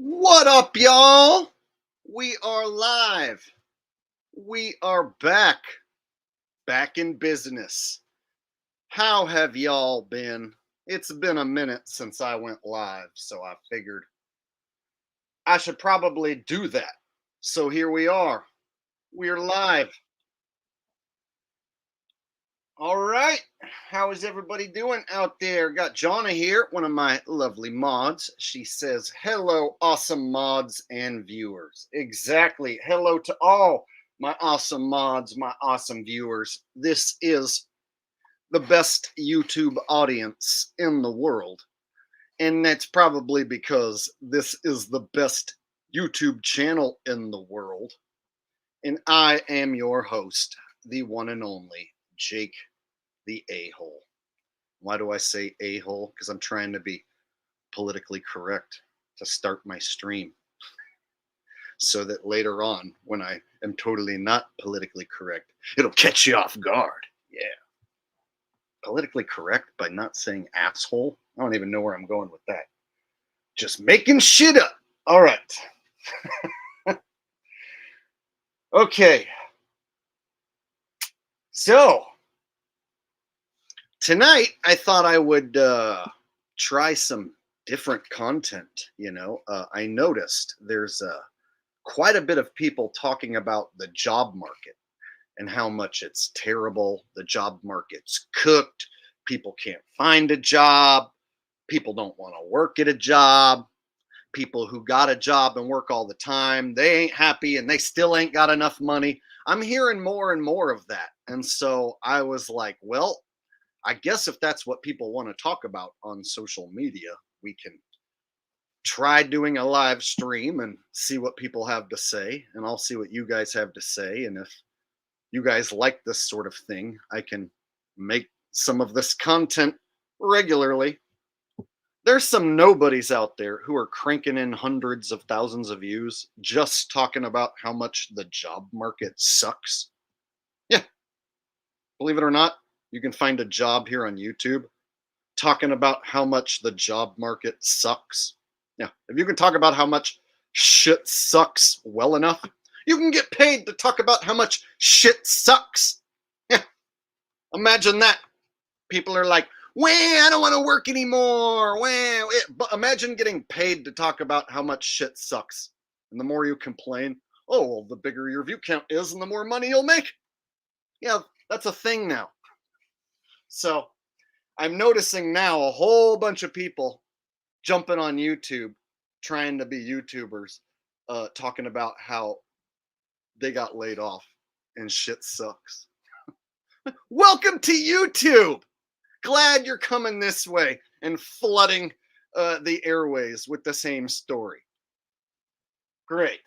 What up, y'all? We are live. We are back in business. How have y'all been? It's been a minute since I went live, so I figured I should probably do that. So here we are. We're live. All right. How is everybody doing out there? Got Jonna here, one of my lovely mods. She says, hello, awesome mods and viewers. Exactly. Hello to all my awesome mods, my awesome viewers. This is the best YouTube audience in the world. And that's probably because this is the best YouTube channel in the world. And I am your host, the one and only Jake the a-hole. Why do I say a-hole? Because I'm trying to be politically correct to start my stream so that later on, when I am totally not politically correct, it'll catch you off guard. Yeah. Politically correct by not saying asshole? I don't even know where I'm going with that. Just making shit up. All right. Okay. So, tonight, I thought I would try some different content. I noticed there's quite a bit of people talking about the job market and how much it's terrible. The job market's cooked. People can't find a job. People don't want to work at a job. People who got a job and work all the time, they ain't happy and they still ain't got enough money. I'm hearing more and more of that. And so I was like, well, I guess if that's what people want to talk about on social media, we can try doing a live stream and see what people have to say. And I'll see what you guys have to say. And if you guys like this sort of thing, I can make some of this content regularly. There's some nobodies out there who are cranking in hundreds of thousands of views just talking about how much the job market sucks. Yeah, believe it or not, you can find a job here on YouTube talking about how much the job market sucks. Yeah, if you can talk about how much shit sucks well enough, you can get paid to talk about how much shit sucks. Yeah, imagine that. People are like, well, I don't want to work anymore. Well, but imagine getting paid to talk about how much shit sucks. And the more you complain, oh, well, the bigger your view count is and the more money you'll make. Yeah, that's a thing now. So I'm noticing now a whole bunch of people jumping on YouTube, trying to be YouTubers, talking about how they got laid off and shit sucks. Welcome to YouTube. Glad you're coming this way and flooding the airways with the same story. Great.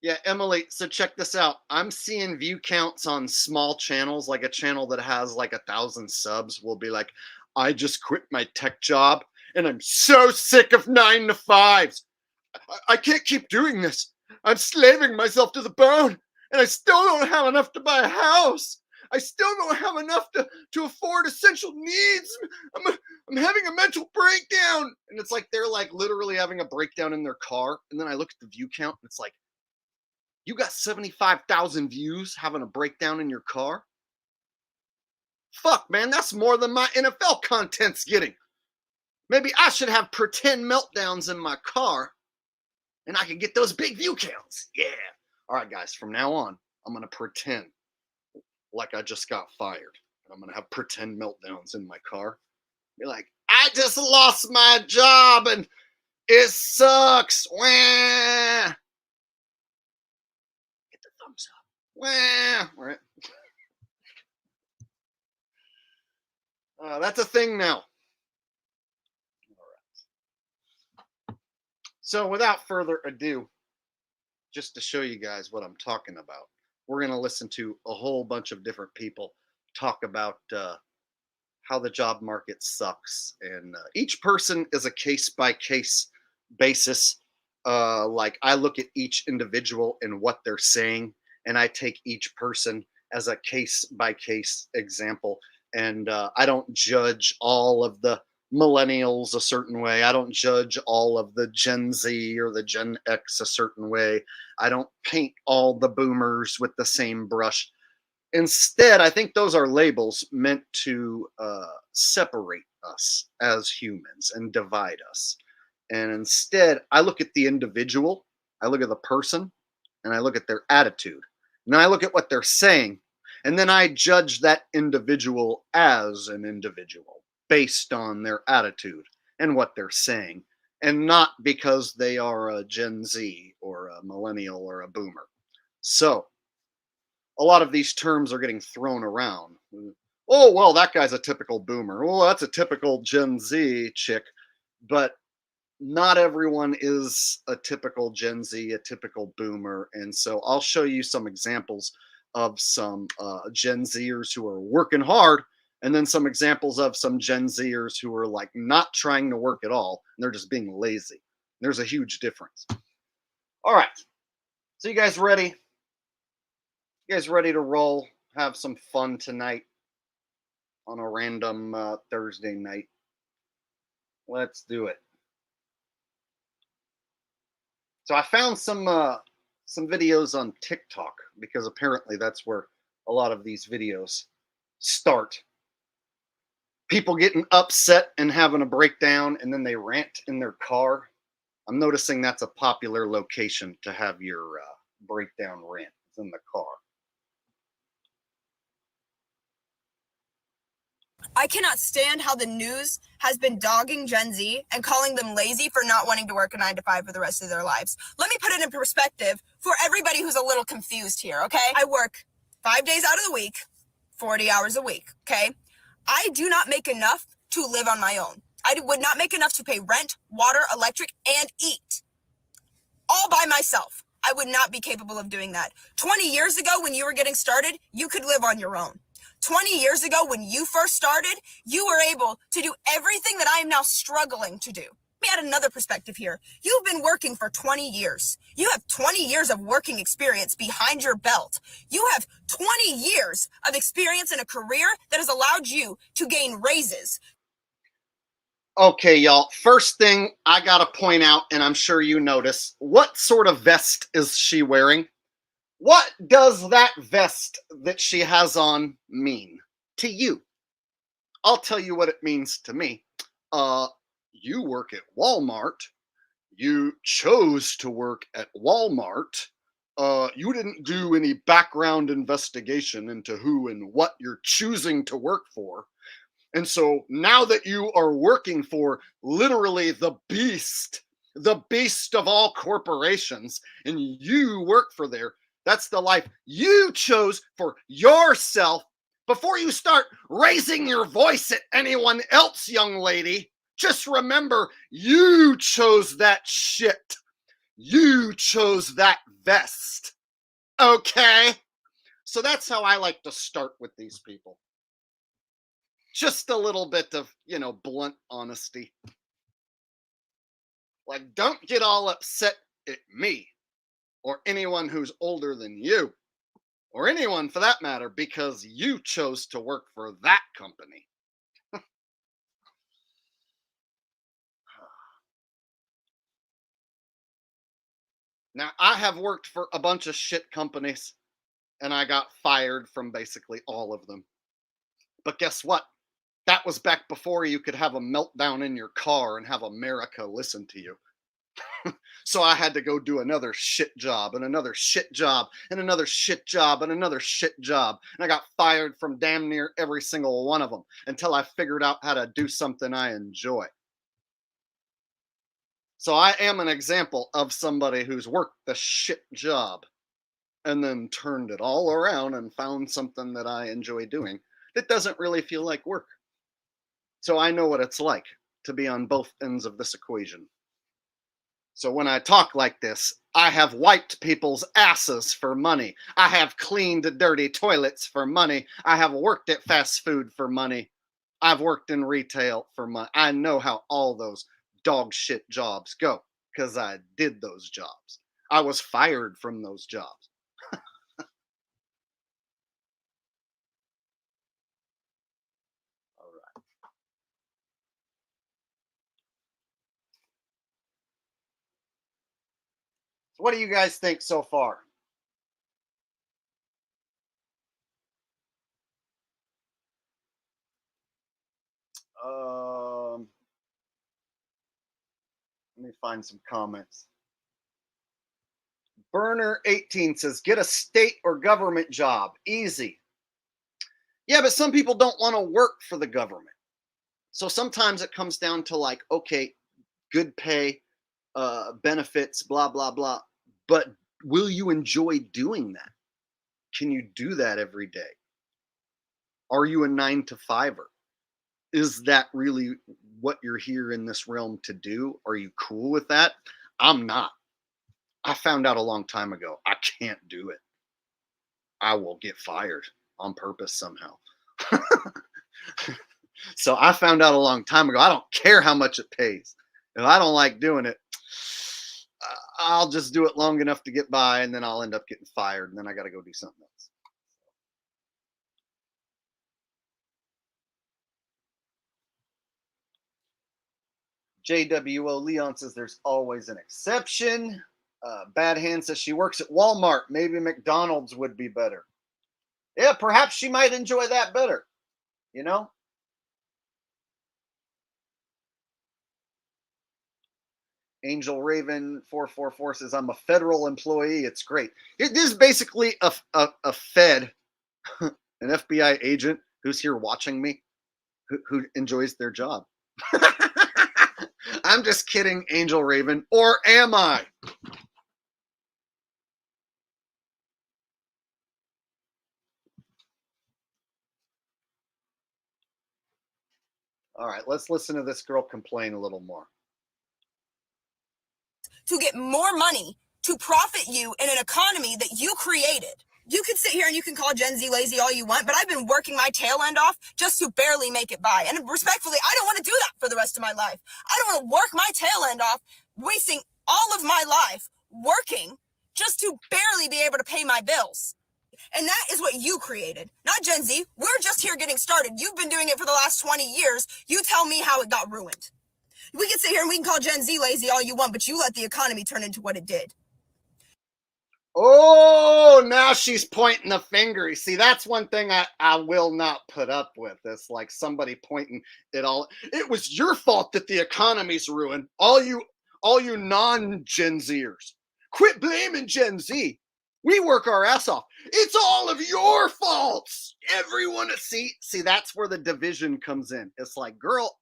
Yeah, Emily, so check this out. I'm seeing view counts on small channels, like a channel that has like 1,000 subs will be like, I just quit my tech job and I'm so sick of 9 to 5s. I can't keep doing this. I'm slaving myself to the bone and I still don't have enough to buy a house. I still don't have enough to afford essential needs. I'm having a mental breakdown. And it's like they're like literally having a breakdown in their car. And then I look at the view count and it's like, you got 75,000 views having a breakdown in your car? Fuck, man, that's more than my NFL content's getting. Maybe I should have pretend meltdowns in my car and I can get those big view counts. Yeah. All right, guys, from now on, I'm going to pretend like I just got fired. I'm going to have pretend meltdowns in my car. Be like, I just lost my job and it sucks. Wah. Get the thumbs up. Wah. All right. That's a thing now. So without further ado, just to show you guys what I'm talking about, we're going to listen to a whole bunch of different people talk about how the job market sucks. And each person is a case-by-case basis. Like I look at each individual and what they're saying, and I take each person as a case by case example. And I don't judge all of the millennials a certain way. I don't judge all of the Gen Z or the Gen X a certain way. I don't paint all the boomers with the same brush. Instead, I think those are labels meant to separate us as humans and divide us. And instead, I look at the individual, I look at the person, and I look at their attitude. And then I look at what they're saying, and then I judge that individual as an individual based on their attitude and what they're saying, and not because they are a Gen Z or a millennial or a boomer. So, a lot of these terms are getting thrown around. Oh, well, that guy's a typical boomer. Oh, that's a typical Gen Z chick. But not everyone is a typical Gen Z, a typical boomer. And so I'll show you some examples of some Gen Zers who are working hard, and then some examples of some Gen Zers who are like not trying to work at all. And they're just being lazy. There's a huge difference. All right. So you guys ready? You guys ready to roll? Have some fun tonight on a random Thursday night. Let's do it. So I found some videos on TikTok because apparently that's where a lot of these videos start. People getting upset and having a breakdown, and then they rant in their car. I'm noticing that's a popular location to have your breakdown rant. It's in the car. I cannot stand how the news has been dogging Gen Z and calling them lazy for not wanting to work a 9 to 5 for the rest of their lives. Let me put it in perspective for everybody who's a little confused here, okay? I work 5 days out of the week, 40 hours a week, okay? I do not make enough to live on my own. I would not make enough to pay rent, water, electric, and eat all by myself. I would not be capable of doing that. 20 years ago, when you were getting started, you could live on your own. 20 years ago, when you first started, you were able to do everything that I am now struggling to do. Let me add another perspective here. You've been working for 20 years. You have 20 years of working experience behind your belt. You have 20 years of experience in a career that has allowed you to gain raises. Okay, y'all. First thing I got to point out, and I'm sure you notice, what sort of vest is she wearing? What does that vest that she has on mean to you? I'll tell you what it means to me. You work at Walmart. You chose to work at Walmart. You didn't do any background investigation into who and what you're choosing to work for. And so now that you are working for literally the beast of all corporations, and you work for there, that's the life you chose for yourself. Before you start raising your voice at anyone else, young lady, just remember you chose that shit. You chose that vest. Okay? So that's how I like to start with these people. Just a little bit of, blunt honesty. Like, don't get all upset at me or anyone who's older than you, or anyone for that matter, because you chose to work for that company. Now, I have worked for a bunch of shit companies, and I got fired from basically all of them. But guess what? That was back before you could have a meltdown in your car and have America listen to you. So I had to go do another shit job and another shit job and another shit job and another shit job. And I got fired from damn near every single one of them until I figured out how to do something I enjoy. So I am an example of somebody who's worked the shit job and then turned it all around and found something that I enjoy doing that doesn't really feel like work. So I know what it's like to be on both ends of this equation. So when I talk like this, I have wiped people's asses for money. I have cleaned dirty toilets for money. I have worked at fast food for money. I've worked in retail for money. I know how all those dog shit jobs go. because I did those jobs. I was fired from those jobs. All right. So what do you guys think so far? Um, Let me find some comments. Burner 18 says, get a state or government job. Easy. Yeah, but some people don't want to work for the government. So sometimes it comes down to like, okay, good pay, benefits, blah, blah, blah. But will you enjoy doing that? Can you do that every day? Are you a 9 to 5er? Is that really what you're here in this realm to do? Are you cool with that? I'm not. I found out a long time ago I can't do it. I will get fired on purpose somehow. So I found out a long time ago I don't care how much it pays. If I don't like doing it, I'll just do it long enough to get by, and then I'll end up getting fired, and then I got to go do something else. JWO Leon says there's always an exception. Bad Hand says she works at Walmart. Maybe McDonald's would be better. Yeah, perhaps she might enjoy that better. You know? Angel Raven 444 says I'm a federal employee. It's great. It is basically a Fed, an FBI agent who's here watching me, who enjoys their job. I'm just kidding, Angel Raven. Or am I? All right, let's listen to this girl complain a little more. To get more money to profit you in an economy that you created. You can sit here and you can call Gen Z lazy all you want, but I've been working my tail end off just to barely make it by. And respectfully, I don't want to do that for the rest of my life. I don't want to work my tail end off, wasting all of my life working just to barely be able to pay my bills. And that is what you created, not Gen Z. We're just here getting started. You've been doing it for the last 20 years. You tell me how it got ruined. We can sit here and we can call Gen Z lazy all you want, but you let the economy turn into what it did. Oh, now she's pointing the finger. You see, that's one thing I will not put up with. It's like somebody pointing it all. It was your fault that the economy's ruined. All you non-Gen Zers. Quit blaming Gen Z. We work our ass off. It's all of your faults. Everyone see that's where the division comes in. It's like, girl,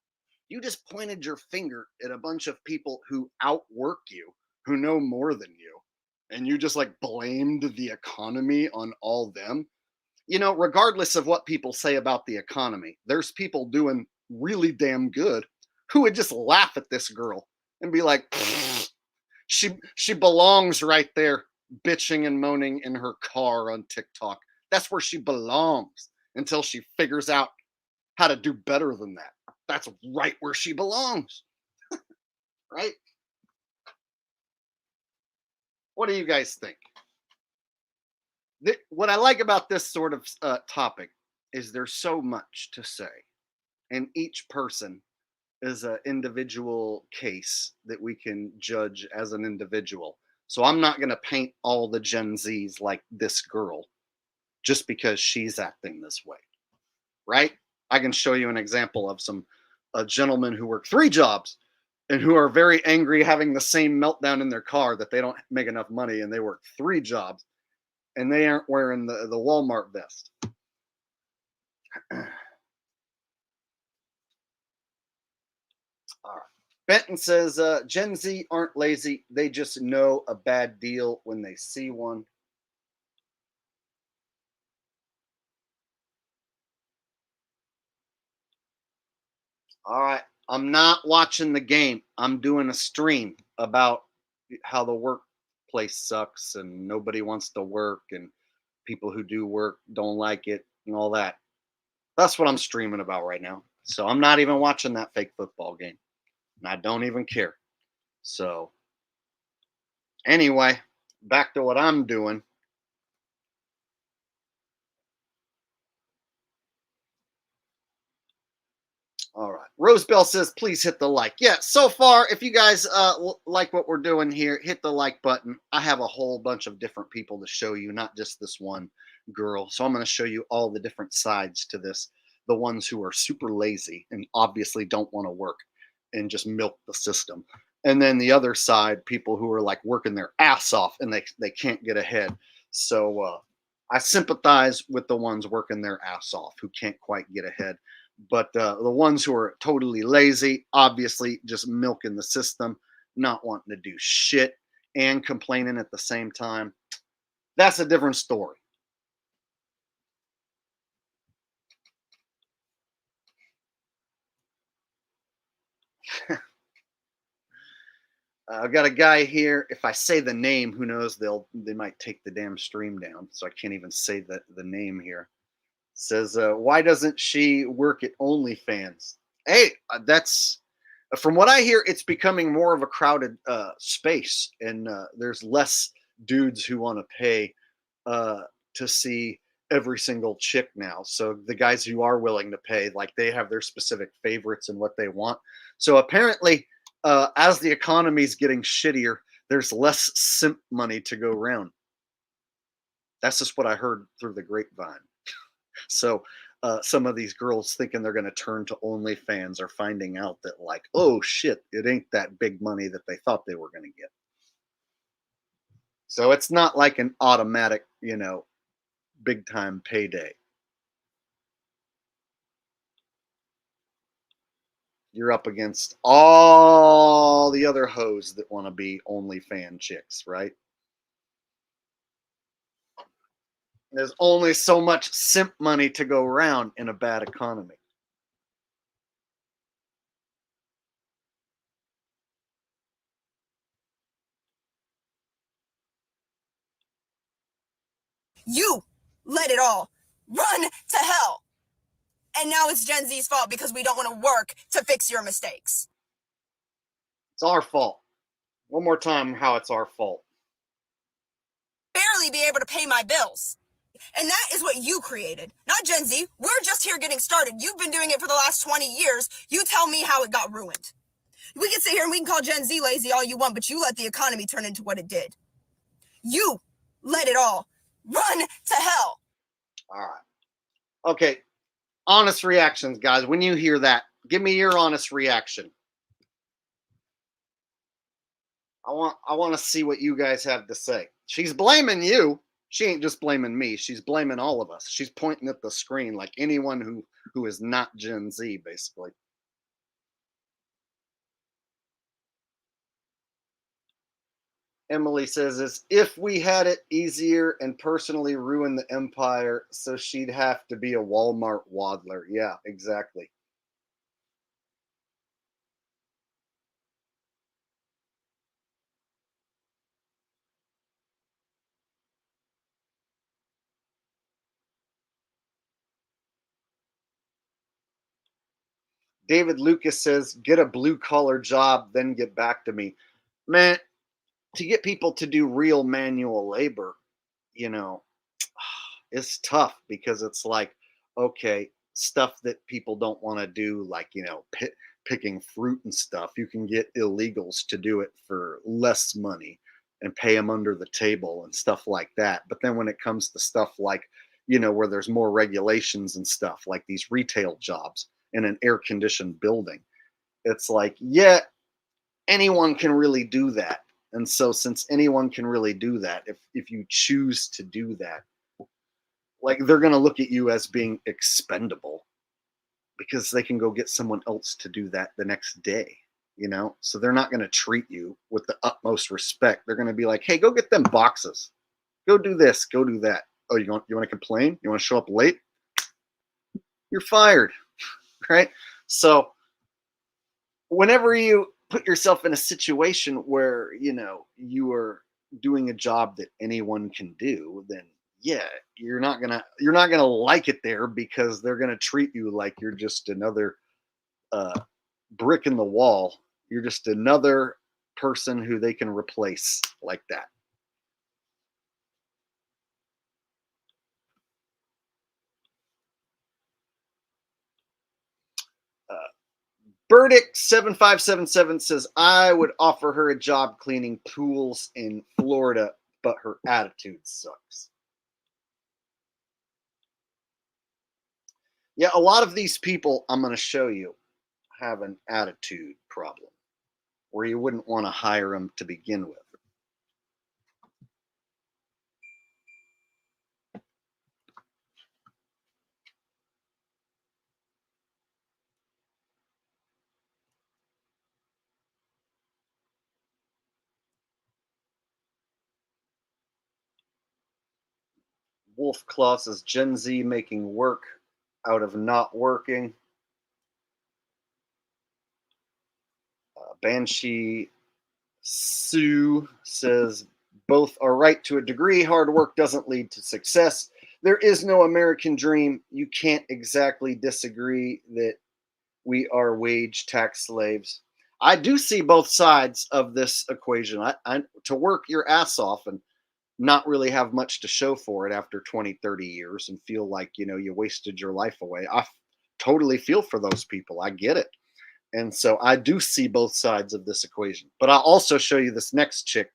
you just pointed your finger at a bunch of people who outwork you, who know more than you, and you just like blamed the economy on all them. You know, regardless of what people say about the economy, there's people doing really damn good who would just laugh at this girl and be like, she belongs right there bitching and moaning in her car on TikTok. That's where she belongs until she figures out how to do better than that. That's right where she belongs. Right? What do you guys think? What I like about this sort of topic is there's so much to say, and each person is an individual case that we can judge as an individual. So I'm not going to paint all the Gen Zs like this girl just because she's acting this way, right? I can show you an example of a gentleman who worked 3 jobs and who are very angry having the same meltdown in their car that they don't make enough money and they work 3 jobs and they aren't wearing the Walmart vest. All right. Benton says Gen Z aren't lazy. They just know a bad deal when they see one. All right. I'm not watching the game. I'm doing a stream about how the workplace sucks and nobody wants to work and people who do work don't like it and all that. That's what I'm streaming about right now. So I'm not even watching that fake football game. And I don't even care. So Anyway, back to what I'm doing. All right. Rosebell says, please hit the like. Yeah, so far, if you guys like what we're doing here, hit the like button. I have a whole bunch of different people to show you, not just this one girl. So I'm going to show you all the different sides to this. The ones who are super lazy and obviously don't want to work and just milk the system. And then the other side, people who are like working their ass off and they can't get ahead. So I sympathize with the ones working their ass off who can't quite get ahead, but the ones who are totally lazy, obviously just milking the system, not wanting to do shit and complaining at the same time, that's a different story. I've got a guy here. If I say the name, who knows? They might take the damn stream down, so I can't even say the name here. Says, why doesn't she work at OnlyFans? Hey, that's from what I hear, it's becoming more of a crowded space, and there's less dudes who want to pay uh, to see every single chick now. So the guys who are willing to pay, like they have their specific favorites and what they want. So apparently, as the economy's getting shittier, there's less simp money to go around. That's just what I heard through the grapevine. So some of these girls thinking they're going to turn to OnlyFans are finding out that, like, oh shit, it ain't that big money that they thought they were going to get. So it's not like an automatic, big time payday. You're up against all the other hoes that want to be OnlyFan chicks, right? There's only so much simp money to go around in a bad economy. You let it all run to hell. And now it's Gen Z's fault because we don't want to work to fix your mistakes. It's our fault. One more time, how it's our fault. Barely be able to pay my bills. And that is what you created, not Gen Z. We're just here getting started. You've been doing it for the last 20 years. You tell me how it got ruined. We can sit here and we can call Gen Z lazy all you want, but you let the economy turn into what it did. You let it all run to hell. All right. Okay. Honest reactions, guys. When you hear that, give me your honest reaction. I want to see what you guys have to say. She's blaming you. She ain't just blaming me. She's blaming all of us. She's pointing at the screen like anyone who is not Gen Z, basically. Emily says is if we had it easier and personally ruin the empire, so she'd have to be a Walmart waddler. Yeah, exactly. David Lucas says, get a blue collar job, then get back to me. Man, to get people to do real manual labor, you know, it's tough because it's like, okay, stuff that people don't want to do, like, picking fruit and stuff, you can get illegals to do it for less money and pay them under the table and stuff like that. But then when it comes to stuff like, where there's more regulations and stuff like these retail jobs in an air conditioned building, it's like, yeah, anyone can really do that. And so since anyone can really do that, if you choose to do that, like they're going to look at you as being expendable because they can go get someone else to do that the next day, so they're not going to treat you with the utmost respect. They're going to be like, hey, go get them boxes, go do this, go do that. Oh, you want to complain, you want to show up late, you're fired. Right? So whenever you put yourself in a situation where you are doing a job that anyone can do, then yeah, you're not gonna like it there because they're gonna treat you like you're just another uh, brick in the wall. You're just another person who they can replace like that. Burdick 7577 says, I would offer her a job cleaning pools in Florida, but her attitude sucks. Yeah, a lot of these people I'm going to show you have an attitude problem where you wouldn't want to hire them to begin with. Wolf Claw says Gen Z making work out of not working. Banshee Sue says both are right to a degree. Hard work doesn't lead to success. There is no American dream. You can't exactly disagree that we are wage tax slaves. I do see both sides of this equation. To work your ass off and not really have much to show for it after 20, 30 years and feel like, you wasted your life away. I totally feel for those people. I get it. And so I do see both sides of this equation. But I'll also show you this next chick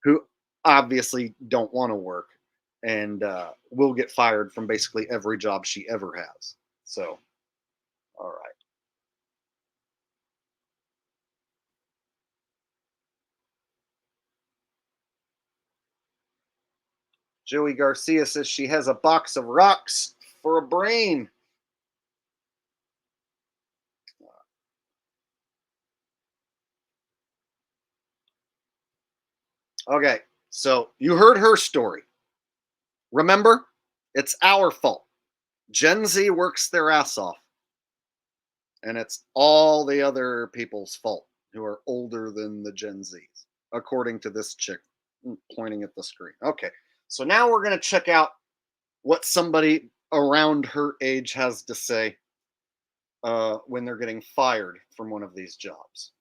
who obviously don't want to work and will get fired from basically every job she ever has. So, all right. Joey Garcia says she has a box of rocks for a brain. Okay, so you heard her story. Remember, it's our fault. Gen Z works their ass off, and it's all the other people's fault who are older than the Gen Zs, according to this chick pointing at the screen. Okay, so now we're going to check out what somebody around her age has to say when they're getting fired from one of these jobs.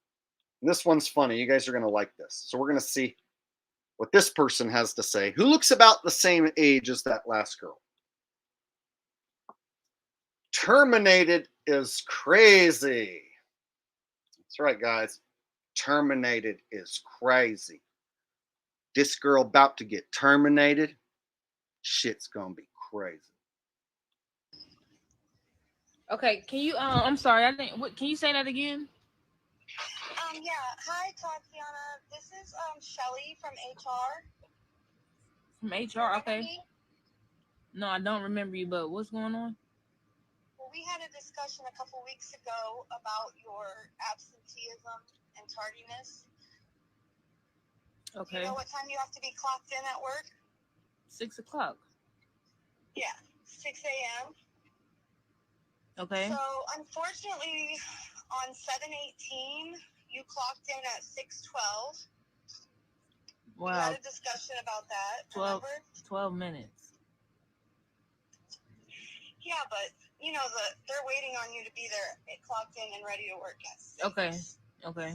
And this one's funny. You guys are going to like this. So we're going to see what this person has to say, who looks about the same age as that last girl. Terminated is crazy. That's right, guys. Terminated is crazy. This girl about to get terminated. Shit's gonna be crazy. Okay, can you? I'm sorry, I didn't. What? Can you say that again? Yeah. Hi, Tatiana. This is Shelly from HR. From HR. Okay. No, I don't remember you. But what's going on? Well, we had a discussion a couple weeks ago about your absenteeism and tardiness. Okay. Do you know what time you have to be clocked in at work? 6:00. Yeah, 6 a.m. Okay. So, unfortunately, on 7/18, you clocked in at 6:12. Wow. We had a discussion about that. 12 minutes. Yeah, but they're waiting on you to be there, clocked in and ready to work at 6. Okay.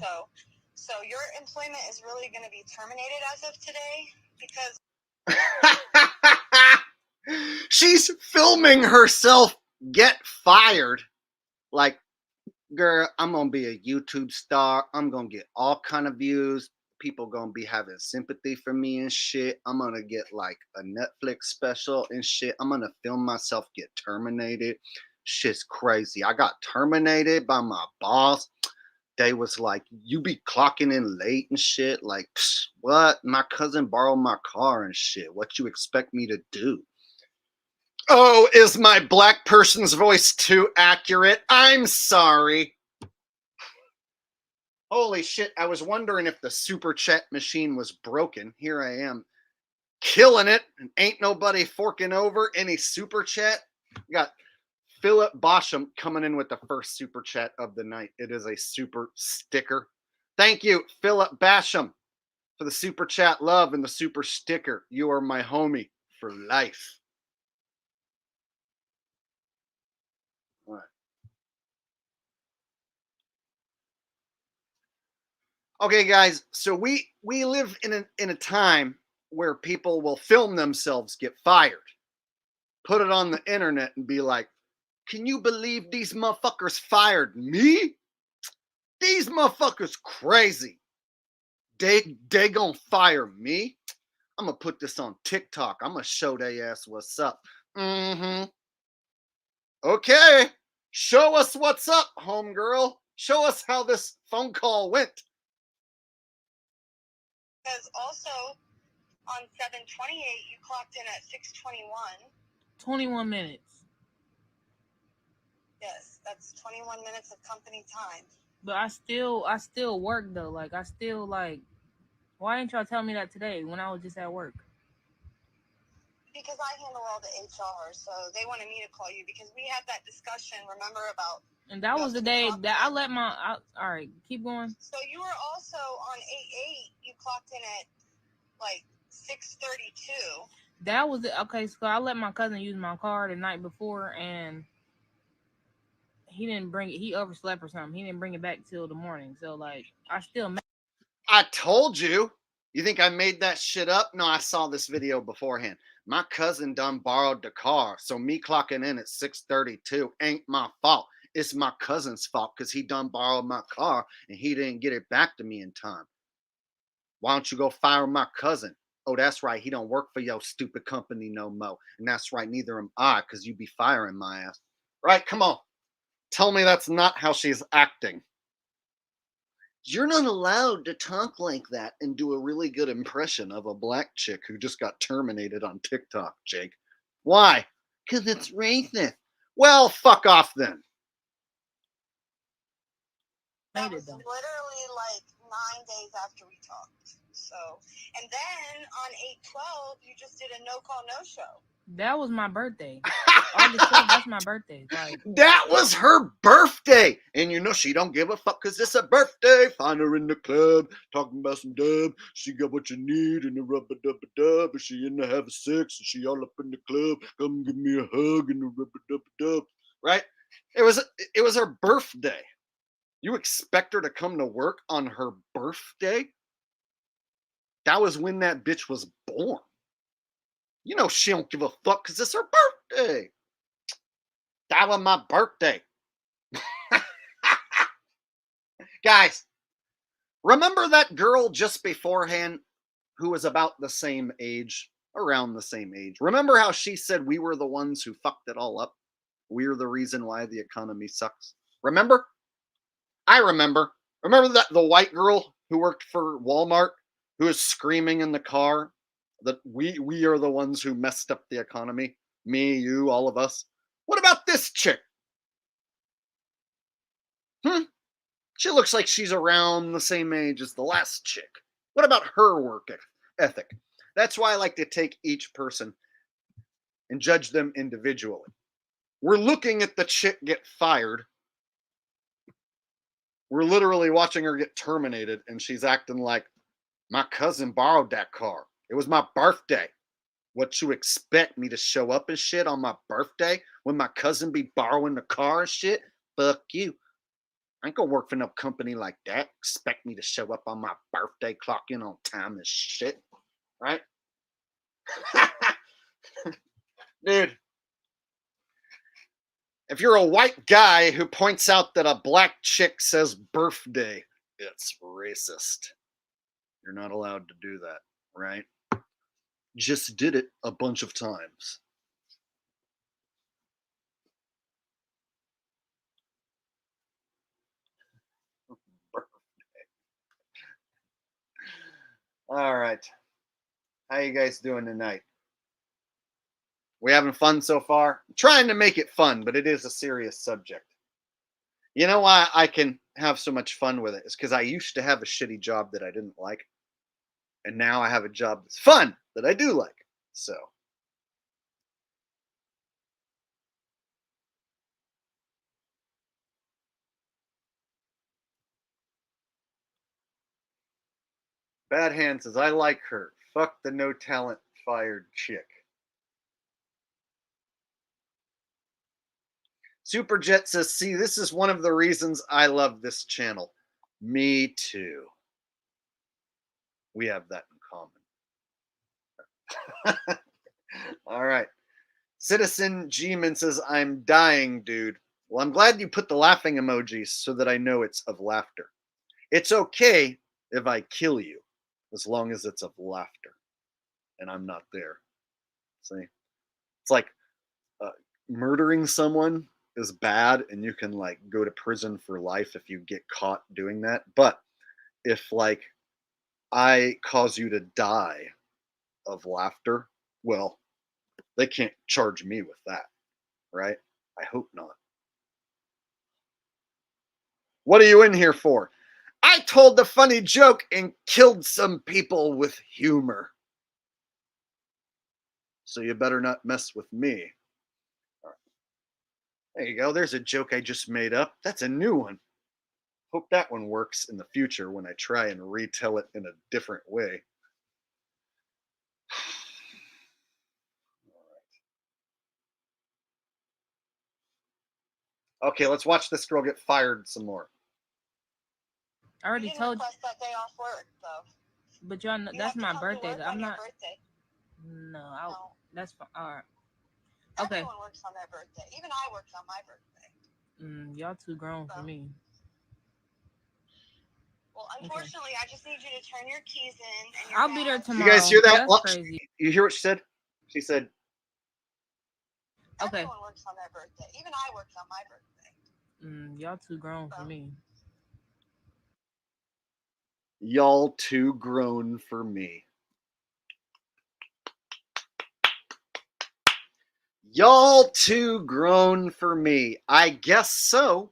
So your employment is really going to be terminated as of today because she's filming herself get fired. Like, girl, I'm gonna be a YouTube star. I'm gonna get all kind of views. People gonna be having sympathy for me and shit. I'm gonna get like a Netflix special and shit. I'm gonna film myself get terminated. Shit's crazy. I got terminated by my boss. They was like, you be clocking in late and shit. Like, what? My cousin borrowed my car and shit. What you expect me to do? Oh, is my black person's voice too accurate? I'm sorry. Holy shit, I was wondering if the super chat machine was broken. Here I am, killing it, and ain't nobody forking over any super chat. We got Philip Bosham coming in with the first super chat of the night. It is a super sticker. Thank you, Philip Basham, for the super chat love and the super sticker. You are my homie for life. All right. Okay, guys, so we live in a time where people will film themselves get fired, put it on the internet, and be like, "Can you believe these motherfuckers fired me? These motherfuckers crazy. They gonna fire me. I'm gonna put this on TikTok. I'm gonna show they ass what's up." Mm-hmm. Okay, show us what's up, homegirl. Show us how this phone call went. Because also on 7/28, you clocked in at 6:21. 21 minutes. Yes, that's 21 minutes of company time. But I still work though. Like I still like. Why didn't y'all tell me that today when I was just at work? Because I handle all the HR, so they wanted me to call you because we had that discussion, remember, about. And that was the day that I let my. All right, keep going. So you were also on 8/8. You clocked in at like 6:32. That was it. Okay, so I let my cousin use my car the night before, and he didn't bring it. He overslept or something. He didn't bring it back till the morning. So like, I still. I told you. You think I made that shit up? No, I saw this video beforehand. My cousin done borrowed the car, so me clocking in at 6:32 ain't my fault. It's my cousin's fault because he done borrowed my car and he didn't get it back to me in time. Why don't you go fire my cousin? Oh, that's right. He don't work for your stupid company no more. And that's right. Neither am I, because you be firing my ass. Right? Come on. Tell me that's not how she's acting. You're not allowed to talk like that and do a really good impression of a black chick who just got terminated on TikTok, Jake. Why? Because it's racist. Well, fuck off then. That was literally like 9 days after we talked. So, and then on 8/12, you just did a no call, no show. That was my birthday. August 12th, that's my birthday. Like that was her birthday. And you know she don't give a fuck because it's a birthday. Find her in the club, talking about some dub. She got what you need and the rubber dubber dub. And she in the having sex and she all up in the club. Come give me a hug and the rubber dubber dub. Right? It was her birthday. You expect her to come to work on her birthday? That was when that bitch was born. You know she don't give a fuck because it's her birthday. That was my birthday. Guys, remember that girl just beforehand who was about the same age, around the same age? Remember how she said we were the ones who fucked it all up? We're the reason why the economy sucks. Remember? I remember. Remember that the white girl who worked for Walmart who was screaming in the car that we are the ones who messed up the economy? Me, you, all of us. What about this chick? She looks like she's around the same age as the last chick. What about her work ethic? That's why I like to take each person and judge them individually. We're looking at the chick get fired. We're literally watching her get terminated, and she's acting like, my cousin borrowed that car. It was my birthday. What you expect me to show up and shit on my birthday when my cousin be borrowing the car and shit? Fuck you. I ain't gonna work for no company like that. Expect me to show up on my birthday, clock in on time and shit. Right? Dude. If you're a white guy who points out that a black chick says birthday, it's racist. You're not allowed to do that, right? Just did it a bunch of times. All right. How you guys doing tonight? We having fun so far? I'm trying to make it fun, but it is a serious subject. You know why I can have so much fun with it? It's because I used to have a shitty job that I didn't like. And now I have a job that's fun that I do like. So Bad Hand says, I like her. Fuck the no talent fired chick. Superjet says, see, this is one of the reasons I love this channel. Me too. We have that in common. All right. Citizen G-Man says, I'm dying, dude. Well, I'm glad you put the laughing emojis so that I know it's of laughter. It's okay if I kill you, as long as it's of laughter and I'm not there. See? It's like murdering someone is bad and you can like go to prison for life if you get caught doing that. But if like I cause you to die of laughter, well, they can't charge me with that, right? I hope not. What are you in here for? I told the funny joke and killed some people with humor. So you better not mess with me. All right. There you go. There's a joke I just made up. That's a new one. Hope that one works in the future when I try and retell it in a different way. Okay, let's watch this girl get fired some more. I already told you. That day off work, though. But y'all know, that's my birthday. I'm not. Birthday. No, that's fine. All right. Okay. Everyone works on their birthday. Even I worked on my birthday. Y'all too grown for me. Well, unfortunately, I just need you to turn your keys in. And I'll be there tomorrow. You guys hear that? That's crazy. You hear what she said? She said, okay. Everyone works on their birthday. Even I worked on my birthday. Y'all too grown for me. y'all too grown for me. Y'all too grown for me. I guess so.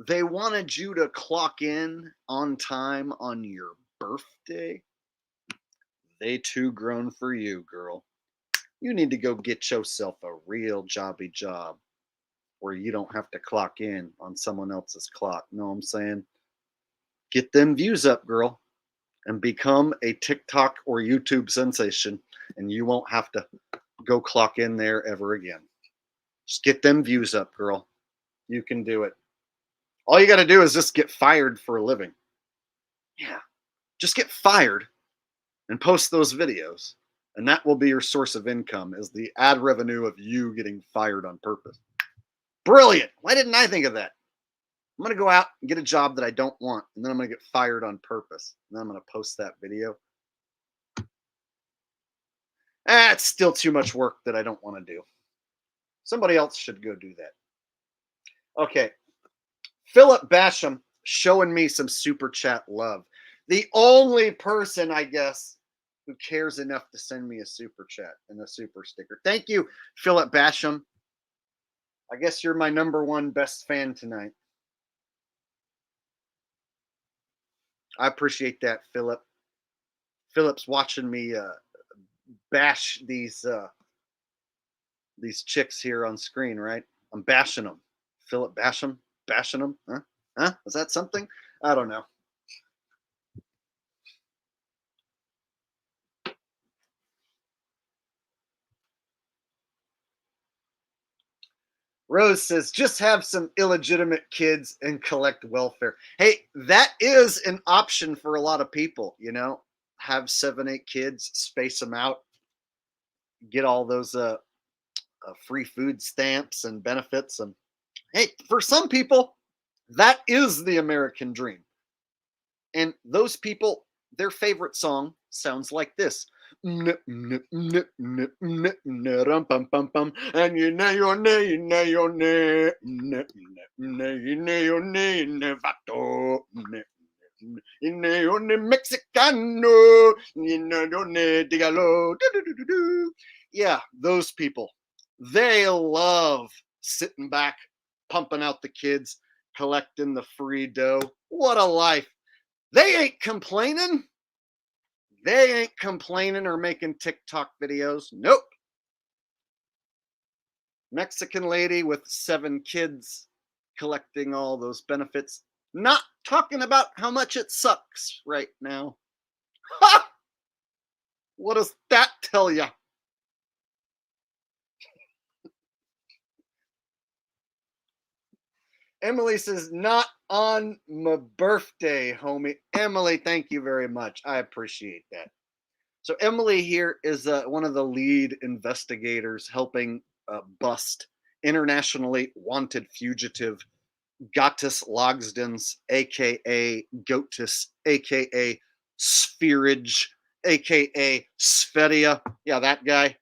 They wanted you to clock in on time on your birthday. They too grown for you, girl. You need to go get yourself a real jobby job where you don't have to clock in on someone else's clock. Know what I'm saying? Get them views up, girl, and become a TikTok or YouTube sensation, and you won't have to go clock in there ever again. Just get them views up, girl. You can do it. All you got to do is just get fired for a living. Yeah. Just get fired and post those videos. And that will be your source of income, is the ad revenue of you getting fired on purpose. Brilliant. Why didn't I think of that? I'm going to go out and get a job that I don't want, and then I'm going to get fired on purpose. And then I'm going to post that video. It's still too much work that I don't want to do. Somebody else should go do that. Okay. Philip Basham showing me some super chat love. The only person, I guess, who cares enough to send me a super chat and a super sticker. Thank you, Philip Basham. I guess you're my number one best fan tonight. I appreciate that, Philip. Philip's watching me bash these chicks here on screen, right? I'm bashing them. Philip Basham, bashing them. Huh? Is that something? I don't know. Rose says, just have some illegitimate kids and collect welfare. Hey, that is an option for a lot of people, you know. Have 7, 8 kids, space them out, get all those free food stamps and benefits. And hey, for some people, that is the American dream. And those people, their favorite song sounds like this. And you know your name, Mexicano, yeah, those people, they love sitting back, pumping out the kids, collecting the free dough. What a life. They ain't complaining. They ain't complaining or making TikTok videos. Nope. Mexican lady with 7 kids collecting all those benefits. Not talking about how much it sucks right now. Ha! What does that tell you? Emily says, not on my birthday, homie. Emily, thank you very much. I appreciate that. So Emily here is one of the lead investigators helping bust internationally wanted fugitive Gottis Logsdens, aka Gotus, aka Spherage, aka Spheria. Yeah, that guy.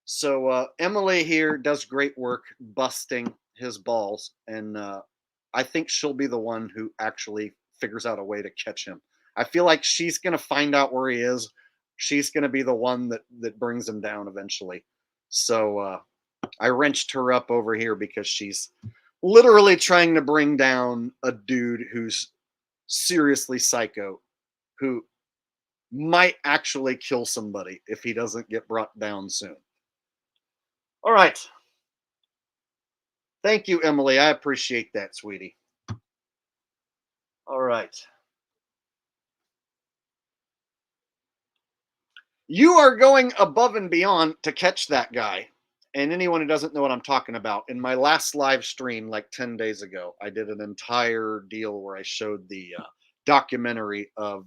So Emily here does great work busting his balls, and I think she'll be the one who actually figures out a way to catch him. I feel like she's gonna find out where he is. She's gonna be the one that brings him down eventually. So I wrenched her up over here because she's literally trying to bring down a dude who's seriously psycho, who might actually kill somebody if he doesn't get brought down soon. All right. Thank you, Emily. I appreciate that, sweetie. All right. You are going above and beyond to catch that guy. And anyone who doesn't know what I'm talking about, in my last live stream, like 10 days ago, I did an entire deal where I showed the documentary of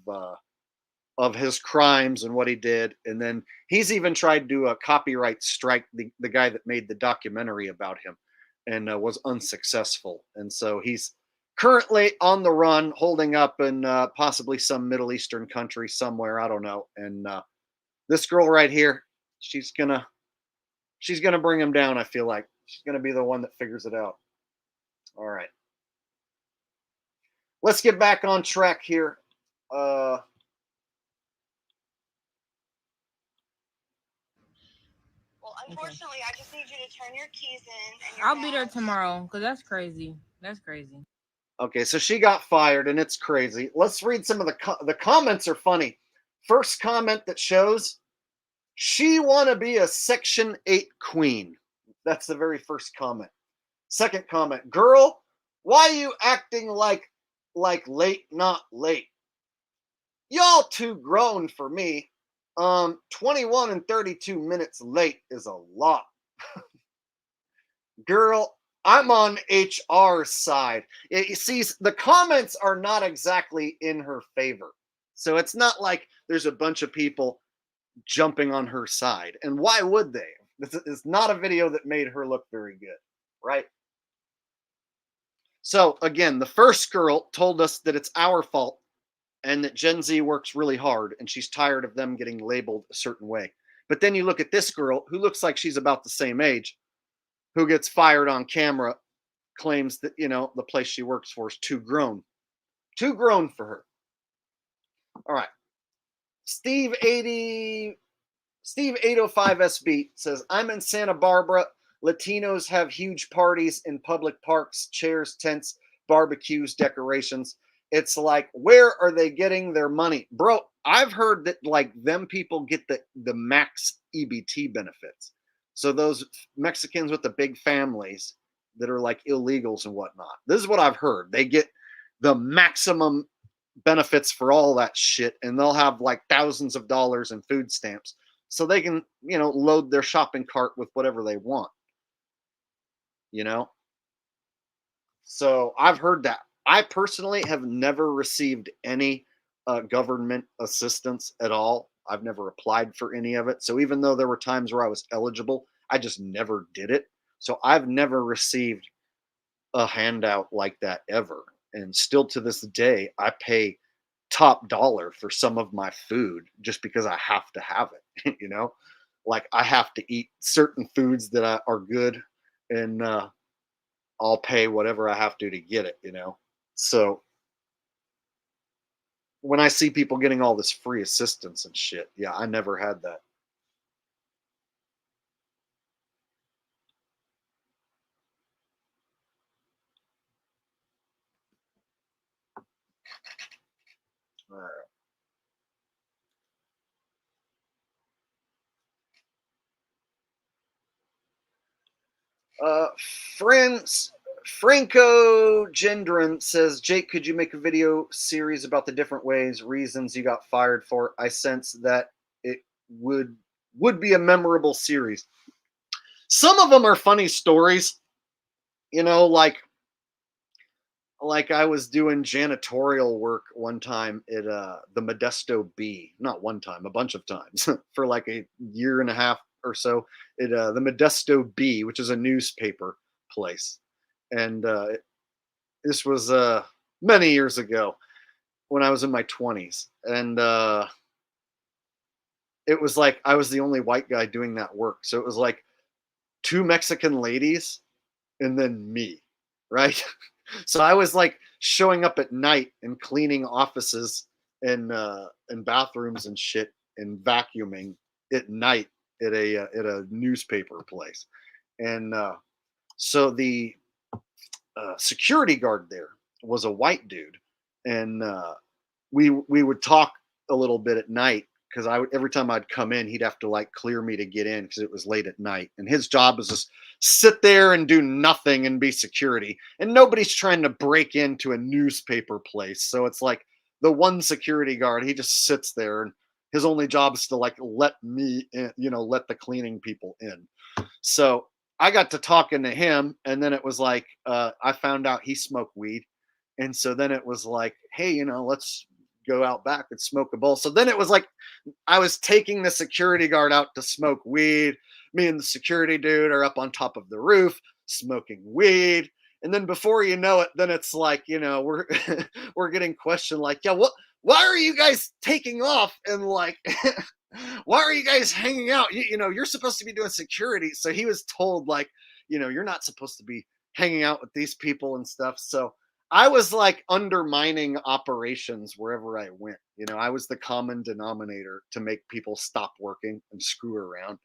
his crimes and what he did. And then he's even tried to copyright strike the guy that made the documentary about him and was unsuccessful. And so he's currently on the run, holding up in possibly some Middle Eastern country somewhere. I don't know. And this girl right here, she's gonna bring him down. I feel like she's gonna be the one that figures it out. All right, let's get back on track here. Well, unfortunately, I just need you to turn your keys in. And I'll be there tomorrow because that's crazy. That's crazy. Okay, so she got fired, and it's crazy. Let's read some of the comments. Are funny. First comment that shows she want to be a Section 8 queen. That's the very first comment. Second comment, girl, why you acting like late, not late? Y'all too grown for me. 21 and 32 minutes late is a lot. Girl, I'm on HR's side. You see, the comments are not exactly in her favor. So it's not like there's a bunch of people jumping on her side. And why would they? This is not a video that made her look very good, right? So again, the first girl told us that it's our fault and that Gen Z works really hard and she's tired of them getting labeled a certain way. But then you look at this girl who looks like she's about the same age, who gets fired on camera, claims that, the place she works for is too grown for her. All right. Steve 805 SB says, I'm in Santa Barbara. Latinos have huge parties in public parks, chairs, tents, barbecues, decorations. It's like, where are they getting their money? Bro, I've heard that like them people get the max EBT benefits. So those Mexicans with the big families that are like illegals and whatnot. This is what I've heard. They get the maximum benefits for all that shit, and they'll have like thousands of dollars in food stamps so they can, load their shopping cart with whatever they want. So I've heard that. I personally have never received any government assistance at all. I've never applied for any of it. So even though there were times where I was eligible, I just never did it. So I've never received a handout like that ever. And still to this day, I pay top dollar for some of my food just because I have to have it, like I have to eat certain foods that are good, and I'll pay whatever I have to get it, So when I see people getting all this free assistance and shit, yeah, I never had that. All right. Friends, Franco Gendron says, Jake, could you make a video series about the different reasons you got fired for? I sense that it would be a memorable series. Some of them are funny stories, like like I was doing janitorial work one time at the Modesto Bee. Not one time, a bunch of times for like a year and a half or so at the Modesto Bee, which is a newspaper place. And this was many years ago when I was in my 20s. And it was like I was the only white guy doing that work. So it was like two Mexican ladies and then me, right? So I was like showing up at night and cleaning offices and bathrooms and shit and vacuuming at night at a newspaper place. And so the security guard there was a white dude, and we would talk a little bit at night because I would every time I'd come in, he'd have to like clear me to get in because it was late at night, and his job was just sit there and do nothing and be security, and nobody's trying to break into a newspaper place, so it's like the one security guard he just sits there and his only job is to like let me in, let the cleaning people in. So I got to talking to him, and then it was like I found out he smoked weed, and so then it was like, hey, let's go out back and smoke a bowl. So then it was like I was taking the security guard out to smoke weed. Me and the security dude are up on top of the roof smoking weed. And then before you know it, then it's like, we're we're getting questioned like, yeah, why are you guys taking off? And like, why are you guys hanging out? You're supposed to be doing security. So he was told like, you're not supposed to be hanging out with these people and stuff. So I was like undermining operations wherever I went. I was the common denominator to make people stop working and screw around.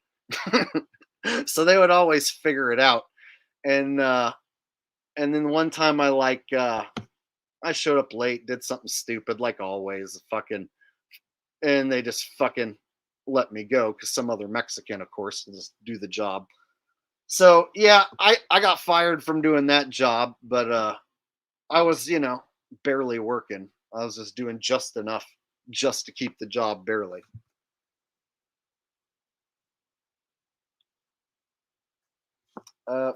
So they would always figure it out. And then one time I showed up late, did something stupid like always, fucking, and they just fucking let me go because some other Mexican, of course, will just do the job. So yeah, I got fired from doing that job, but I was, barely working. I was just doing just enough just to keep the job barely.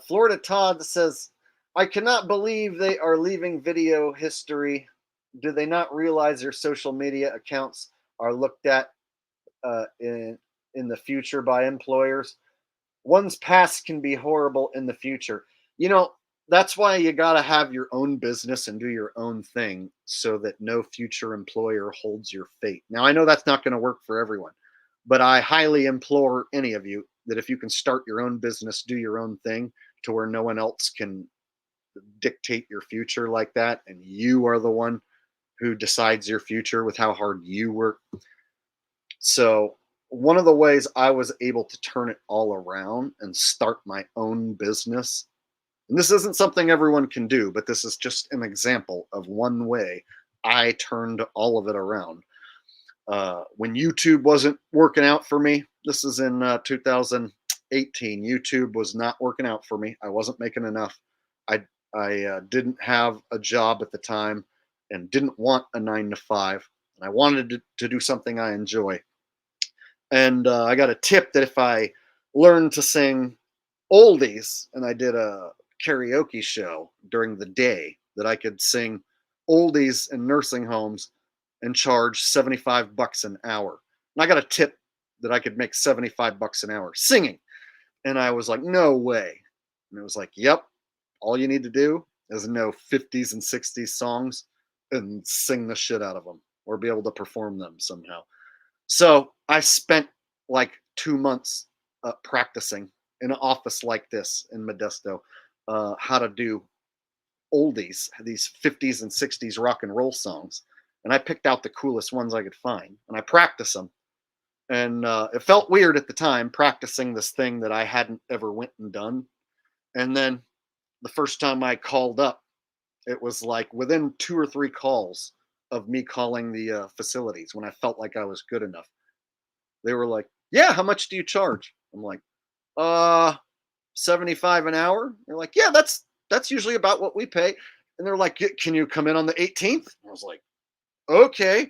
Florida Todd says, I cannot believe they are leaving video history. Do they not realize their social media accounts are looked at in the future by employers? One's past can be horrible in the future. That's why you got to have your own business and do your own thing so that no future employer holds your fate. Now, I know that's not going to work for everyone, but I highly implore any of you that if you can start your own business, do your own thing to where no one else can dictate your future like that. And you are the one who decides your future with how hard you work. So, one of the ways I was able to turn it all around and start my own business, and this isn't something everyone can do, but this is just an example of one way I turned all of it around. When YouTube wasn't working out for me, this is in 2018. YouTube was not working out for me. I wasn't making enough. I didn't have a job at the time and didn't want a 9 to 5. And I wanted to do something I enjoy. And I got a tip that if I learned to sing oldies, and I did a karaoke show during the day, that I could sing oldies in nursing homes and charge $75 an hour. And I got a tip that I could make $75 an hour singing. And I was like, no way. And it was like, yep, all you need to do is know 50s and 60s songs and sing the shit out of them or be able to perform them somehow. So I spent like 2 months practicing in an office like this in Modesto, how to do oldies, these 50s and 60s rock and roll songs. And I picked out the coolest ones I could find and I practiced them. And it felt weird at the time practicing this thing that I hadn't ever went and done. And then the first time I called up, it was like within 2 or 3 calls of me calling the facilities when I felt like I was good enough. They were like, yeah, how much do you charge? I'm like, uh, 75 an hour. They're like, yeah, that's usually about what we pay. And they're like, can you come in on the 18th? I was like, okay.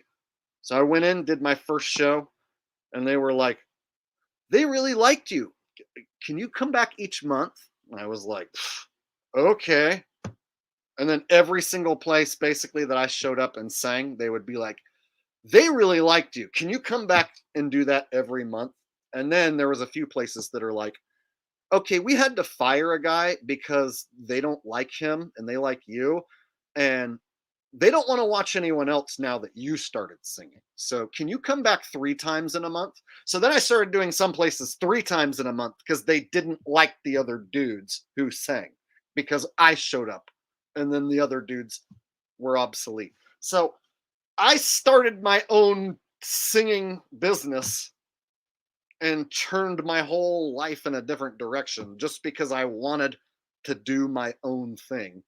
So I went in, did my first show, and they were like, they really liked you. Can you come back each month? And I was like, okay. And then every single place basically that I showed up and sang, they would be like, they really liked you. Can you come back and do that every month? And then there was a few places that are like, okay, we had to fire a guy because they don't like him and they like you. And they don't want to watch anyone else now that you started singing. So can you come back 3 times in a month? So then I started doing some places 3 times in a month because they didn't like the other dudes who sang because I showed up and then the other dudes were obsolete. So I started my own singing business and turned my whole life in a different direction just because I wanted to do my own thing.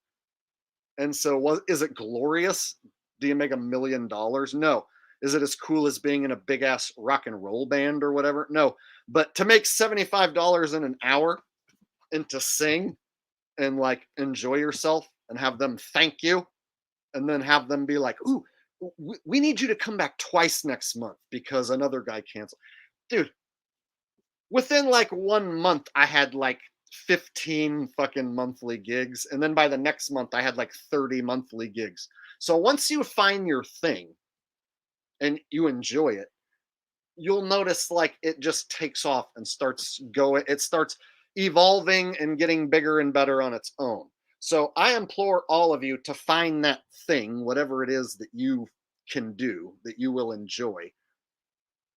And so, is it glorious? Do you make $1 million? No. Is it as cool as being in a big ass rock and roll band or whatever? No. But to make $75 in an hour and to sing and like enjoy yourself and have them thank you and then have them be like, ooh, we need you to come back twice next month because another guy canceled. Dude, within like 1 month, I had like 15 fucking monthly gigs. And then by the next month, I had like 30 monthly gigs. So once you find your thing and you enjoy it, you'll notice like it just takes off and starts going, it starts evolving and getting bigger and better on its own. So I implore all of you to find that thing, whatever it is that you can do, that you will enjoy.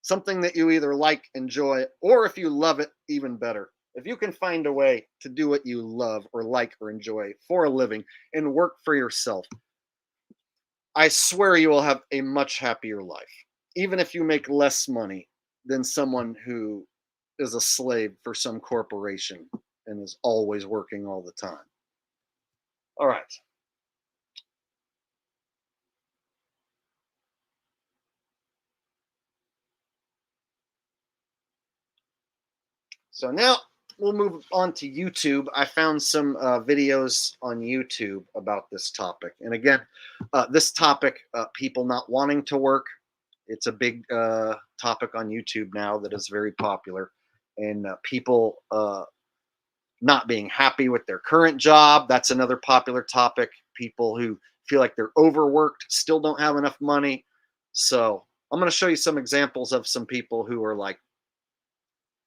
Something that you either like, enjoy, or if you love it, even better. If you can find a way to do what you love or like or enjoy for a living and work for yourself, I swear you will have a much happier life, even if you make less money than someone who is a slave for some corporation and is always working all the time. All right. So now we'll move on to YouTube. I found some videos on YouTube about this topic. And again, this topic, people not wanting to work, it's a big topic on YouTube now that is very popular. And people not being happy with their current job, that's another popular topic. People who feel like they're overworked, still don't have enough money. So I'm going to show you some examples of some people who are like,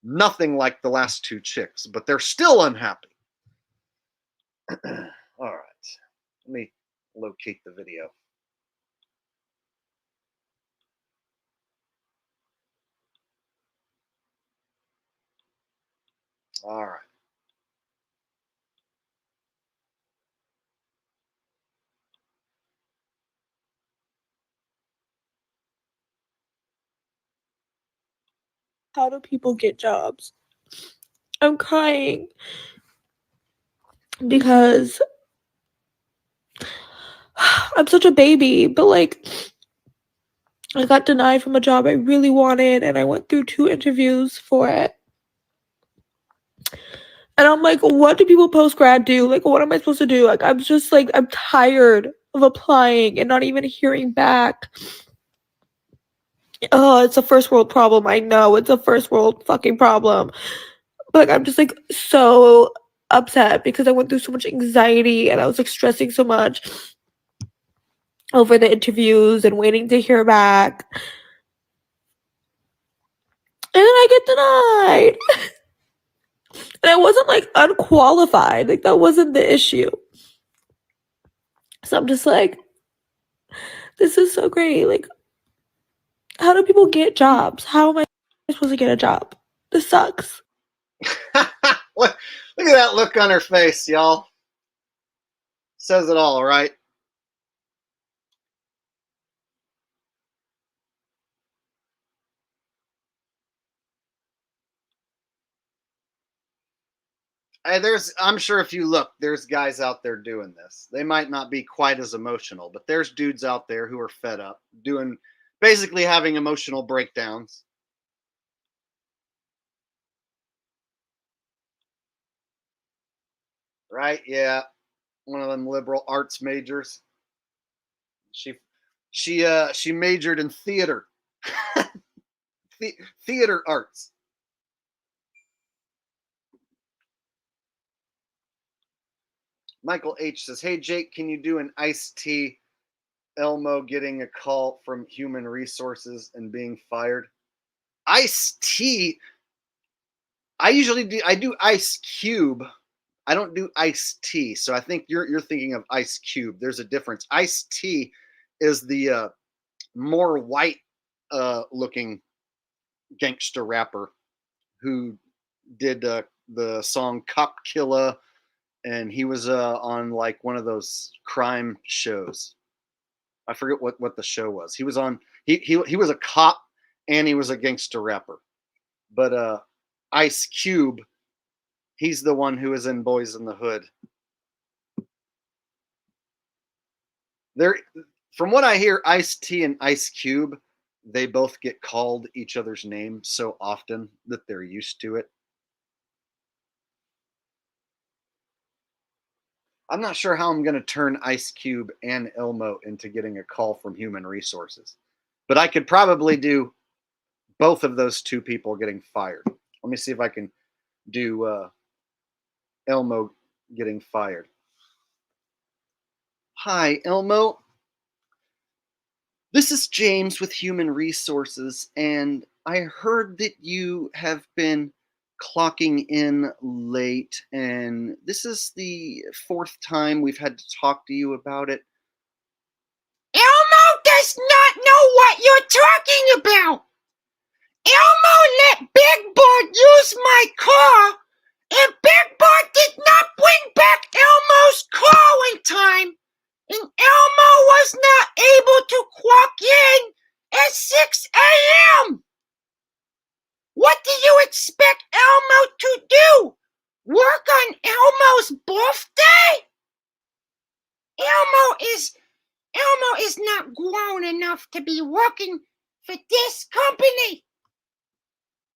nothing like the last 2 chicks, but they're still unhappy. All right. Let me locate the video. All right. How do people get jobs? I'm crying because I'm such a baby, but like I got denied from a job I really wanted and I went through 2 interviews for it. And I'm like, what do people post grad do? Like, what am I supposed to do? Like, I'm just like, I'm tired of applying and not even hearing back. Oh, it's a first world problem. I know it's a first world fucking problem. But like, I'm just like so upset because I went through so much anxiety and I was like stressing so much over the interviews and waiting to hear back. And then I get denied. And I wasn't like unqualified. Like that wasn't the issue. So I'm just like, this is so great. Like, how do people get jobs? How am I supposed to get a job? This sucks. Look at that look on her face, y'all. Says it all, right? I'm sure if you look, there's guys out there doing this. They might not be quite as emotional, but there's dudes out there who are fed up, doing basically having emotional breakdowns. Right? Yeah. One of them liberal arts majors. She she majored in theater. Theater arts. Michael H says, "Hey Jake, can you do an iced tea? Elmo getting a call from human resources and being fired." Iced tea. I do ice cube. I don't do iced tea. So I think you're thinking of Ice Cube. There's a difference. Iced tea is the more white looking gangster rapper who did the song Cop Killa, and he was on like one of those crime shows. I forget what the show was. He was on he was a cop and he was a gangster rapper. But Ice Cube, he's the one who is in Boys in the Hood. There, from what I hear, Ice T and Ice Cube, they both get called each other's name so often that they're used to it. I'm not sure how I'm going to turn Ice Cube and Elmo into getting a call from human resources, but I could probably do both of those two people getting fired. Let me see if I can do Elmo getting fired. Hi, Elmo. This is James with Human Resources, and I heard that you have been clocking in late, and this is the fourth time we've had to talk to you about it. Elmo does not know what you're talking about. Elmo let Big Bird use my car, and Big Bird did not bring back Elmo's car in time, and Elmo was not able to clock in at 6 a.m. What do you expect Elmo to do? Work on Elmo's birthday? Elmo is not grown enough to be working for this company.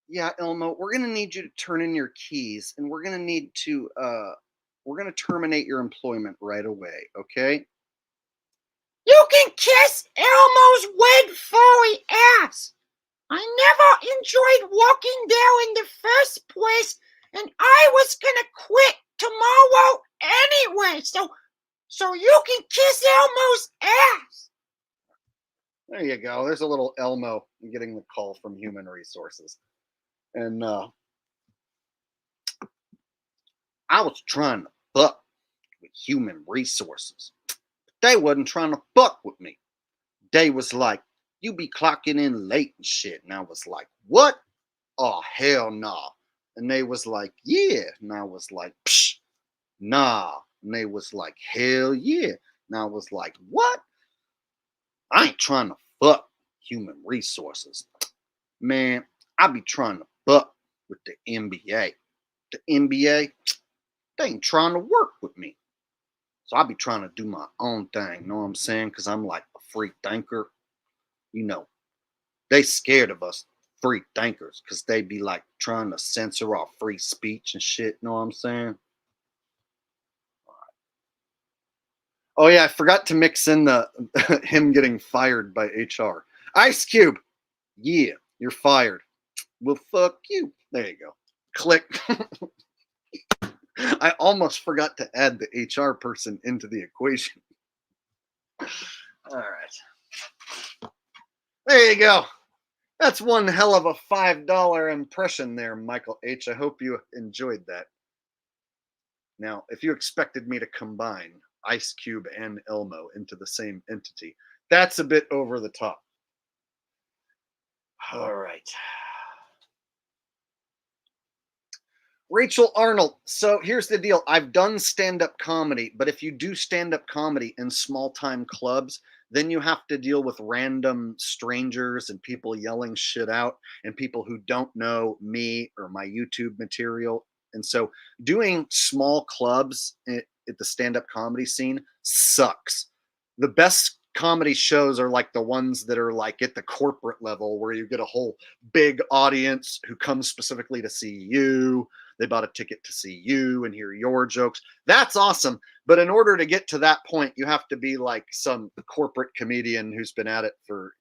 Yeah, Elmo, we're gonna need you to turn in your keys, and we're gonna need to we're gonna terminate your employment right away, okay? You can kiss Elmo's red furry ass. I never enjoyed working there in the first place, and I was gonna quit tomorrow anyway, so you can kiss Elmo's ass. There you go. There's a little Elmo getting the call from Human Resources. And I was trying to fuck with Human Resources. But they wasn't trying to fuck with me. They was like, you be clocking in late and shit. And I was like, what? Oh, hell nah. And they was like, yeah. And I was like, psh, nah. And they was like, hell yeah. And I was like, what? I ain't trying to fuck Human Resources. Man, I be trying to fuck with the NBA. The NBA, they ain't trying to work with me. So I be trying to do my own thing, know what I'm saying? Because I'm like a free thinker. You know, they scared of us free thinkers because they be like trying to censor our free speech and shit, know what I'm saying? Oh yeah, I forgot to mix in the him getting fired by HR. Ice Cube, yeah, you're fired. Well, fuck you. There you go. Click. I almost forgot to add the HR person into the equation. All right. There you go. That's one hell of a $5 impression there, Michael H. I hope you enjoyed that. Now, if you expected me to combine Ice Cube and Elmo into the same entity, that's a bit over the top. All right. Rachel Arnold. So here's the deal. I've done stand-up comedy, but if you do stand-up comedy in small-time clubs, then you have to deal with random strangers and people yelling shit out and people who don't know me or my YouTube material. And so doing small clubs at the stand-up comedy scene sucks. The best comedy shows are like the ones that are like at the corporate level where you get a whole big audience who comes specifically to see you. They bought a ticket to see you and hear your jokes. That's awesome. But in order to get to that point, you have to be like some corporate comedian who's been at it for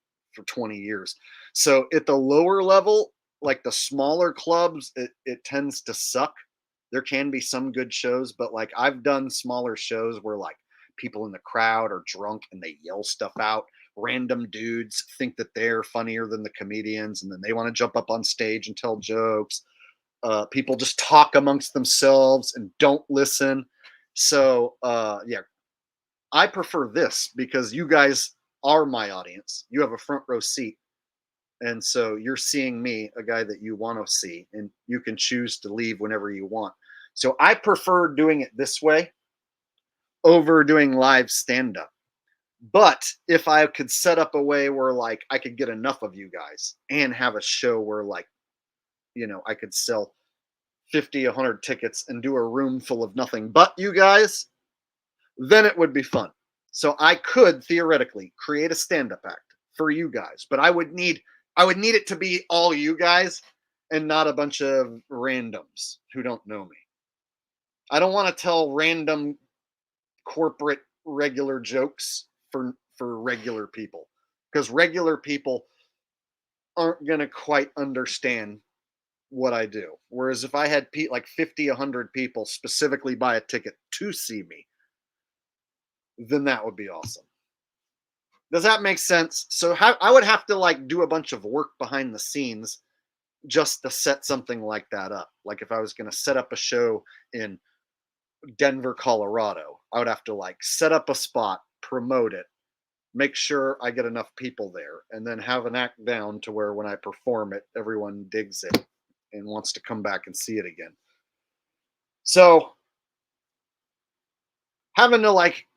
20 years. So at the lower level, like the smaller clubs, it tends to suck There can be some good shows, but like I've done smaller shows where like people in the crowd are drunk and they yell stuff out. Random dudes think that they're funnier than the comedians, and then they want to jump up on stage and tell jokes. People just talk amongst themselves and don't listen. So yeah, I prefer this because you guys are my audience. You have a front row seat. And so you're seeing me, a guy that you want to see, and you can choose to leave whenever you want. So I prefer doing it this way over doing live stand up. But if I could set up a way where like I could get enough of you guys and have a show where like, you know, I could sell 50, 100 tickets and do a room full of nothing but you guys, then it would be fun. So I could theoretically create a stand up act for you guys, but I would need it to be all you guys and not a bunch of randoms who don't know me. I don't want to tell random corporate regular jokes for regular people, because regular people aren't going to quite understand what I do. Whereas if I had like 50, 100 people specifically buy a ticket to see me, then that would be awesome. Does that make sense? So I would have to like do a bunch of work behind the scenes just to set something like that up. Like if I was going to set up a show in Denver, Colorado, I would have to like set up a spot, promote it, make sure I get enough people there, and then have an act down to where when I perform it, everyone digs it and wants to come back and see it again. So having to like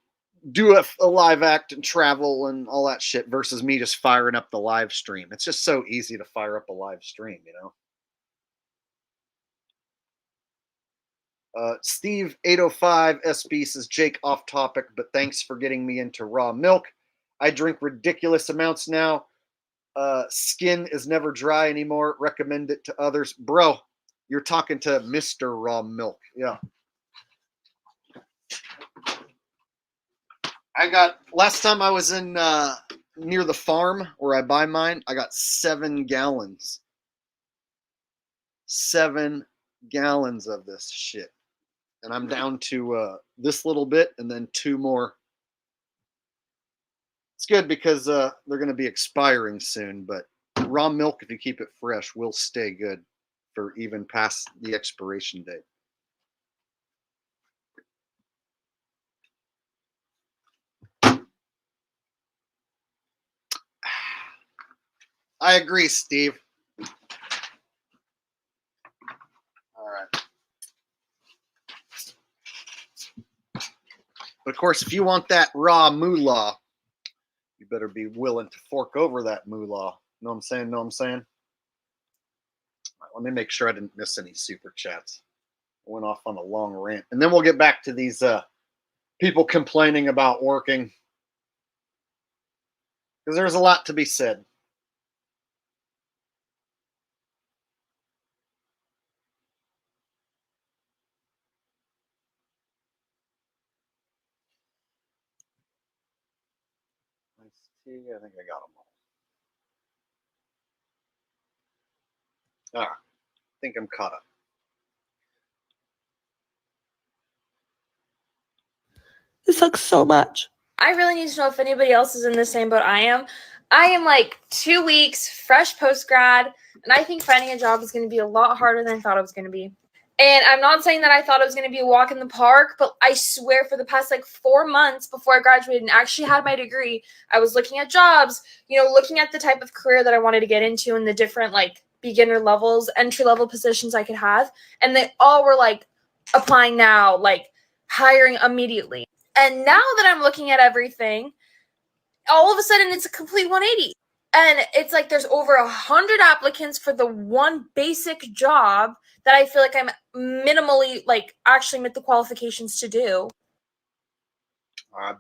do a live act and travel and all that shit versus me just firing up the live stream. It's just so easy to fire up a live stream, you know? Steve 805 SB says, Jake, off topic, but thanks for getting me into raw milk. I drink ridiculous amounts now. Skin is never dry anymore. Recommend it to others. Bro, you're talking to Mr. Raw Milk. Yeah. I got, last time I was in near the farm where I buy mine, I got 7 gallons. 7 gallons of this shit. And I'm down to this little bit and then 2 more. It's good because they're going to be expiring soon, but raw milk, if you keep it fresh, will stay good for even past the expiration date. I agree, Steve. All right. But of course, if you want that raw moolah, you better be willing to fork over that moolah. Know what I'm saying? Know what I'm saying? All right, let me make sure I didn't miss any super chats. I went off on a long rant. And then we'll get back to these people complaining about working. Because there's a lot to be said. I think I got them all. I think I'm caught up. This sucks so much. I really need to know if anybody else is in the same boat I am. I am like 2 weeks fresh post-grad, and I think finding a job is going to be a lot harder than I thought it was going to be. And I'm not saying that I thought it was going to be a walk in the park, but I swear for the past like 4 months before I graduated and actually had my degree, I was looking at jobs, looking at the type of career that I wanted to get into and the different like beginner levels, entry-level positions I could have. And they all were like applying now, like hiring immediately. And now that I'm looking at everything, all of a sudden it's a complete 180. And it's like there's over 100 applicants for the one basic job that I feel like I'm minimally like actually met the qualifications to do.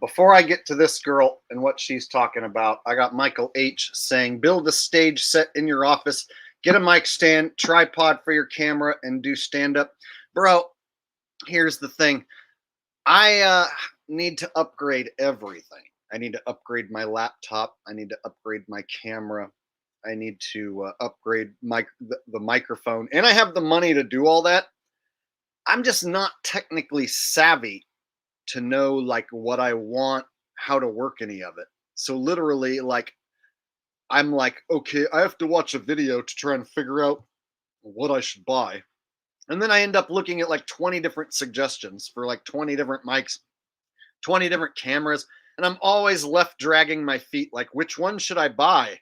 Before I get to this girl and what she's talking about, I got Michael H saying, build a stage set in your office, get a mic stand, tripod for your camera, and do stand-up. Bro, here's the thing. I need to upgrade everything. I need to upgrade my laptop. I need to upgrade my camera. I need to upgrade the microphone. And I have the money to do all that. I'm just not technically savvy to know like what I want, how to work any of it. So literally, like, I'm like, okay, I have to watch a video to try and figure out what I should buy. And then I end up looking at like 20 different suggestions for like 20 different mics, 20 different cameras, and I'm always left dragging my feet like, which one should I buy?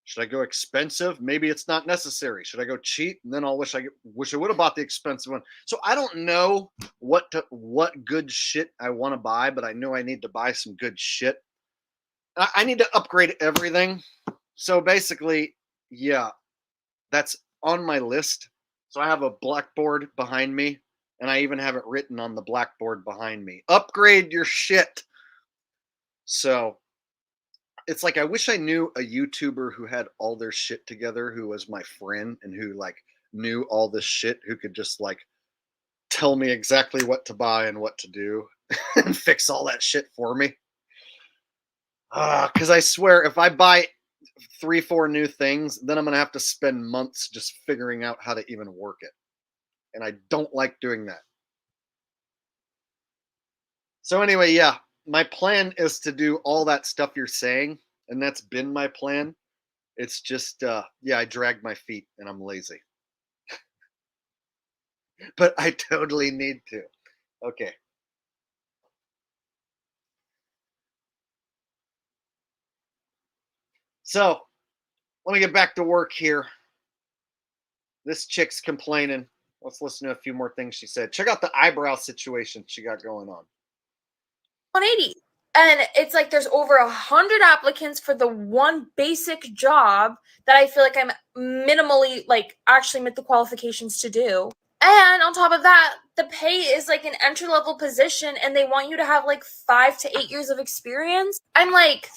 Should I go expensive? Maybe it's not necessary. Should I go cheap? And then I'll wish I would have bought the expensive one. So I don't know what good shit I want to buy, but I know I need to buy some good shit. I need to upgrade everything. So basically, yeah, that's on my list. So I have a blackboard behind me, and I even have it written on the blackboard behind me. Upgrade your shit. So it's like I wish I knew a YouTuber who had all their shit together, who was my friend and who like knew all this shit, who could just like tell me exactly what to buy and what to do and fix all that shit for me. Because I swear, if I buy 3-4 new things, then I'm gonna have to spend months just figuring out how to even work it, and I don't like doing that. So anyway, yeah, my plan is to do all that stuff you're saying, and that's been my plan. It's just, yeah, I drag my feet and I'm lazy. But I totally need to. Okay. So, let me get back to work here. This chick's complaining. Let's listen to a few more things she said. Check out the eyebrow situation she got going on. 180. And it's like there's over 100 applicants for the one basic job that I feel like I'm minimally like actually met the qualifications to do. And on top of that, the pay is like an entry level position and they want you to have like 5 to 8 years of experience. I'm like,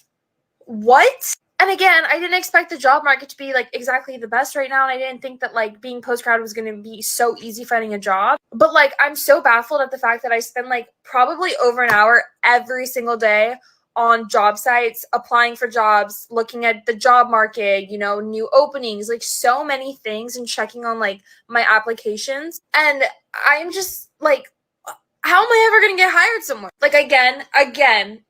what? And again, I didn't expect the job market to be like exactly the best right now. And I didn't think that like being post-grad was going to be so easy finding a job. But like, I'm so baffled at the fact that I spend like probably over an hour every single day on job sites, applying for jobs, looking at the job market, you know, new openings, like so many things and checking on like my applications. And I'm just like, how am I ever going to get hired somewhere? Like, again,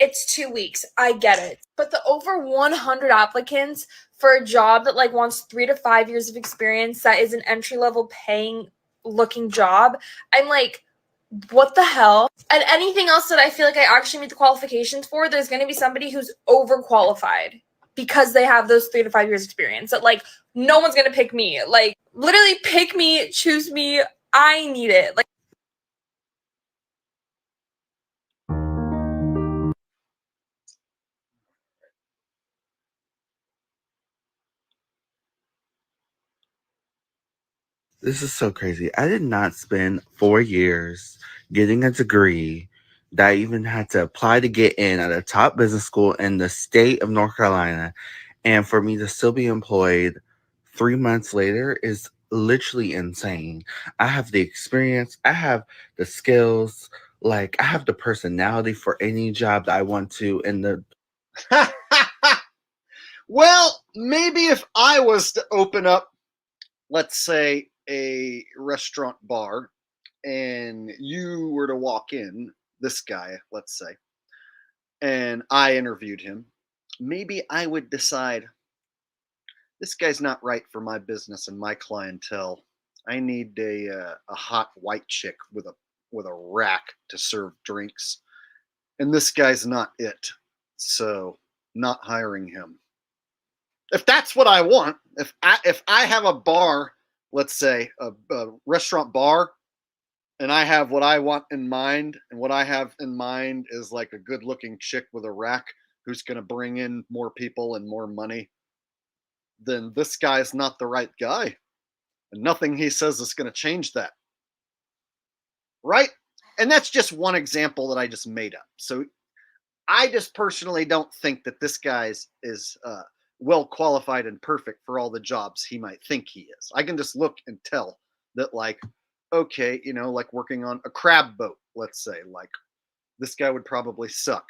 it's 2 weeks. I get it. But the over 100 applicants for a job that like wants 3 to 5 years of experience, that is an entry level paying looking job. I'm like, what the hell? And anything else that I feel like I actually meet the qualifications for, there's going to be somebody who's overqualified because they have those 3 to 5 years experience. That like, no one's going to pick me. Like, literally pick me, choose me. I need it. Like, This is so crazy. I did not spend 4 years getting a degree that I even had to apply to get in at a top business school in the state of North Carolina. And for me to still be employed 3 months later is literally insane. I have the experience, I have the skills, like I have the personality for any job that I want to. And the Well, maybe if I was to open up, let's say, a restaurant bar, and you were to walk in, this guy, let's say, and I interviewed him, maybe I would decide this guy's not right for my business and my clientele. I need a hot white chick with a rack to serve drinks, and this guy's not it. So, not hiring him. If that's what I want, if I have a bar, let's say a restaurant bar, and I have what I want in mind, and what I have in mind is like a good-looking chick with a rack who's going to bring in more people and more money, then this guy is not the right guy, and nothing he says is going to change that, right? And that's just one example that I just made up. So I just personally don't think that this guy's is well qualified and perfect for all the jobs he might think he is. I can just look and tell that, like, okay, you know, like working on a crab boat, let's say, like this guy would probably suck,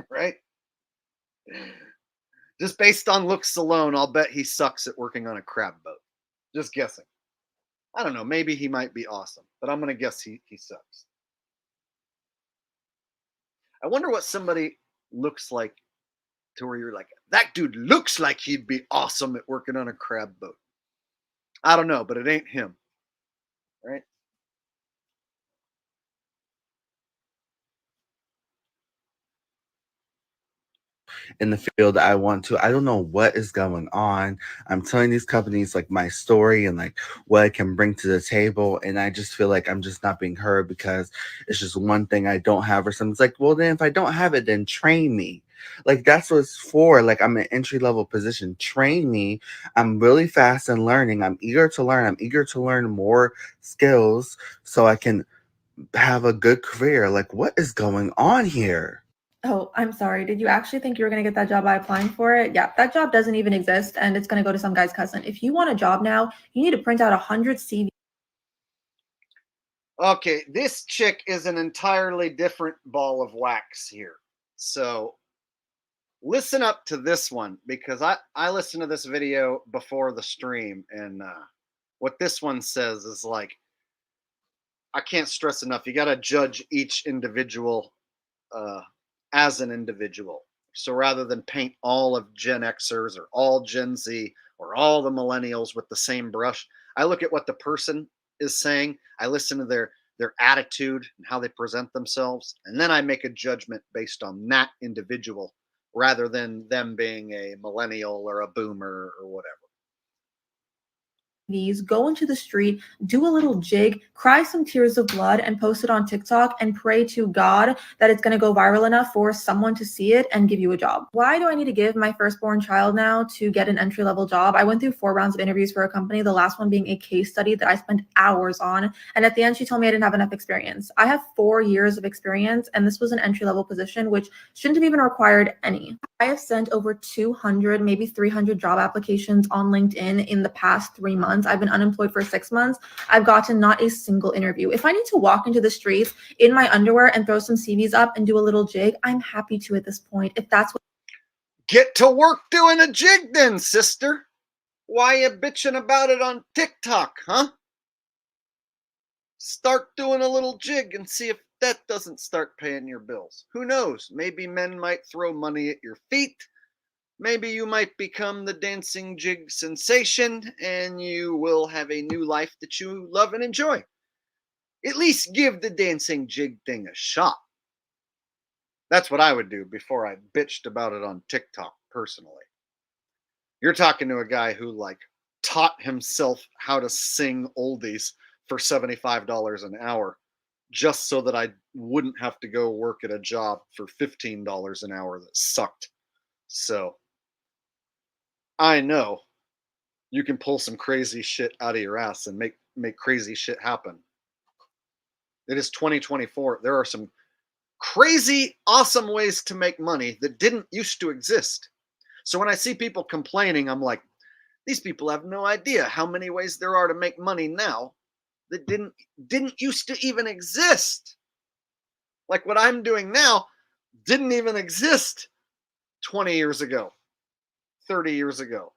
right? Just based on looks alone, I'll bet he sucks at working on a crab boat. Just guessing. I don't know. Maybe he might be awesome, but I'm gonna guess he sucks. I wonder what somebody looks like to where you're like, that dude looks like he'd be awesome at working on a crab boat. I don't know, but it ain't him, right? in the field I want to. I don't know what is going on. I'm telling these companies like my story and like what I can bring to the table, and I just feel like I'm just not being heard because it's just one thing I don't have or something. It's like, well, then if I don't have it, then train me. Like that's what it's for. Like I'm an entry level position. Train me. I'm really fast in learning. I'm eager to learn. I'm eager to learn more skills so I can have a good career. Like what is going on here? Oh, I'm sorry. Did you actually think you were going to get that job by applying for it? Yeah, that job doesn't even exist and it's going to go to some guy's cousin. If you want a job now, you need to print out 100 CVs. Okay, this chick is an entirely different ball of wax here. So listen up to this one because I listened to this video before the stream, and what this one says is like, I can't stress enough. You got to judge each individual uh, as an individual. So rather than paint all of Gen Xers or all Gen Z or all the millennials with the same brush, I look at what the person is saying. I listen to their attitude and how they present themselves, and then I make a judgment based on that individual rather than them being a millennial or a boomer or whatever. Go into the street, do a little jig, cry some tears of blood, and post it on TikTok and pray to God that it's going to go viral enough for someone to see it and give you a job. Why do I need to give my firstborn child now to get an entry-level job? I went through 4 rounds of interviews for a company, the last one being a case study that I spent hours on. And at the end, she told me I didn't have enough experience. I have 4 years of experience, and this was an entry-level position, which shouldn't have even required any. I have sent over 200, maybe 300 job applications on LinkedIn in the past 3 months. I've been unemployed for 6 months. I've gotten not a single interview. If I need to walk into the streets in my underwear and throw some CVs up and do a little jig, I'm happy to at this point. If that's what Get to work doing a jig then, sister. Why you bitching about it on TikTok, huh? Start doing a little jig and see if that doesn't start paying your bills. Who knows? Maybe men might throw money at your feet. Maybe you might become the dancing jig sensation and you will have a new life that you love and enjoy. At least give the dancing jig thing a shot. That's what I would do before I bitched about it on TikTok personally. You're talking to a guy who like taught himself how to sing oldies for $75 an hour just so that I wouldn't have to go work at a job for $15 an hour that sucked. So I know you can pull some crazy shit out of your ass and make crazy shit happen. It is 2024. There are some crazy awesome ways to make money that didn't used to exist. So when I see people complaining, I'm like, these people have no idea how many ways there are to make money now that didn't used to even exist. Like what I'm doing now didn't even exist 20 years ago, 30 years ago.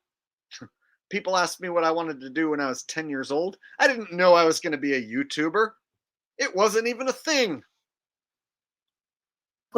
People asked me what I wanted to do when I was 10 years old. I didn't know I was going to be a YouTuber. It wasn't even a thing.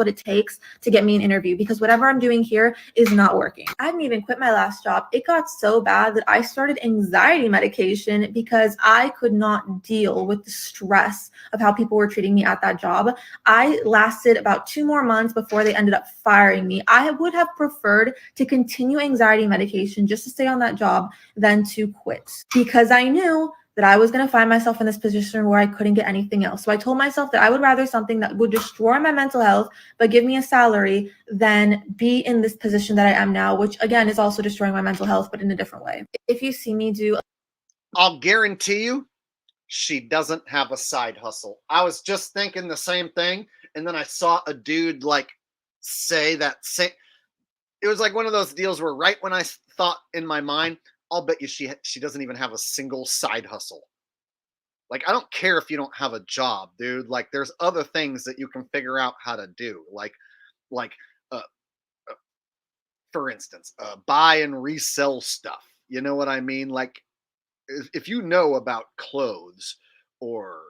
it takes to get me an interview, because whatever I'm doing here is not working. I hadn't even quit my last job. It got so bad that I started anxiety medication because I could not deal with the stress of how people were treating me at that job. I lasted about 2 more months before they ended up firing me. I would have preferred to continue anxiety medication just to stay on that job than to quit, because I knew that I was going to find myself in this position where I couldn't get anything else. So I told myself that I would rather something that would destroy my mental health but give me a salary than be in this position that I am now, which again is also destroying my mental health, but in a different way. If you see me do, I'll guarantee you, she doesn't have a side hustle. I was just thinking the same thing, and then I saw a dude like say that same. It was like one of those deals where right when I thought in my mind, I'll bet you she doesn't even have a single side hustle. Like I don't care if you don't have a job, dude. Like there's other things that you can figure out how to do. Like uh, for instance, buy and resell stuff. You know what I mean? Like if you know about clothes or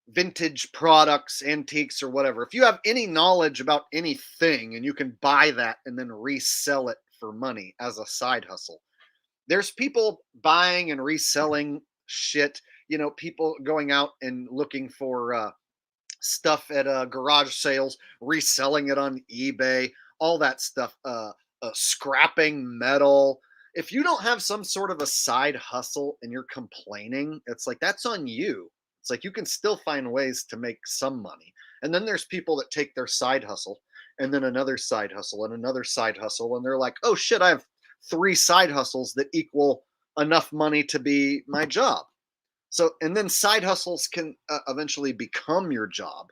vintage products, antiques, or whatever, if you have any knowledge about anything and you can buy that and then resell it for money as a side hustle, there's people buying and reselling shit. People going out and looking for stuff at garage sales, reselling it on eBay, all that stuff, scrapping metal. If you don't have some sort of a side hustle and you're complaining, it's like that's on you. It's like you can still find ways to make some money. And then there's people that take their side hustle and then another side hustle and another side hustle. And they're like, oh shit, I have 3 side hustles that equal enough money to be my job. So, and then side hustles can eventually become your job.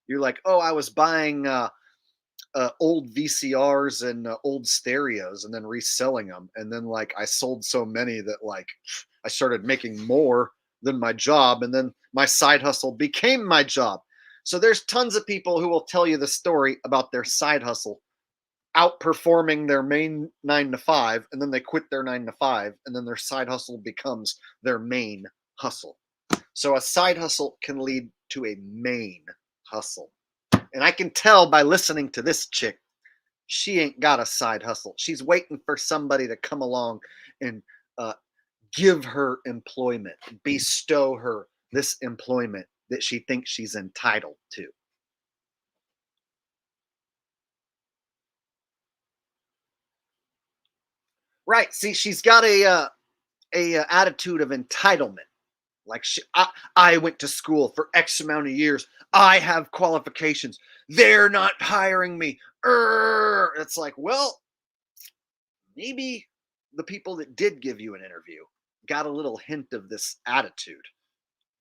You're like, oh, I was buying old VCRs and old stereos and then reselling them. And then, like, I sold so many that, like, I started making more than my job. And then my side hustle became my job. So, there's tons of people who will tell you the story about their side hustle outperforming their main 9 to 5, and then they quit their 9 to 5, and then their side hustle becomes their main hustle. So a side hustle can lead to a main hustle. And I can tell by listening to this chick, she ain't got a side hustle. She's waiting for somebody to come along and give her employment, bestow her this employment that she thinks she's entitled to. Right. See, she's got a attitude of entitlement. Like I went to school for X amount of years. I have qualifications. They're not hiring me. It's like, well, maybe the people that did give you an interview got a little hint of this attitude.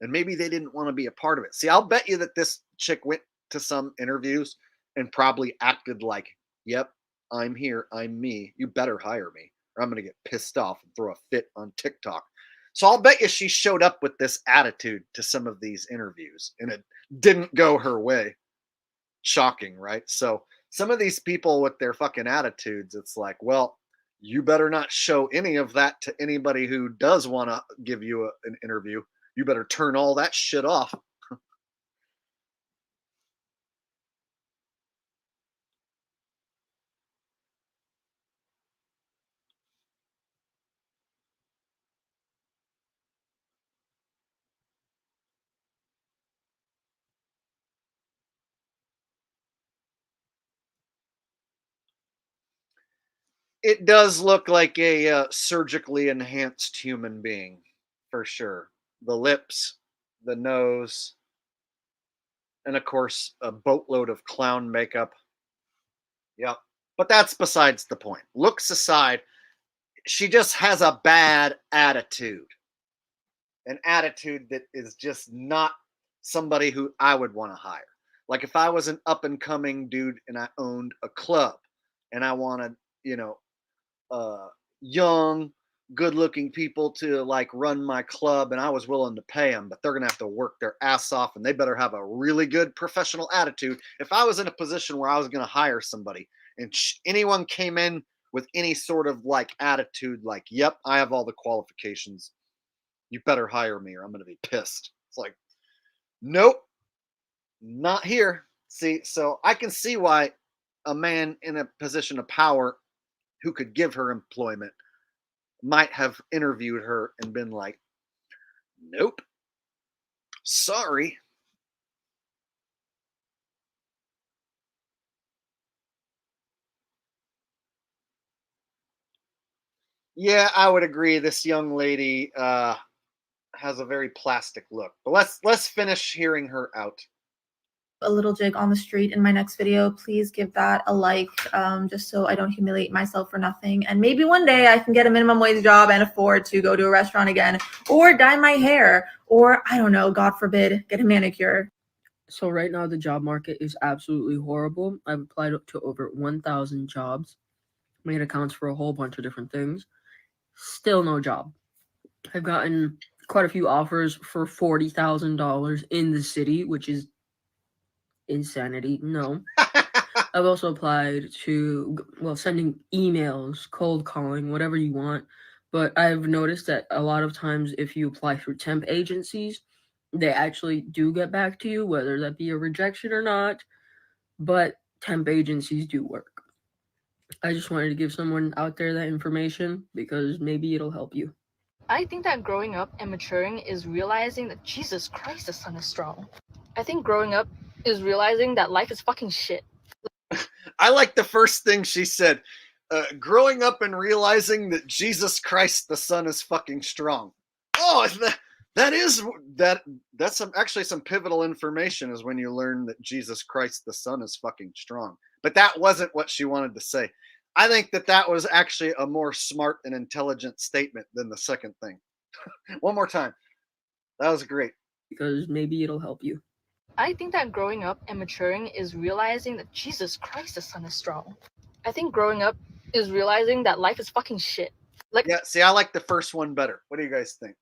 And maybe they didn't want to be a part of it. See, I'll bet you that this chick went to some interviews and probably acted like, yep, I'm here. I'm me. You better hire me or I'm going to get pissed off and throw a fit on TikTok. So I'll bet you she showed up with this attitude to some of these interviews and it didn't go her way. Shocking, right? So some of these people with their fucking attitudes, it's like, well, you better not show any of that to anybody who does want to give you an interview. You better turn all that shit off. It does look like a surgically enhanced human being, for sure. The lips, the nose, and of course, a boatload of clown makeup. Yep. But that's besides the point. Looks aside, she just has a bad attitude. An attitude that is just not somebody who I would want to hire. Like if I was an up and coming dude and I owned a club and I wanted, young, good looking people to like run my club and I was willing to pay them, but they're going to have to work their ass off and they better have a really good professional attitude. If I was in a position where I was going to hire somebody and anyone came in with any sort of like attitude, like, yep, I have all the qualifications, you better hire me or I'm going to be pissed. It's like, nope, not here. See, so I can see why a man in a position of power who could give her employment might have interviewed her and been like, nope, sorry. Yeah, I would agree. This young lady has a very plastic look. But let's finish hearing her out. A little jig on the street in my next video, please give that a like, just so I don't humiliate myself for nothing. And maybe one day I can get a minimum wage job and afford to go to a restaurant again, or dye my hair, or I don't know, God forbid, get a manicure. So right now the job market is absolutely horrible. I've applied to over 1,000 jobs, made accounts for a whole bunch of different things. Still no job. I've gotten quite a few offers for $40,000 in the city, which is insanity. No. I've also applied to, well, sending emails, cold calling, whatever you want, But I've noticed that a lot of times if you apply through temp agencies, they actually do get back to you, whether that be a rejection or not. But temp agencies do work. I just wanted to give someone out there that information because maybe it'll help you. I think that growing up and maturing is realizing that Jesus Christ, the sun is strong. I think growing up is realizing that life is fucking shit. I like the first thing she said. Growing up and realizing that Jesus Christ, the Son, is fucking strong. Oh, that's actually some pivotal information, is when you learn that Jesus Christ, the Son, is fucking strong. But that wasn't what she wanted to say. I think that was actually a more smart and intelligent statement than the second thing. One more time. That was great. Because maybe it'll help you. I think that growing up and maturing is realizing that Jesus Christ, the sun is strong. I think growing up is realizing that life is fucking shit. Like, Yeah, see, I like the first one better. What do you guys think?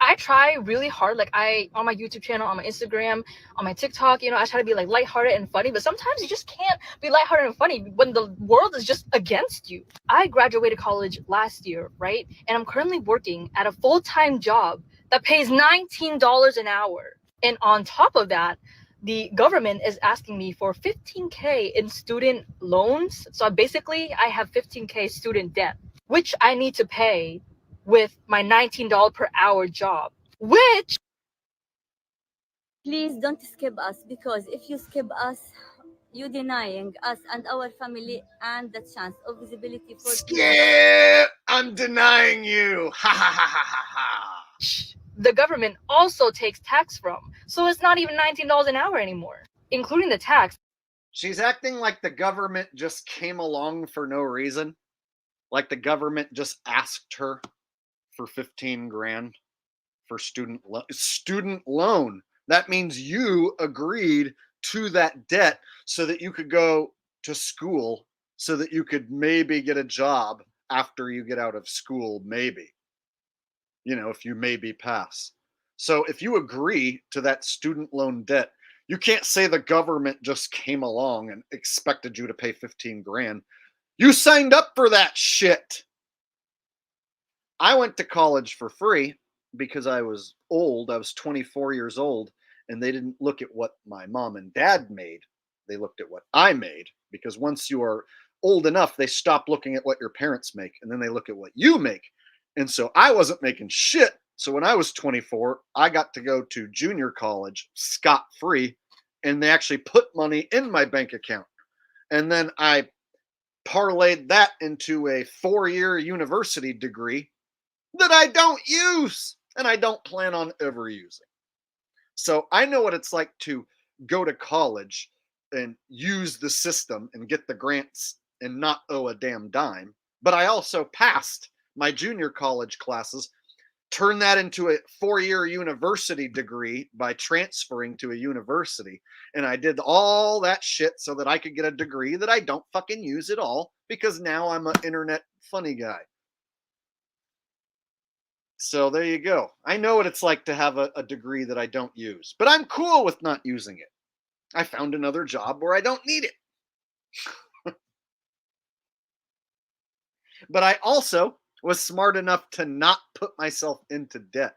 I try really hard, like on my YouTube channel, on my Instagram, on my TikTok, I try to be like lighthearted and funny, but sometimes you just can't be lighthearted and funny when the world is just against you. I graduated college last year, right? And I'm currently working at a full-time job that pays $19 an hour. And on top of that, the government is asking me for $15K in student loans. So basically, I have $15K student debt, which I need to pay with my $19 per hour job, which... Please don't skip us, because if you skip us, you're denying us and our family and the chance of visibility for Skip! I'm denying you. Ha ha ha ha ha ha. The government also takes tax from. So it's not even $19 an hour anymore, including the tax. She's acting like the government just came along for no reason. Like the government just asked her for 15 grand for student loan. That means you agreed to that debt so that you could go to school, so that you could maybe get a job after you get out of school, maybe. If you maybe pass. So if you agree to that student loan debt, you can't say the government just came along and expected you to pay 15 grand. You signed up for that shit. I went to college for free because I was old. I was 24 years old, and they didn't look at what my mom and dad made. They looked at what I made, because once you are old enough, they stop looking at what your parents make, and then they look at what you make. And so I wasn't making shit. So when I was 24, I got to go to junior college scot-free, and they actually put money in my bank account. And then I parlayed that into a 4-year university degree that I don't use, and I don't plan on ever using. So I know what it's like to go to college and use the system and get the grants and not owe a damn dime. But I also passed my junior college classes, turned that into a 4-year university degree by transferring to a university. And I did all that shit so that I could get a degree that I don't fucking use at all, because now I'm an internet funny guy. So there you go. I know what it's like to have a degree that I don't use, but I'm cool with not using it. I found another job where I don't need it. But I also was smart enough to not put myself into debt.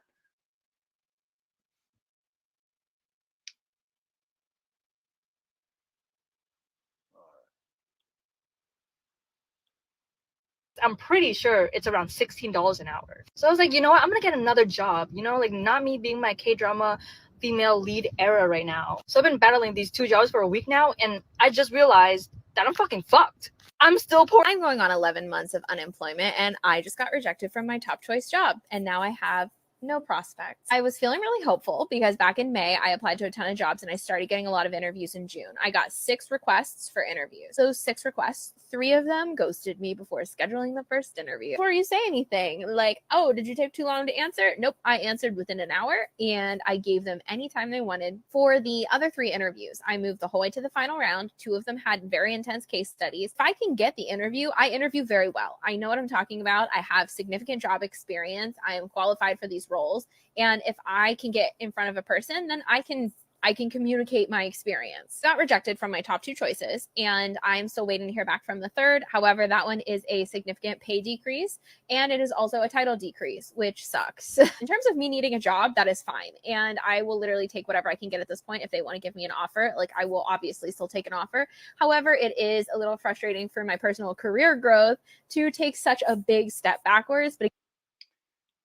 I'm pretty sure it's around $16 an hour. So I was like, you know what? I'm going to get another job, like not me being my K-drama female lead era right now. So I've been battling these 2 jobs for a week now, and I just realized that I'm fucking fucked. I'm still poor. I'm going on 11 months of unemployment, and I just got rejected from my top choice job. And now I have no prospects. I was feeling really hopeful because back in May, I applied to a ton of jobs and I started getting a lot of interviews in June. I got 6 requests for interviews. Those 6 requests, 3 of them ghosted me before scheduling the first interview. Before you say anything, like, oh, did you take too long to answer? Nope, I answered within an hour, and I gave them any time they wanted. For the other 3 interviews, I moved the whole way to the final round. 2 of them had very intense case studies. If I can get the interview, I interview very well. I know what I'm talking about. I have significant job experience. I am qualified for these roles. And if I can get in front of a person, then I can I can communicate my experience. Got rejected from my top 2 choices, and I'm still waiting to hear back from the third. However, that one is a significant pay decrease, and it is also a title decrease, which sucks. In terms of me needing a job, that is fine. And I will literally take whatever I can get at this point. If they want to give me an offer, like, I will obviously still take an offer. However, it is a little frustrating for my personal career growth to take such a big step backwards. But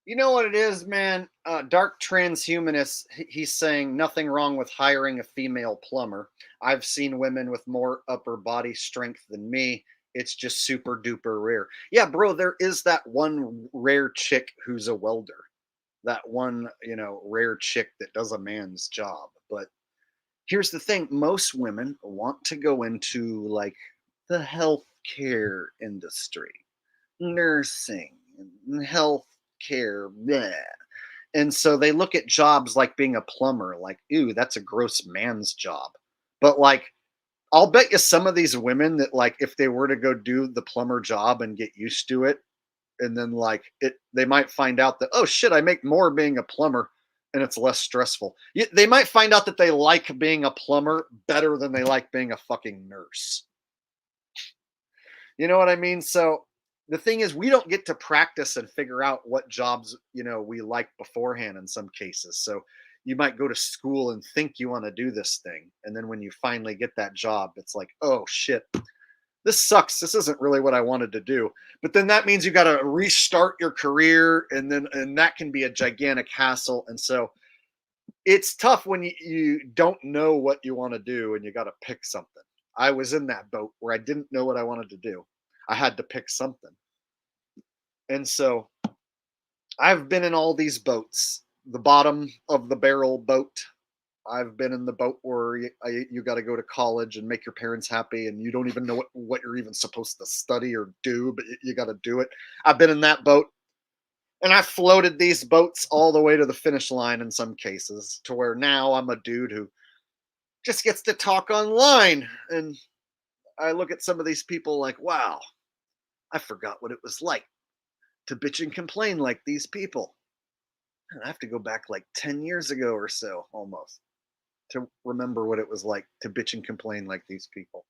You know what it is, man? Dark transhumanist, he's saying nothing wrong with hiring a female plumber. I've seen women with more upper body strength than me. It's just super duper rare. Yeah, bro, there is that one rare chick who's a welder. That one, rare chick that does a man's job. But here's the thing, most women want to go into like the healthcare industry, nursing, and health care. Bleh. And so they look at jobs like being a plumber, like, ooh, that's a gross man's job. But like, I'll bet you some of these women that, like, if they were to go do the plumber job and get used to it, and then like they might find out that, oh shit, I make more being a plumber and it's less stressful. They might find out that they like being a plumber better than they like being a fucking nurse. You know what I mean? So the thing is, we don't get to practice and figure out what jobs, we like beforehand in some cases. So you might go to school and think you want to do this thing. And then when you finally get that job, it's like, oh shit, this sucks. This isn't really what I wanted to do. But then that means you got to restart your career. And that can be a gigantic hassle. And so it's tough when you don't know what you want to do and you got to pick something. I was in that boat where I didn't know what I wanted to do. I had to pick something. And so I've been in all these boats, the bottom of the barrel boat. I've been in the boat where you got to go to college and make your parents happy, and you don't even know what you're even supposed to study or do, but you got to do it. I've been in that boat, and I floated these boats all the way to the finish line in some cases, to where now I'm a dude who just gets to talk online. And I look at some of these people like, wow, I forgot what it was like to bitch and complain like these people. And I have to go back like 10 years ago or so almost to remember what it was like to bitch and complain like these people.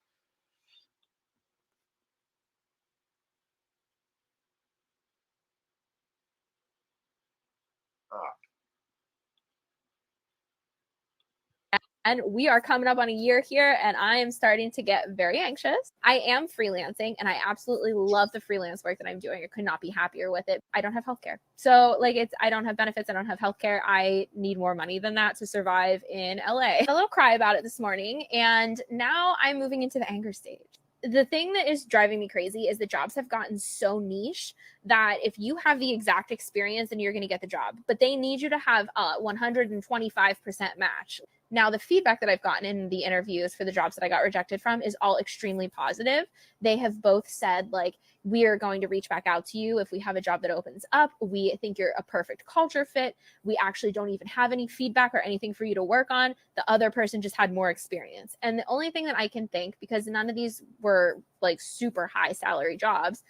And we are coming up on a year here, and I am starting to get very anxious. I am freelancing, and I absolutely love the freelance work that I'm doing. I could not be happier with it. I don't have healthcare. So like I don't have benefits. I don't have healthcare. I need more money than that to survive in LA. A little cry about it this morning, and now I'm moving into the anger stage. The thing that is driving me crazy is the jobs have gotten so niche that if you have the exact experience, then you're going to get the job. But they need you to have a 125% match. Now, the feedback that I've gotten in the interviews for the jobs that I got rejected from is all extremely positive. They have both said, like, we are going to reach back out to you if we have a job that opens up. We think you're a perfect culture fit. We actually don't even have any feedback or anything for you to work on. The other person just had more experience. And the only thing that I can think, because none of these were like super high salary jobs,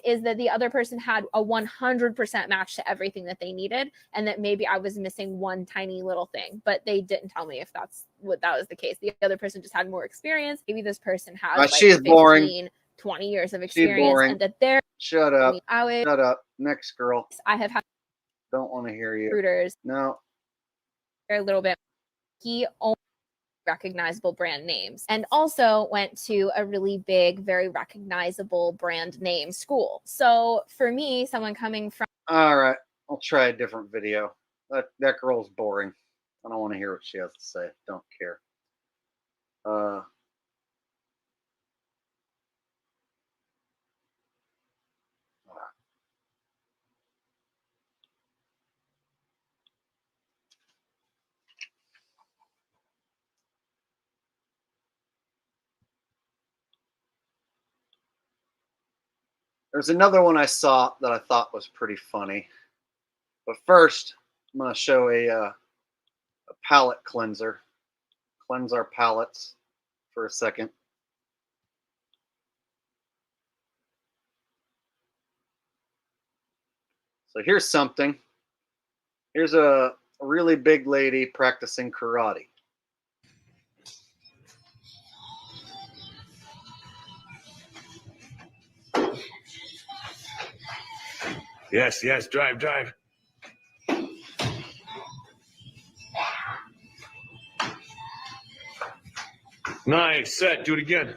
is that the other person had a 100% match to everything that they needed, and that maybe I was missing one tiny little thing, but they didn't tell me if that was the case. The other person just had more experience. Maybe this person has like She's 15, boring. 20 years of experience, and that they're Shut up. Shut up. Next girl. I have had Don't want to hear you. recruiters. No. A little bit. He only recognizable brand names, and also went to a really big, very recognizable brand name school. So for me, someone coming from All right, I'll try a different video. That girl's boring. I don't want to hear what she has to say. Don't care. There's another one I saw that I thought was pretty funny. But first, I'm going to show a palette cleanser. Cleanse our palettes for a second. So here's something. Here's a really big lady practicing karate. Yes, yes, drive, drive. Nice, set, do it again.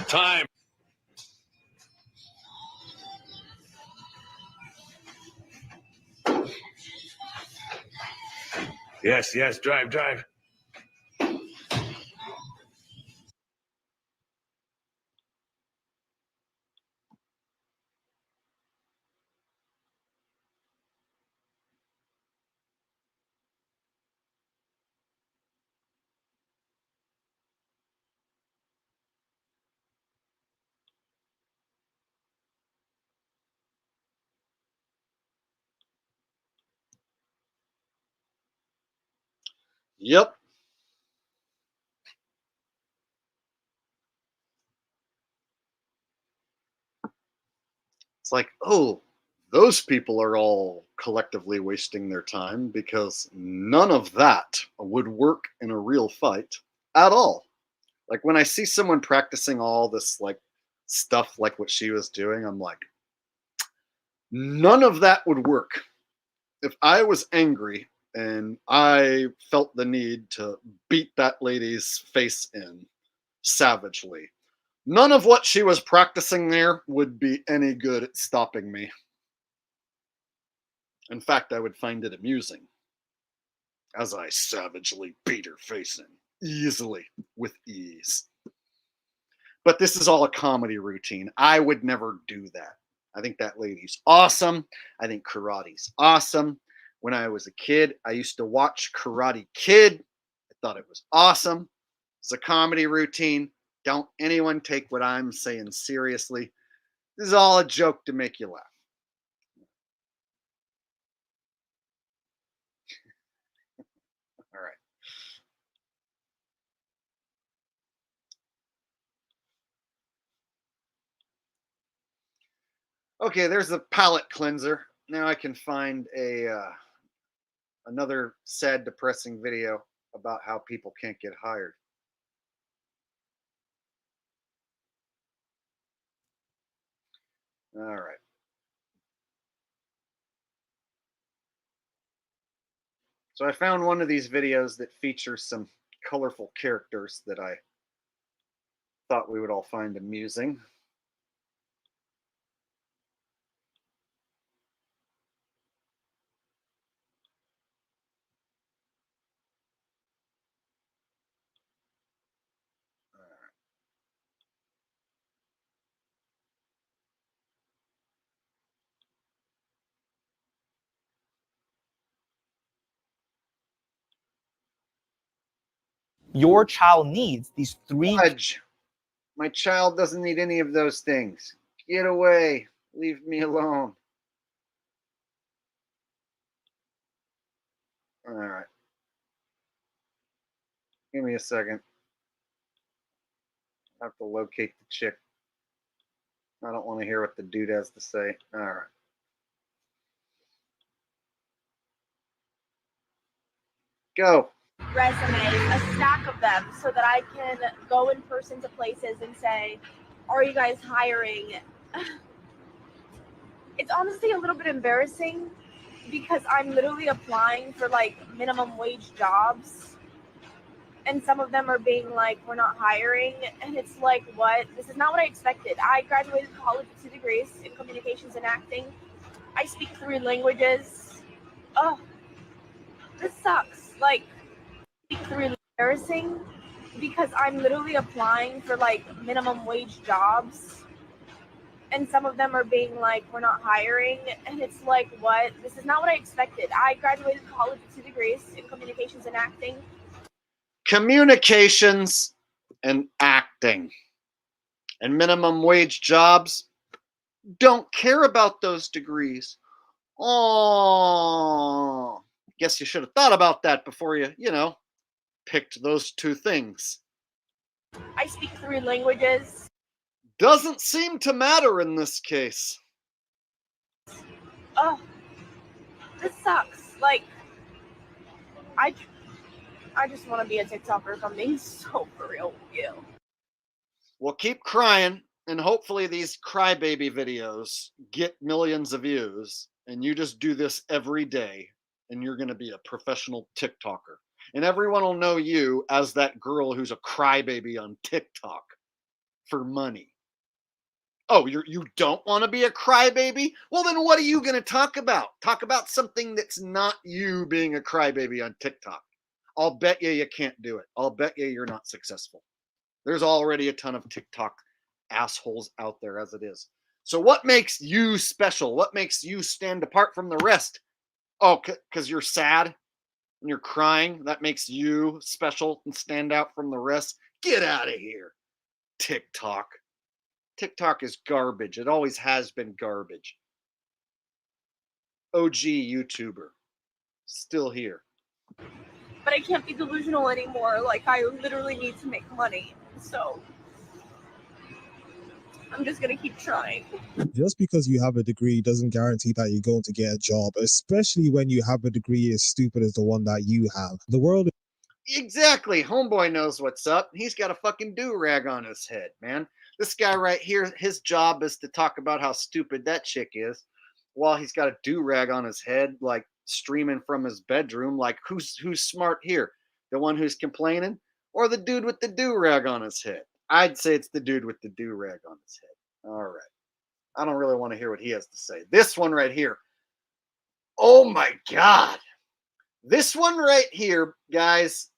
Time. Yes, yes, drive, drive. Yep. It's like, oh, those people are all collectively wasting their time because none of that would work in a real fight at all. Like when I see someone practicing all this like stuff like what she was doing, I'm like, none of that would work. If I was angry and I felt the need to beat that lady's face in savagely, none of what she was practicing there would be any good at stopping me. In fact, I would find it amusing as I savagely beat her face in, easily, with ease. But this is all a comedy routine. I would never do that. I think that lady's awesome. I think karate's awesome. When I was a kid, I used to watch Karate Kid. I thought it was awesome. It's a comedy routine. Don't anyone take what I'm saying seriously. This is all a joke to make you laugh. All right. Okay, there's the palate cleanser. Now I can find another sad, depressing video about how people can't get hired. All right. So I found one of these videos that features some colorful characters that I thought we would all find amusing. Your child needs these three. Fudge. My child doesn't need any of those things. Get away. Leave me alone. All right. Give me a second. I have to locate the chick. I don't want to hear what the dude has to say. All right. Go. Resumes, a stack of them, so that I can go in person to places and say, are you guys hiring? It's honestly a little bit embarrassing because I'm literally applying for like minimum wage jobs, and some of them are being like, we're not hiring, and it's like, what? This is not what I expected. I graduated college with 2 degrees in communications and acting. I speak 3 languages. Oh, this sucks. Like, it's really embarrassing because I'm literally applying for like minimum wage jobs, and some of them are being like, we're not hiring, and it's like, what? This is not what I expected. I graduated college with 2 degrees in communications and acting. Communications and acting and minimum wage jobs don't care about those degrees. Oh, guess you should have thought about that before you picked those 2 things. I speak 3 languages. Doesn't seem to matter in this case. Oh, this sucks. Like, I just want to be a TikToker if I'm being so for real with you. Well, keep crying, and hopefully these crybaby videos get millions of views, and you just do this every day, and you're going to be a professional TikToker. And everyone will know you as that girl who's a crybaby on TikTok for money. Oh, you don't want to be a crybaby? Well, then what are you going to talk about? Talk about something that's not you being a crybaby on TikTok. I'll bet you can't do it. I'll bet you're not successful. There's already a ton of TikTok assholes out there as it is. So what makes you special? What makes you stand apart from the rest? Oh, because you're sad and you're crying. That makes you special and stand out from the rest. Get out of here, TikTok. TikTok is garbage. It always has been garbage. OG YouTuber. Still here. But I can't be delusional anymore. Like, I literally need to make money. So I'm just going to keep trying. Just because you have a degree doesn't guarantee that you're going to get a job, especially when you have a degree as stupid as the one that you have. The world. Exactly. Homeboy knows what's up. He's got a fucking do-rag on his head, man. This guy right here, his job is to talk about how stupid that chick is while he's got a do-rag on his head, like streaming from his bedroom. Like, who's smart here? The one who's complaining or the dude with the do-rag on his head? I'd say it's the dude with the do-rag on his head. All right. I don't really want to hear what he has to say. This one right here. Oh my God. This one right here, guys,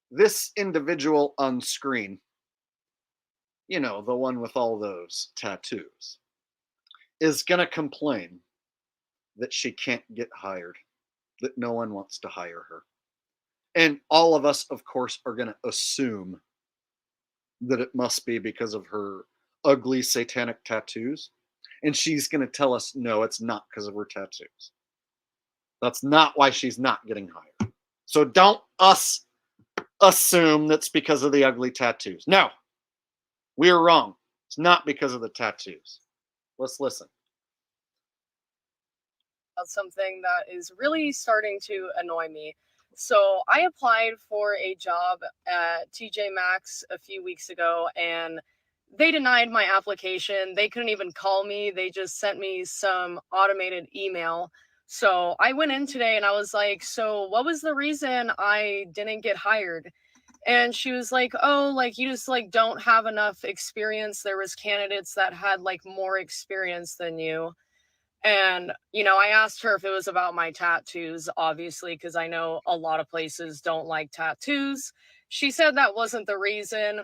this individual on screen, you know, the one with all those tattoos, is going to complain that she can't get hired, that no one wants to hire her. And all of us, of course, are going to assume that it must be because of her ugly satanic tattoos. And she's going to tell us, no, it's not because of her tattoos. That's not why she's not getting hired. So don't us assume that's because of the ugly tattoos. No, we are wrong. It's not because of the tattoos. Let's listen. Something that is really starting to annoy me. So I applied for a job at TJ Maxx a few weeks ago and they denied my application. They couldn't even call me. They just sent me some automated email. So I went in today and I was like, so what was the reason I didn't get hired? And she was like, oh, like you just like don't have enough experience. There was candidates that had like more experience than you. And, you know, I asked her if it was about my tattoos, obviously, because I know a lot of places don't like tattoos. She said that wasn't the reason.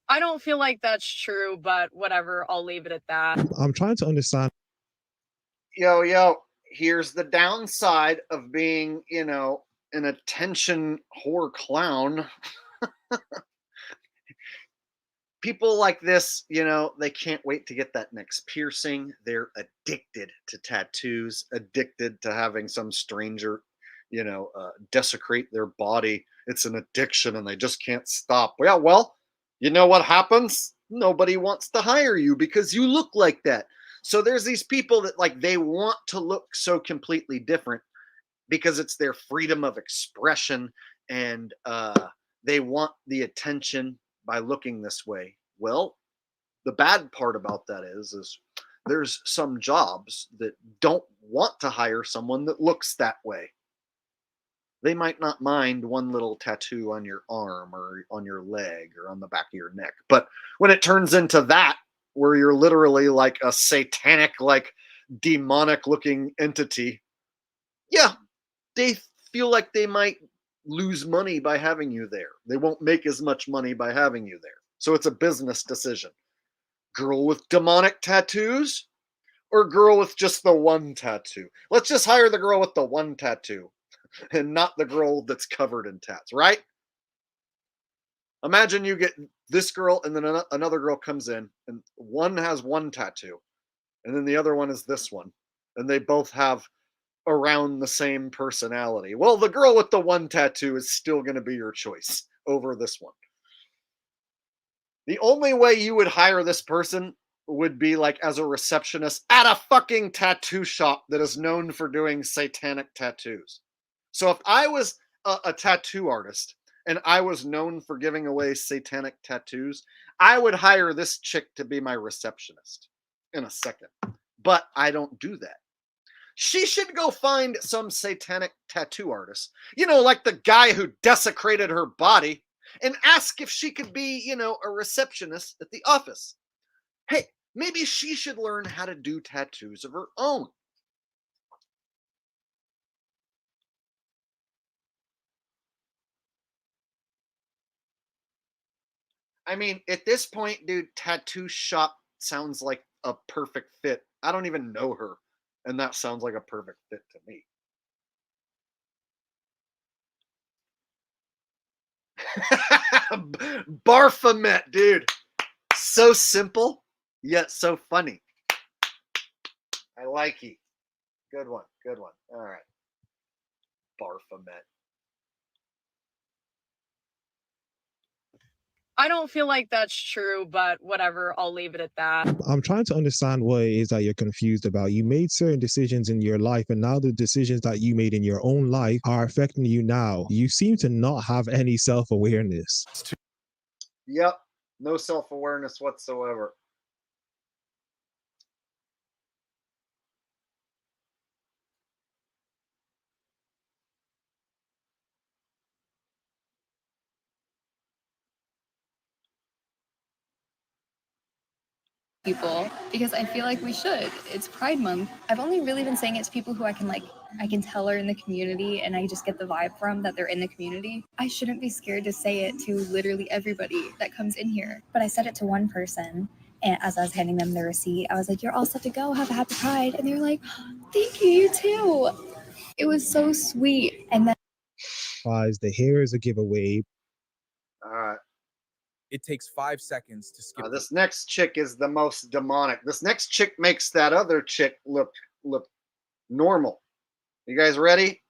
I don't feel like that's true, but whatever, I'll leave it at that. I'm trying to understand. Yo, here's the downside of being, you know, an attention whore clown. People like this, you know, they can't wait to get that next piercing. They're addicted to tattoos, addicted to having some stranger, you know, desecrate their body. It's an addiction and they just can't stop. Yeah, well, you know what happens? Nobody wants to hire you because you look like that. So there's these people that like they want to look so completely different because it's their freedom of expression and they want the attention by looking this way. Well, the bad part about that is there's some jobs that don't want to hire someone that looks that way. They might not mind one little tattoo on your arm or on your leg or on the back of your neck. But when it turns into that, where you're literally like a satanic, like demonic looking entity, yeah, they feel like they might lose money by having you there. They won't make as much money by having you there. So it's a business decision. Girl with demonic tattoos or girl with just the one tattoo? Let's just hire the girl with the one tattoo and not the girl that's covered in tats, right? Imagine you get this girl and then another girl comes in and one has one tattoo and then the other one is this one. And they both have around the same personality. Well, the girl with the one tattoo is still going to be your choice over this one. The only way you would hire this person would be like as a receptionist at a fucking tattoo shop that is known for doing satanic tattoos. So if I was a tattoo artist and I was known for giving away satanic tattoos, I would hire this chick to be my receptionist in a second. But I don't do that. She should go find some satanic tattoo artist, like the guy who desecrated her body, and ask if she could be, a receptionist at the office. Hey, maybe she should learn how to do tattoos of her own. I mean, at this point, dude, tattoo shop sounds like a perfect fit. I don't even know her, and that sounds like a perfect fit to me. Baphomet, dude. So simple, yet so funny. I like it. Good one. Good one. All right. Baphomet. I don't feel like that's true, but whatever, I'll leave it at that. I'm trying to understand what it is that you're confused about. You made certain decisions in your life, and now the decisions that you made in your own life are affecting you now. You seem to not have any self-awareness. Yep. No self-awareness whatsoever. People because I feel like we should. It's Pride Month. I've only really been saying it to people who I can tell are in the community and I just get the vibe from that they're in the community. I shouldn't be scared to say it to literally everybody that comes in here. But I said it to one person, and as I was handing them the receipt, I was like, "You're all set to go. Have a happy Pride." And they were like, "Thank you, you too." It was so sweet. And then The here is a giveaway. All right. It takes 5 seconds to skip. This next chick is the most demonic. This next chick makes that other chick look normal. You guys ready?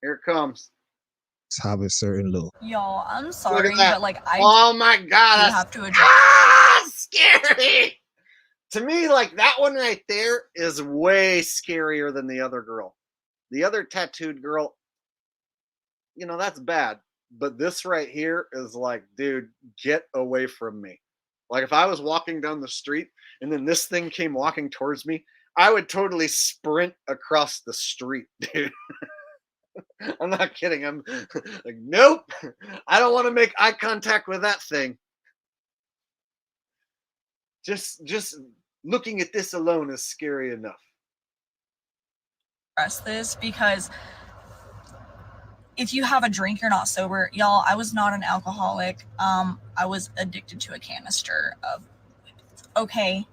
Here it comes. Have a certain look. Y'all, I'm Look sorry, at that. but like I Oh my god, do that's have to address. scary. To me, like that one right there is way scarier than the other girl. The other tattooed girl, that's bad. But this right here is like, dude, get away from me. Like if I was walking down the street and then this thing came walking towards me, I would totally sprint across the street, dude. I'm not kidding. I'm like, nope. I don't want to make eye contact with that thing. Just looking at this alone is scary enough. Address this because if you have a drink, you're not sober. Y'all, I was not an alcoholic. I was addicted to a canister of okay.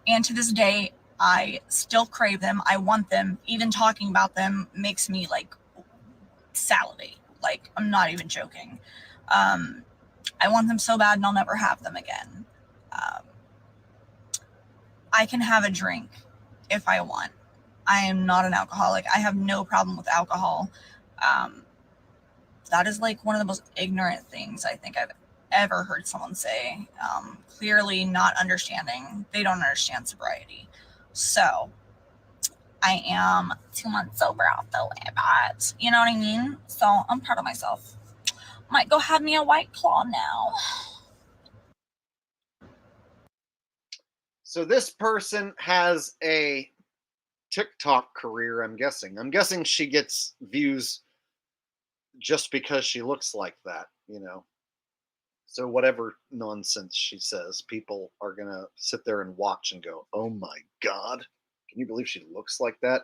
And to this day, I still crave them. I want them. Even talking about them makes me like salivate. Like, I'm not even joking. I want them so bad and I'll never have them again. I can have a drink if I want. I am not an alcoholic. I have no problem with alcohol. That is like one of the most ignorant things I think I've ever heard someone say. Clearly not understanding. They don't understand sobriety. So I am 2 months sober off the limit. You know what I mean? So I'm proud of myself. Might go have me a White Claw now. So this person has a TikTok career, I'm guessing. I'm guessing she gets views just because she looks like that, So whatever nonsense she says, people are going to sit there and watch and go, "Oh my god, can you believe she looks like that?"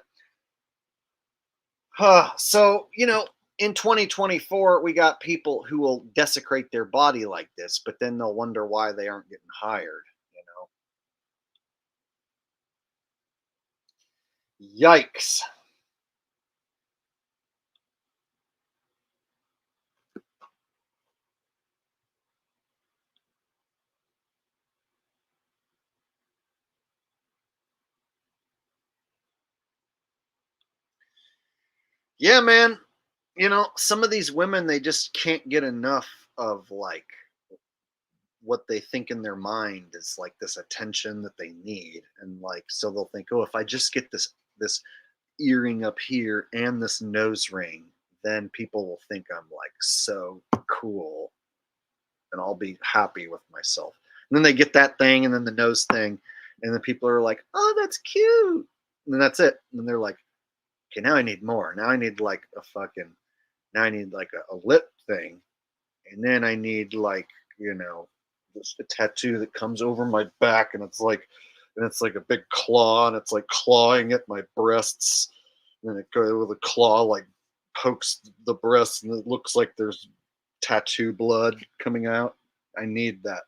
So, in 2024, we got people who will desecrate their body like this, but then they'll wonder why they aren't getting hired, Yikes. Yeah, man. you know, some of these women, they just can't get enough of like what they think in their mind is like this attention that they need, and like so they'll think, oh, if I just get this earring up here and this nose ring, then people will think I'm like so cool and I'll be happy with myself. And then they get that thing and then the nose thing, and then people are like, oh, that's cute, and then that's it. And then they're like, okay, now I need more. Now I need like a fucking, now I need like a lip thing, and then I need like, you know, just a tattoo that comes over my back, and it's like a big claw, and it's like clawing at my breasts, and then it goes with a claw like pokes the breasts, and it looks like there's tattoo blood coming out. I need that.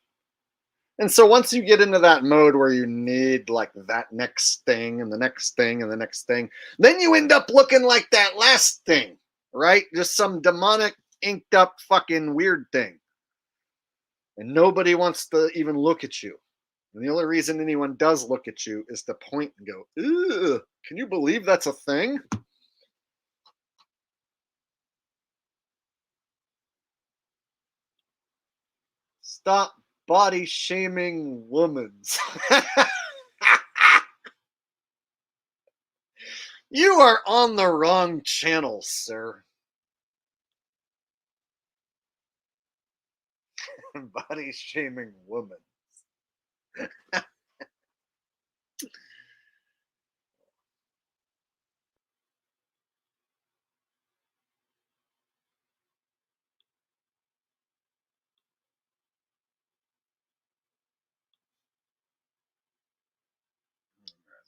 And so once you get into that mode where you need like that next thing and the next thing and the next thing, then you end up looking like that last thing, right? Just some demonic, inked up fucking weird thing. And nobody wants to even look at you. And the only reason anyone does look at you is to point and go, "Ugh, can you believe that's a thing?" Stop body shaming women. You are on the wrong channel, sir. Body shaming women. I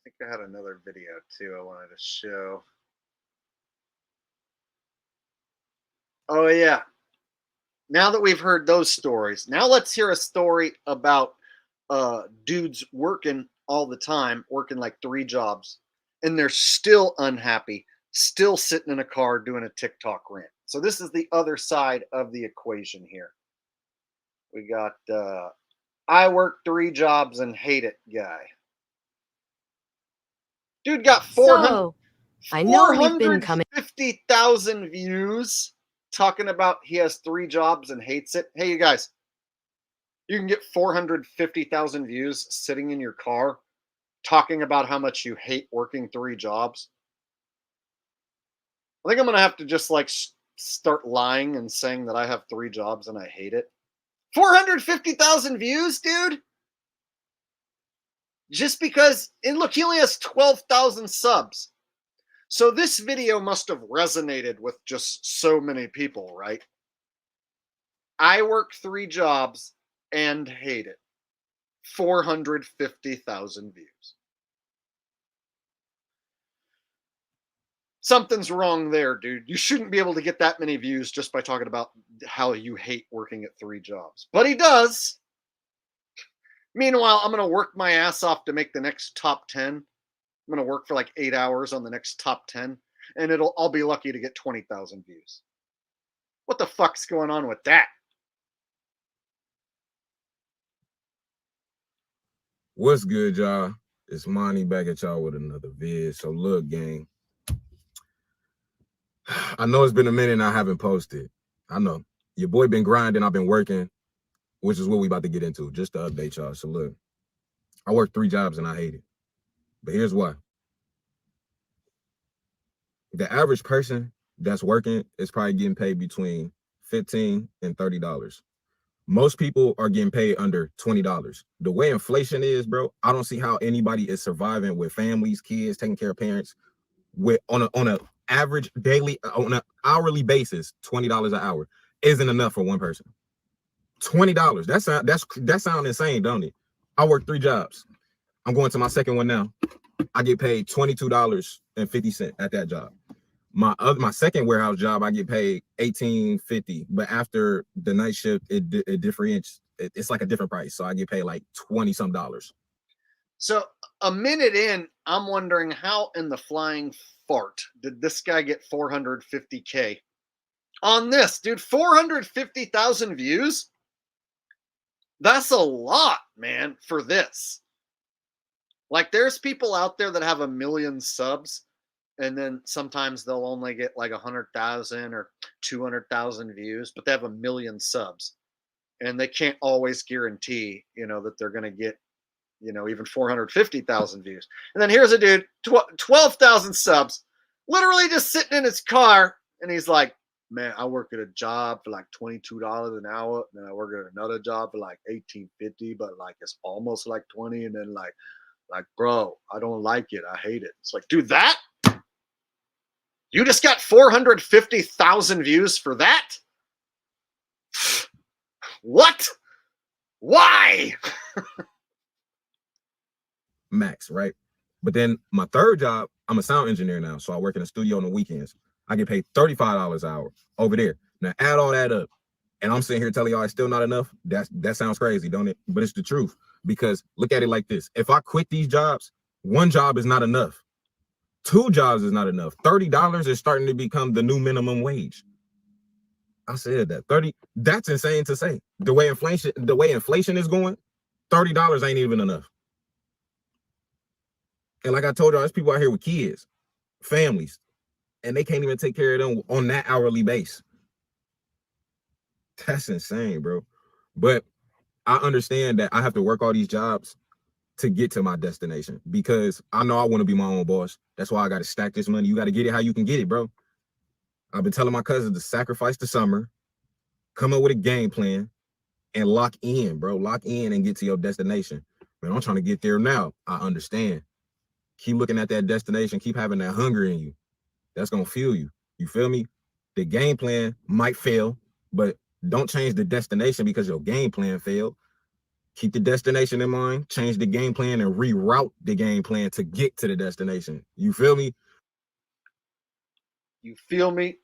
think I had another video too I wanted to show. Oh yeah. Now that we've heard those stories, now let's hear a story about dudes working all the time, working like 3 jobs, and they're still unhappy, still sitting in a car doing a TikTok rant. So this is the other side of the equation here. We got I work 3 jobs and hate it guy. Dude got 450,000 views talking about he has 3 jobs and hates it. Hey, you guys, you can get 450,000 views sitting in your car talking about how much you hate working 3 jobs. I think I'm going to have to just like start lying and saying that I have 3 jobs and I hate it. 450,000 views, dude? Just because, and look, he only has 12,000 subs. So this video must have resonated with just so many people, right? I work 3 jobs and hate it. 450,000 views. Something's wrong there, dude. You shouldn't be able to get that many views just by talking about how you hate working at 3 jobs. But he does. Meanwhile, I'm going to work my ass off to make the next top 10. I'm going to work for like 8 hours on the next top 10, and I'll be lucky to get 20,000 views. What the fuck's going on with that? What's good, y'all? It's Monty back at y'all with another vid. So look, gang, I know it's been a minute and I haven't posted. I know. Your boy been grinding, I've been working, which is what we about to get into, just to update y'all. So look, I work 3 jobs and I hate it. But here's why. The average person that's working is probably getting paid between $15 and $30. Most people are getting paid under $20. The way inflation is, bro, I don't see how anybody is surviving with families, kids, taking care of parents with on a average daily, on an hourly basis. $20 an hour isn't enough for one person. $20. That sounds insane, don't it? I work 3 jobs. I'm going to my second one now. I get paid $22.50 at that job. My second warehouse job, I get paid $18.50, but after the night shift, it differentiates. It's like a different price, so I get paid like $20-some. So a minute in, I'm wondering how in the flying fart did this guy get 450K on this, dude? 450,000 views. That's a lot, man, for this. Like, there's people out there that have 1 million subs and then sometimes they'll only get like 100,000 or 200,000 views, but they have a million subs, and they can't always guarantee, that they're going to get, even 450,000 views. And then here's a dude, 12,000 subs, literally just sitting in his car, and he's like, man, I work at a job for like $22 an hour, and then I work at another job for like $18.50, but like it's almost like 20, and then like, bro, I don't like it. I hate it. It's like, dude, that you just got 450,000 views for that? What? Why? Max, right? But then my third job, I'm a sound engineer now, so I work in a studio on the weekends. I get paid $35 an hour over there. Now add all that up, and I'm sitting here telling y'all it's still not enough. That sounds crazy, don't it? But it's the truth, because look at it like this: if I quit these jobs, one job is not enough. 2 jobs is not enough. $30 is starting to become the new minimum wage. I said that 30. That's insane to say. The way inflation is going, $30 ain't even enough. And like I told y'all, there's people out here with kids, families, and they can't even take care of them on that hourly base. That's insane, bro. But I understand that I have to work all these jobs to get to my destination, because I know I want to be my own boss. That's why I got to stack this money. You got to get it how you can get it, bro. I've been telling my cousins to sacrifice the summer, come up with a game plan, and lock in, bro. Lock in and get to your destination. Man, I'm trying to get there now. I understand. Keep looking at that destination. Keep having that hunger in you. That's going to fuel you. You feel me? The game plan might fail, but don't change the destination because your game plan failed. Keep the destination in mind, change the game plan, and reroute the game plan to get to the destination. You feel me? You feel me?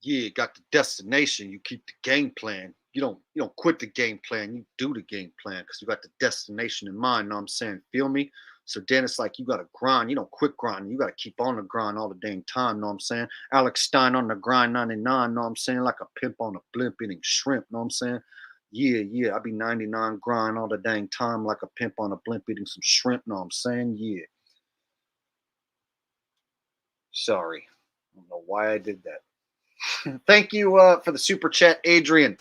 Yeah, got the destination. You keep the game plan. You don't quit the game plan. You do the game plan because you got the destination in mind. Know what I'm saying? Feel me? So then it's like you got to grind. You don't quit grinding. You got to keep on the grind all the dang time. Know what I'm saying? Alex Stein on the grind 99. Know what I'm saying? Like a pimp on a blimp eating shrimp. Know what I'm saying? Yeah. I be 99 grind all the dang time like a pimp on a blimp eating some shrimp. Know what I'm saying? Yeah. Sorry. I don't know why I did that. Thank you for the super chat, Adrian.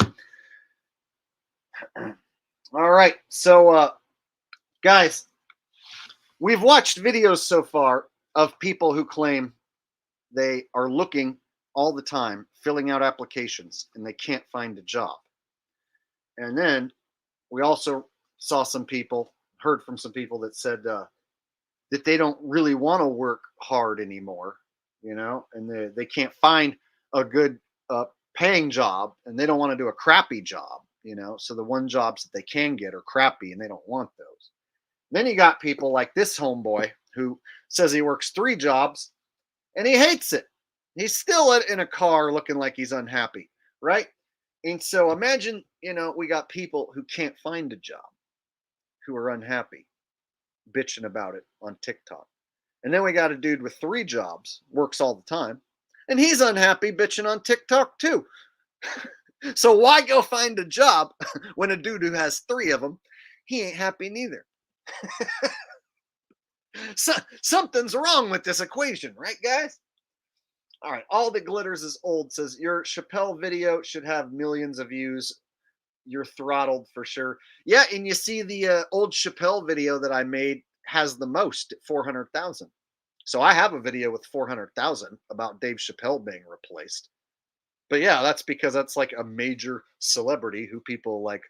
All right. So, guys, we've watched videos so far of people who claim they are looking all the time, filling out applications, and they can't find a job. And then we also saw some people, heard from some people that said that they don't really want to work hard anymore, and they can't find a good paying job, and they don't want to do a crappy job, so the one jobs that they can get are crappy and they don't want those. Then you got people like this homeboy who says he works 3 jobs and he hates it. He's still in a car looking like he's unhappy, right? And so imagine, we got people who can't find a job, who are unhappy, bitching about it on TikTok. And then we got a dude with 3 jobs, works all the time, and he's unhappy, bitching on TikTok too. So why go find a job when a dude who has 3 of them, he ain't happy neither? So, something's wrong with this equation, right, guys? All right, all that glitters is old says your Chappelle video should have millions of views. You're throttled for sure. Yeah, and you see the old Chappelle video that I made has the most at 400,000. So I have a video with 400,000 about Dave Chappelle being replaced. But yeah, that's because that's like a major celebrity who people like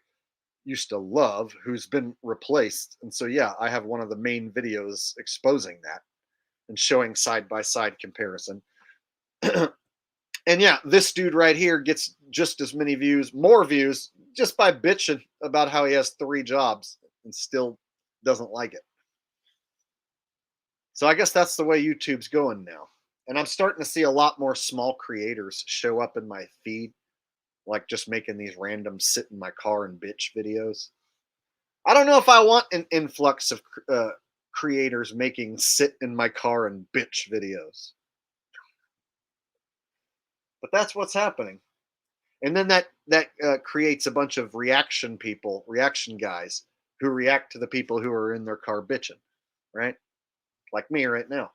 used to love who's been replaced. And so yeah, I have one of the main videos exposing that and showing side by side comparison. And yeah, this dude right here gets just as many views, more views, just by bitching about how he has 3 jobs and still doesn't like it. So I guess that's the way YouTube's going now. And I'm starting to see a lot more small creators show up in my feed, like just making these random sit in my car and bitch videos. I don't know if I want an influx of creators making sit in my car and bitch videos. But that's what's happening. And then that creates a bunch of reaction guys who react to the people who are in their car bitching, right? Like me right now.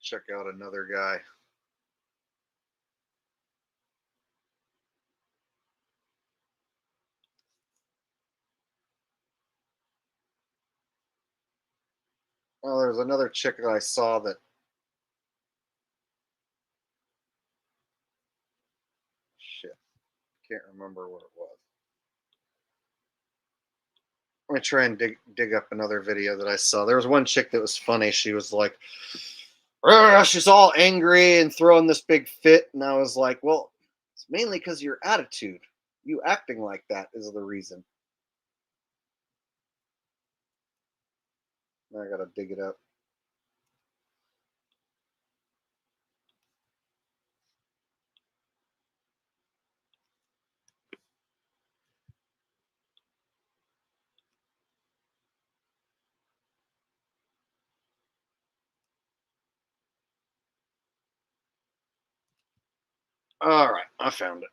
Check out another guy. Oh, there's another chick that I saw that. Shit. Can't remember what it was. Let me try and dig up another video that I saw. There was one chick that was funny. She was like, she's all angry and throwing this big fit. And I was like, well, it's mainly because your attitude. You acting like that is the reason. Now I gotta dig it up. All right, I found it.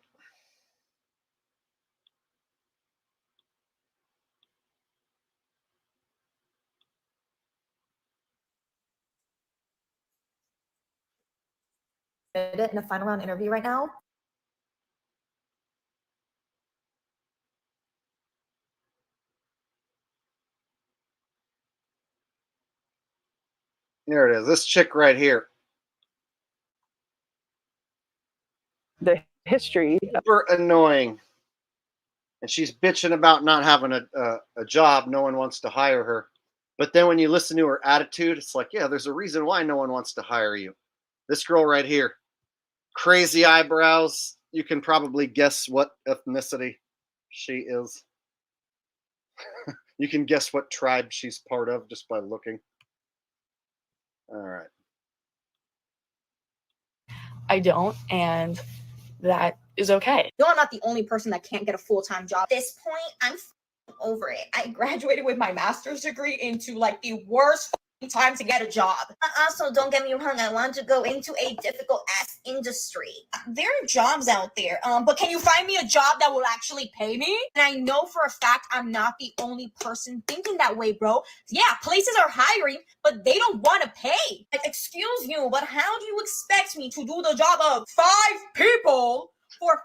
In a final round interview right now. Here it is. This chick right here. The history. Super annoying. And she's bitching about not having a job. No one wants to hire her. But then when you listen to her attitude, it's like, yeah, there's a reason why no one wants to hire you. This girl right here. Crazy eyebrows. You can probably guess what ethnicity she is. You can guess what tribe she's part of just by looking. All right. I don't, and that is okay. No, I'm not the only person that can't get a full-time job. At this point, I'm over it. I graduated with my master's degree into like the worst time to get a job. Also, don't get me wrong, I want to go into a difficult ass industry. There are jobs out there, but can you find me a job that will actually pay me? And I know for a fact I'm not the only person thinking that way, bro. Yeah, places are hiring, but they don't want to pay. Like, excuse you, but how do you expect me to do the job of 5 people for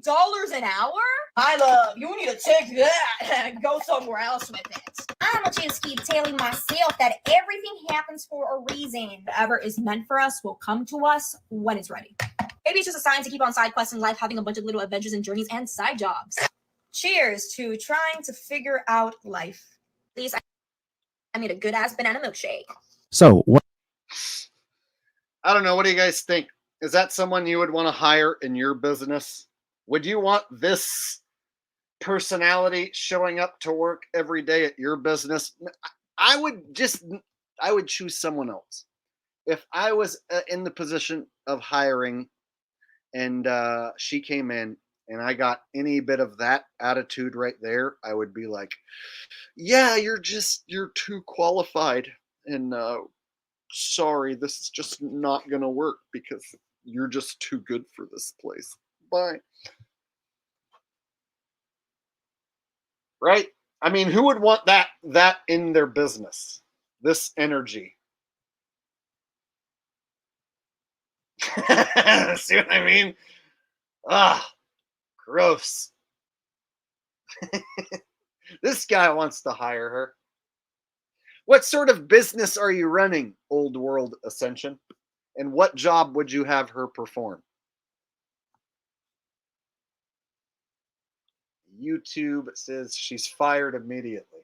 $15 an hour? My love, you need to take that and go somewhere else with it. I'ma just keep telling myself that everything happens for a reason. Whatever is meant for us will come to us when it's ready. Maybe it's just a sign to keep on side quests in life, having a bunch of little adventures and journeys and side jobs. Cheers to trying to figure out life. At least I made a good ass banana milkshake. So what? I don't know. What do you guys think? Is that someone you would want to hire in your business? Would you want this personality showing up to work every day at your business? I would choose someone else. If I was in the position of hiring and she came in and I got any bit of that attitude right there, I would be like, yeah, you're too qualified. And sorry, this is just not going to work because you're just too good for this place. Bye. Right? I mean, who would want that in their business? This energy. See what I mean? Ah, gross. This guy wants to hire her. What sort of business are you running, Old World Ascension? And what job would you have her perform? YouTube says she's fired immediately.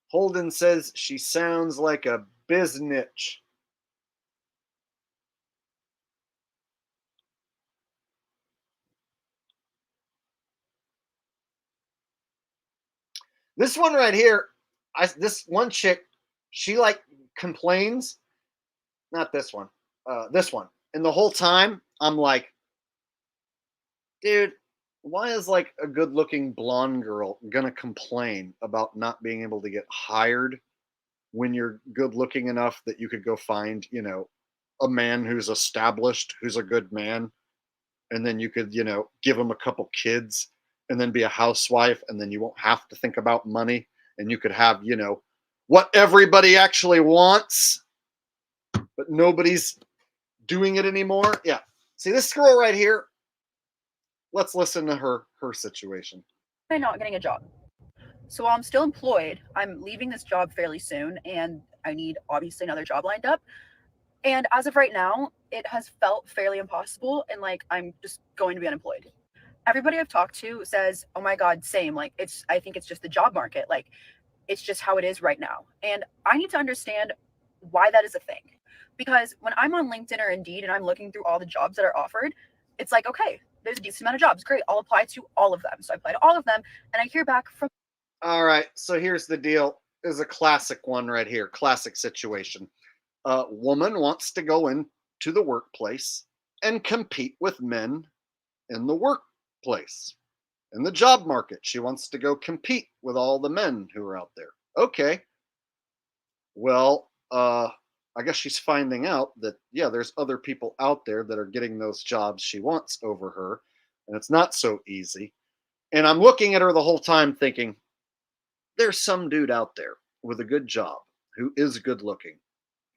Holden says she sounds like a biznitch. This one right here, this one chick, she like complains. Not this one. This one. And the whole time, I'm like, dude, why is like a good-looking blonde girl gonna complain about not being able to get hired when you're good-looking enough that you could go find, a man who's established, who's a good man, and then you could, give them a couple kids and then be a housewife, and then you won't have to think about money, and you could have, what everybody actually wants, but nobody's doing it anymore. Yeah. See this girl right here? Let's listen to her situation. I'm not getting a job. So while I'm still employed, I'm leaving this job fairly soon, and I need obviously another job lined up. And as of right now, it has felt fairly impossible, and like I'm just going to be unemployed. Everybody I've talked to says, "Oh my God, same. Like I think it's just the job market. Like it's just how it is right now." And I need to understand why that is a thing. Because when I'm on LinkedIn or Indeed and I'm looking through all the jobs that are offered, it's like, okay, there's a decent amount of jobs. Great. I'll apply to all of them. So I apply to all of them, and I hear back from. All right. So here's the deal. This is a classic one right here. Classic situation. A woman wants to go into the workplace and compete with men in the workplace. In the job market, she wants to go compete with all the men who are out there. Okay. Well, I guess she's finding out that, yeah, there's other people out there that are getting those jobs she wants over her, and it's not so easy. And I'm looking at her the whole time thinking, there's some dude out there with a good job who is good looking,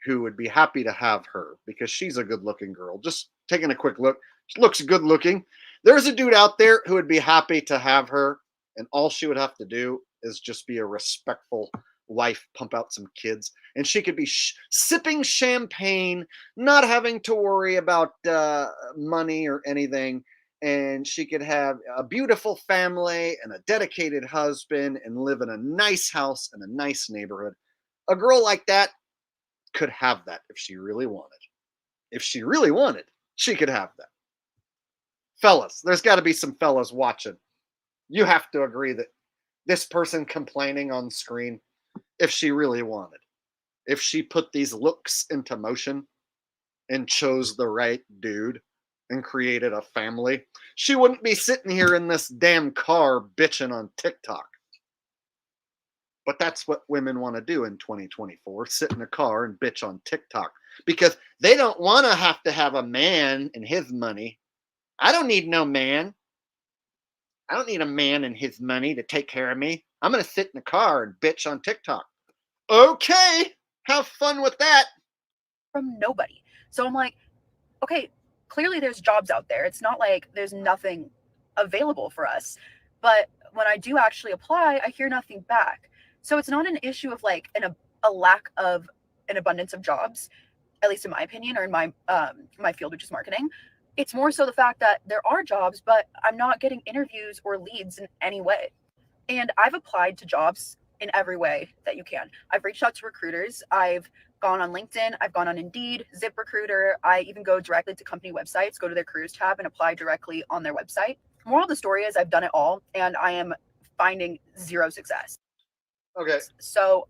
who would be happy to have her because she's a good looking girl. Just taking a quick look, she looks good looking. There's a dude out there who would be happy to have her, and all she would have to do is just be a respectful wife, pump out some kids, and she could be sipping champagne, not having to worry about money or anything. And she could have a beautiful family and a dedicated husband and live in a nice house in a nice neighborhood. A girl like that could have that if she really wanted. If she really wanted, she could have that. Fellas, there's got to be some fellas watching. You have to agree that this person complaining on screen, if she really wanted, if she put these looks into motion and chose the right dude and created a family, she wouldn't be sitting here in this damn car bitching on TikTok. But that's what women want to do in 2024, sit in a car and bitch on TikTok because they don't want to have a man and his money. I don't need no man. I don't need a man and his money to take care of me. I'm going to sit in the car and bitch on TikTok. Okay, have fun with that. From nobody. So I'm like, okay, clearly there's jobs out there. It's not like there's nothing available for us. But when I do actually apply, I hear nothing back. So it's not an issue of like a lack of an abundance of jobs, at least in my opinion, or in my field, which is marketing. It's more so the fact that there are jobs, but I'm not getting interviews or leads in any way. And I've applied to jobs in every way that you can. I've reached out to recruiters. I've gone on LinkedIn. I've gone on Indeed, ZipRecruiter. I even go directly to company websites, go to their careers tab and apply directly on their website. Moral of the story is I've done it all and I am finding zero success. Okay. So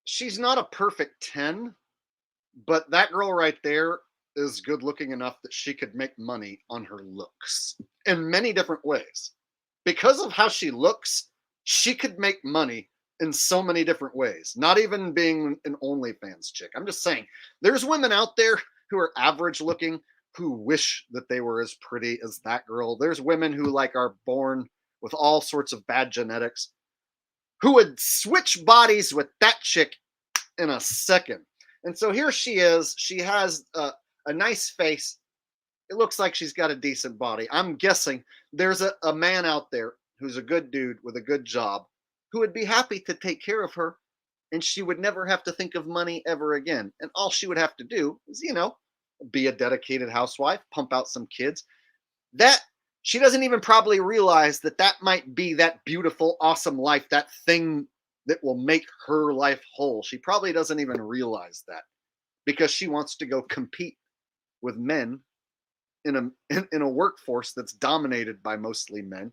she's not a perfect 10, but that girl right there is good looking enough that she could make money on her looks in many different ways. Because of how she looks, she could make money in so many different ways, not even being an OnlyFans chick. I'm just saying, there's women out there who are average looking who wish that they were as pretty as that girl. There's women who like are born with all sorts of bad genetics who would switch bodies with that chick in a second. And so here she is. She has a nice face. It looks like she's got a decent body. I'm guessing there's a man out there who's a good dude with a good job who would be happy to take care of her, and she would never have to think of money ever again. And all she would have to do is, be a dedicated housewife, pump out some kids. That she doesn't even probably realize that might be that beautiful, awesome life, that thing that will make her life whole. She probably doesn't even realize that because she wants to go compete with men in a workforce that's dominated by mostly men.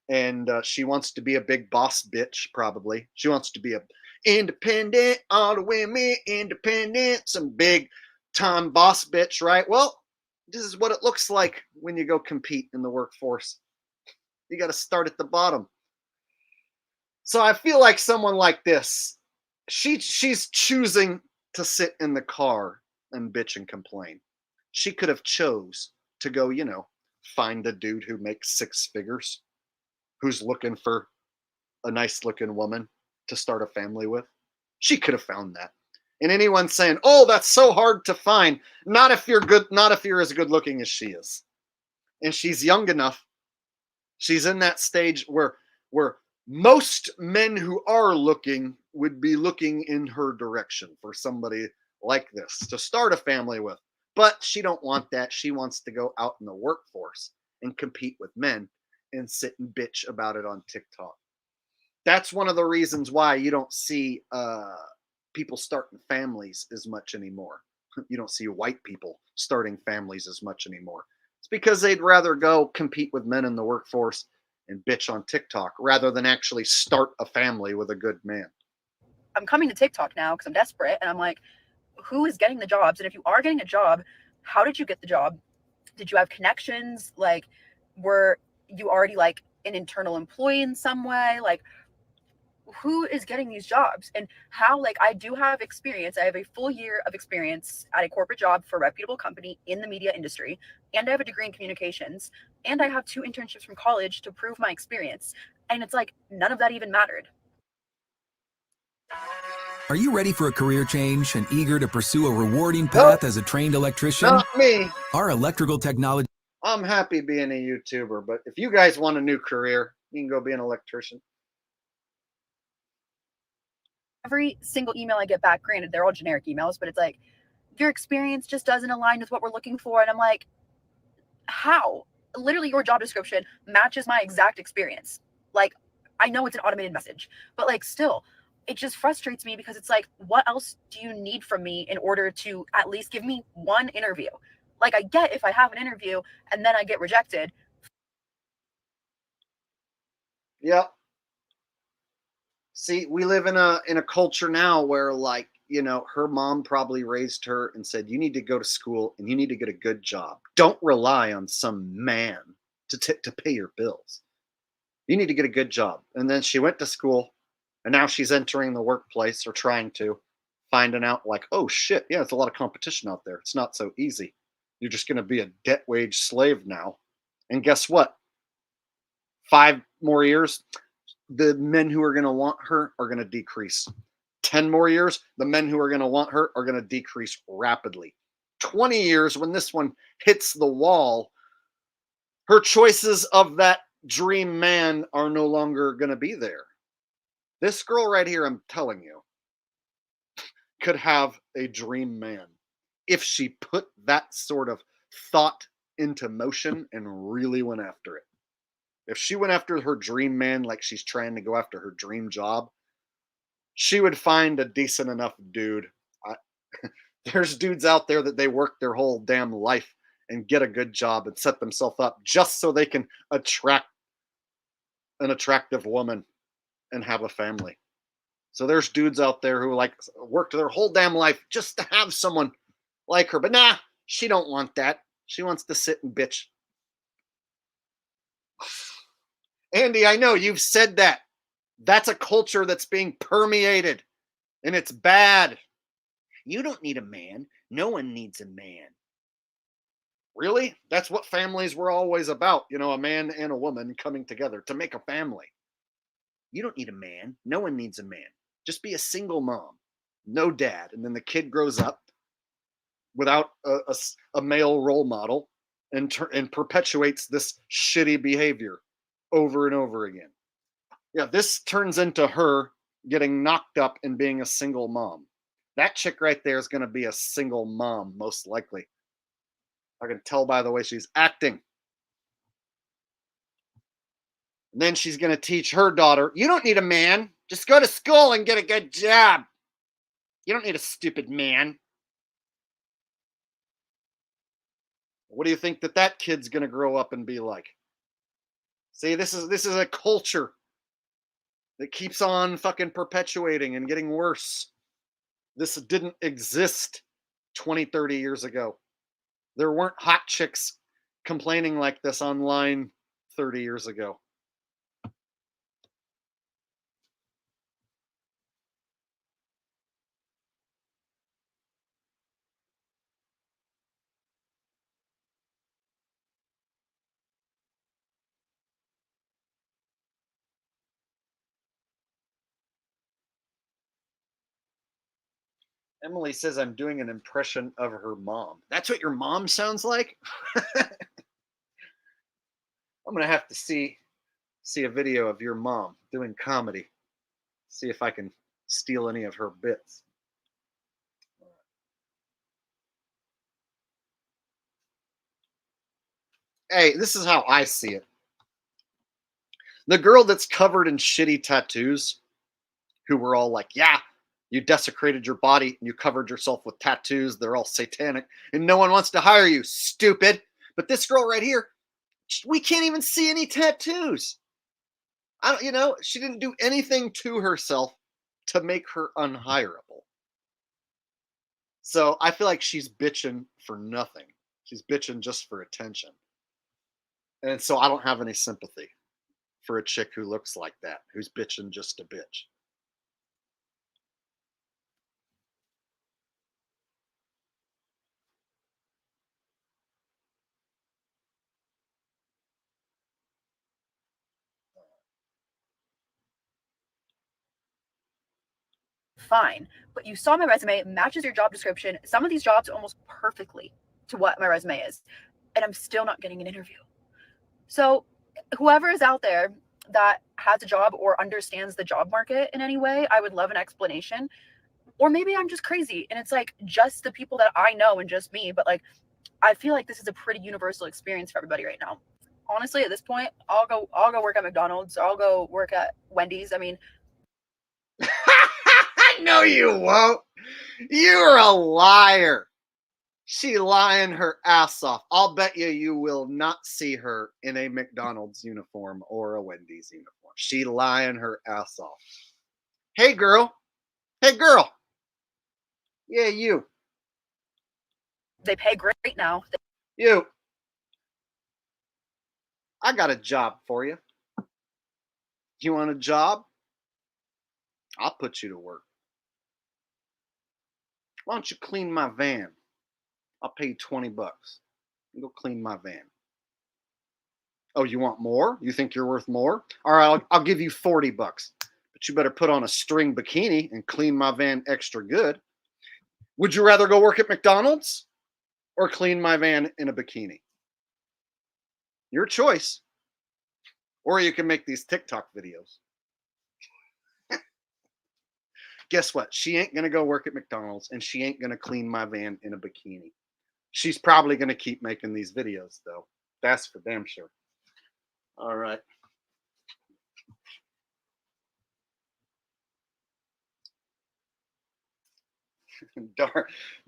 And she wants to be a big boss bitch, probably. She wants to be a independent, all the women independent, some big time boss bitch, right? Well, this is what it looks like when you go compete in the workforce. You got to start at the bottom. So I feel like someone like this, she's choosing to sit in the car and bitch and complain. She could have chose to go, find a dude who makes 6 figures, who's looking for a nice looking woman to start a family with. She could have found that. And anyone saying, "Oh, that's so hard to find," not if you're good, not if you're as good looking as she is. And she's young enough. She's in that stage where most men who are looking would be looking in her direction for somebody like this to start a family with. But she don't want that. She wants to go out in the workforce and compete with men and sit and bitch about it on TikTok. That's one of the reasons why you don't see people starting families as much anymore. You don't see white people starting families as much anymore. It's because they'd rather go compete with men in the workforce and bitch on TikTok rather than actually start a family with a good man. I'm coming to TikTok now because I'm desperate, and I'm like, who is getting the jobs? And if you are getting a job, how did you get the job? Did you have connections? Like, were you already like an internal employee in some way? Like, who is getting these jobs? And how, like, I do have experience. I have a full year of experience at a corporate job for a reputable company in the media industry, and I have a degree in communications, and I have 2 internships from college to prove my experience. And it's like, none of that even mattered. Are you ready for a career change and eager to pursue a rewarding path as a trained electrician? Not me. Our electrical technology. I'm happy being a YouTuber, but if you guys want a new career, you can go be an electrician. Every single email I get back, granted, they're all generic emails, but it's like, your experience just doesn't align with what we're looking for. And I'm like, how? Literally, your job description matches my exact experience. Like, I know it's an automated message, but like, still, it just frustrates me because it's like, what else do you need from me in order to at least give me one interview? Like, I get if I have an interview and then I get rejected. Yep. See, we live in a culture now where, like, you know, her mom probably raised her and said, "You need to go to school and you need to get a good job. Don't rely on some man to pay your bills. You need to get a good job." And then she went to school, and now she's entering the workplace or trying to, finding out like, "Oh shit, yeah, it's a lot of competition out there. It's not so easy. You're just going to be a debt wage slave now." And guess what? 5 more years, the men who are going to want her are going to decrease. 10 more years, the men who are going to want her are going to decrease rapidly. 20 years, when this one hits the wall, her choices of that dream man are no longer going to be there. This girl right here, I'm telling you, could have a dream man if she put that sort of thought into motion and really went after it. If she went after her dream man like she's trying to go after her dream job, she would find a decent enough dude. There's dudes out there that they work their whole damn life and get a good job and set themselves up just so they can attract an attractive woman and have a family. So there's dudes out there who like worked their whole damn life just to have someone like her. But nah, she don't want that. She wants to sit and bitch. Andy, I know you've said that. That's a culture that's being permeated, and it's bad. You don't need a man. No one needs a man. Really? That's what families were always about. You know, a man and a woman coming together to make a family. You don't need a man. No one needs a man. Just be a single mom, no dad. And then the kid grows up without a male role model and perpetuates this shitty behavior over and over again. Yeah, this turns into her getting knocked up and being a single mom. That chick right there is going to be a single mom, most likely. I can tell by the way she's acting. And then she's going to teach her daughter, you don't need a man. Just go to school and get a good job. You don't need a stupid man. What do you think that kid's going to grow up and be like? See, this is a culture that keeps on fucking perpetuating and getting worse. This didn't exist 20, 30 years ago. There weren't hot chicks complaining like this online 30 years ago. Emily says I'm doing an impression of her mom. That's what your mom sounds like? I'm gonna have to see a video of your mom doing comedy. See if I can steal any of her bits. Hey, this is how I see it. The girl that's covered in shitty tattoos, who were all like, yeah, you desecrated your body and you covered yourself with tattoos. They're all satanic and no one wants to hire you, stupid. But this girl right here, we can't even see any tattoos. She didn't do anything to herself to make her unhireable. So I feel like she's bitching for nothing. She's bitching just for attention. And so I don't have any sympathy for a chick who looks like that, who's bitching just to bitch. Fine, but you saw my resume, it matches your job description. Some of these jobs almost perfectly to what my resume is, and I'm still not getting an interview. So whoever is out there that has a job or understands the job market in any way, I would love an explanation. Or maybe I'm just crazy and it's like just the people that I know and just me, but like I feel like this is a pretty universal experience for everybody right now. Honestly, at this point, I'll go work at McDonald's, or I'll go work at Wendy's. I mean, No, you won't. You're a liar. She lying her ass off. I'll bet you will not see her in a McDonald's uniform or a Wendy's uniform. She lying her ass off. Hey, girl. Hey, girl. Yeah, you. they pay great now. You. I got a job for you. You want a job? I'll put you to work. Why don't you clean my van? I'll pay you $20. You go clean my van. Oh, you want more? You think you're worth more? All right, I'll give you $40. But you better put on a string bikini and clean my van extra good. Would you rather go work at McDonald's or clean my van in a bikini? Your choice. Or you can make these TikTok videos. Guess what? She ain't going to go work at McDonald's and she ain't going to clean my van in a bikini. She's probably going to keep making these videos, though. That's for damn sure. All right.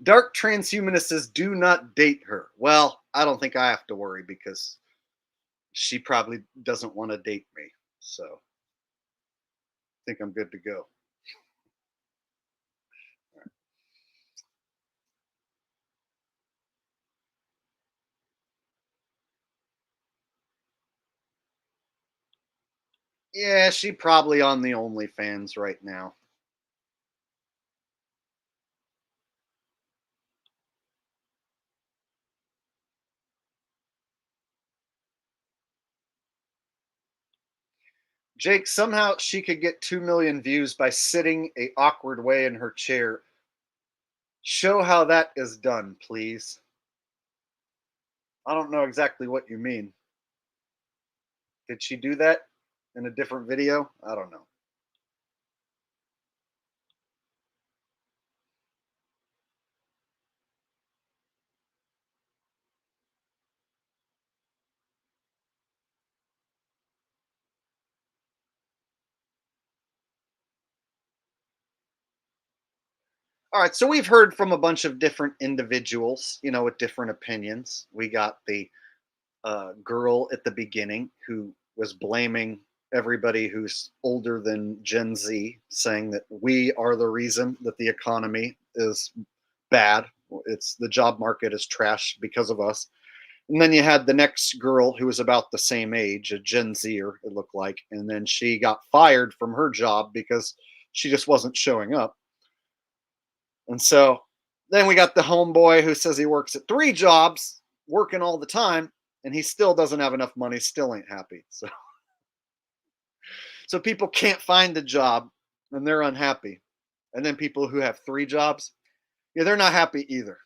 Dark transhumanist says, do not date her. Well, I don't think I have to worry because she probably doesn't want to date me. So I think I'm good to go. Yeah, she probably on the OnlyFans right now. Jake, somehow she could get 2 million views by sitting a awkward way in her chair. Show how that is done, please. I don't know exactly what you mean. Did she do that in a different video? I don't know. All right, so we've heard from a bunch of different individuals, with different opinions. We got the girl at the beginning who was blaming everybody who's older than Gen Z, saying that we are the reason that the economy is bad. It's the job market is trash because of us. And then you had the next girl who was about the same age, a Gen Zer, it looked like, and then she got fired from her job because she just wasn't showing up. And so then we got the homeboy who says he works at 3 jobs, working all the time, and he still doesn't have enough money, still ain't happy. So people can't find a job and they're unhappy. And then people who have 3 jobs, Yeah, they're not happy either.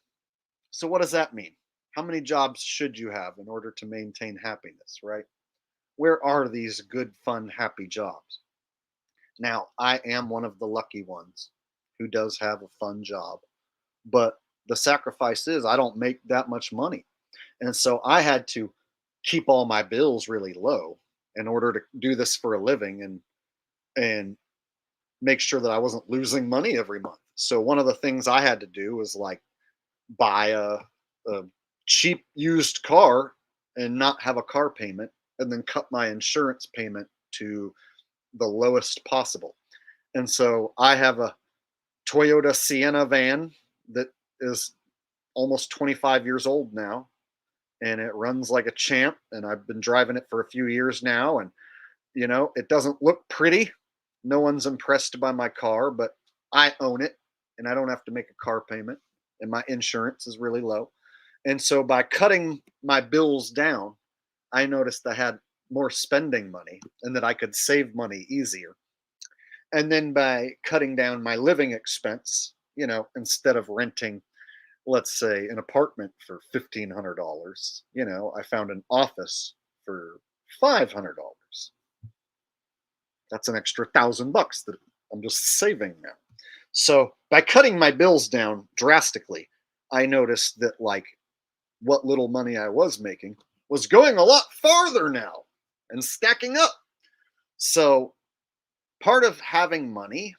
So what does that mean? How many jobs should you have in order to maintain happiness, right? Where are these good, fun, happy jobs? Now, I am one of the lucky ones who does have a fun job, but the sacrifice is I don't make that much money. And so I had to keep all my bills really low in order to do this for a living and make sure that I wasn't losing money every month. So one of the things I had to do was like buy a cheap used car and not have a car payment and then cut my insurance payment to the lowest possible. And so I have a Toyota Sienna van that is almost 25 years old now, and it runs like a champ, and I've been driving it for a few years now, and it doesn't look pretty. No one's impressed by my car, but I own it and I don't have to make a car payment, and my insurance is really low. And so by cutting my bills down, I noticed I had more spending money and that I could save money easier. And then by cutting down my living expense, instead of renting, let's say, an apartment for $1,500, I found an office for $500. That's an extra $1,000 that I'm just saving now. So by cutting my bills down drastically, I noticed that like what little money I was making was going a lot farther now and stacking up. So part of having money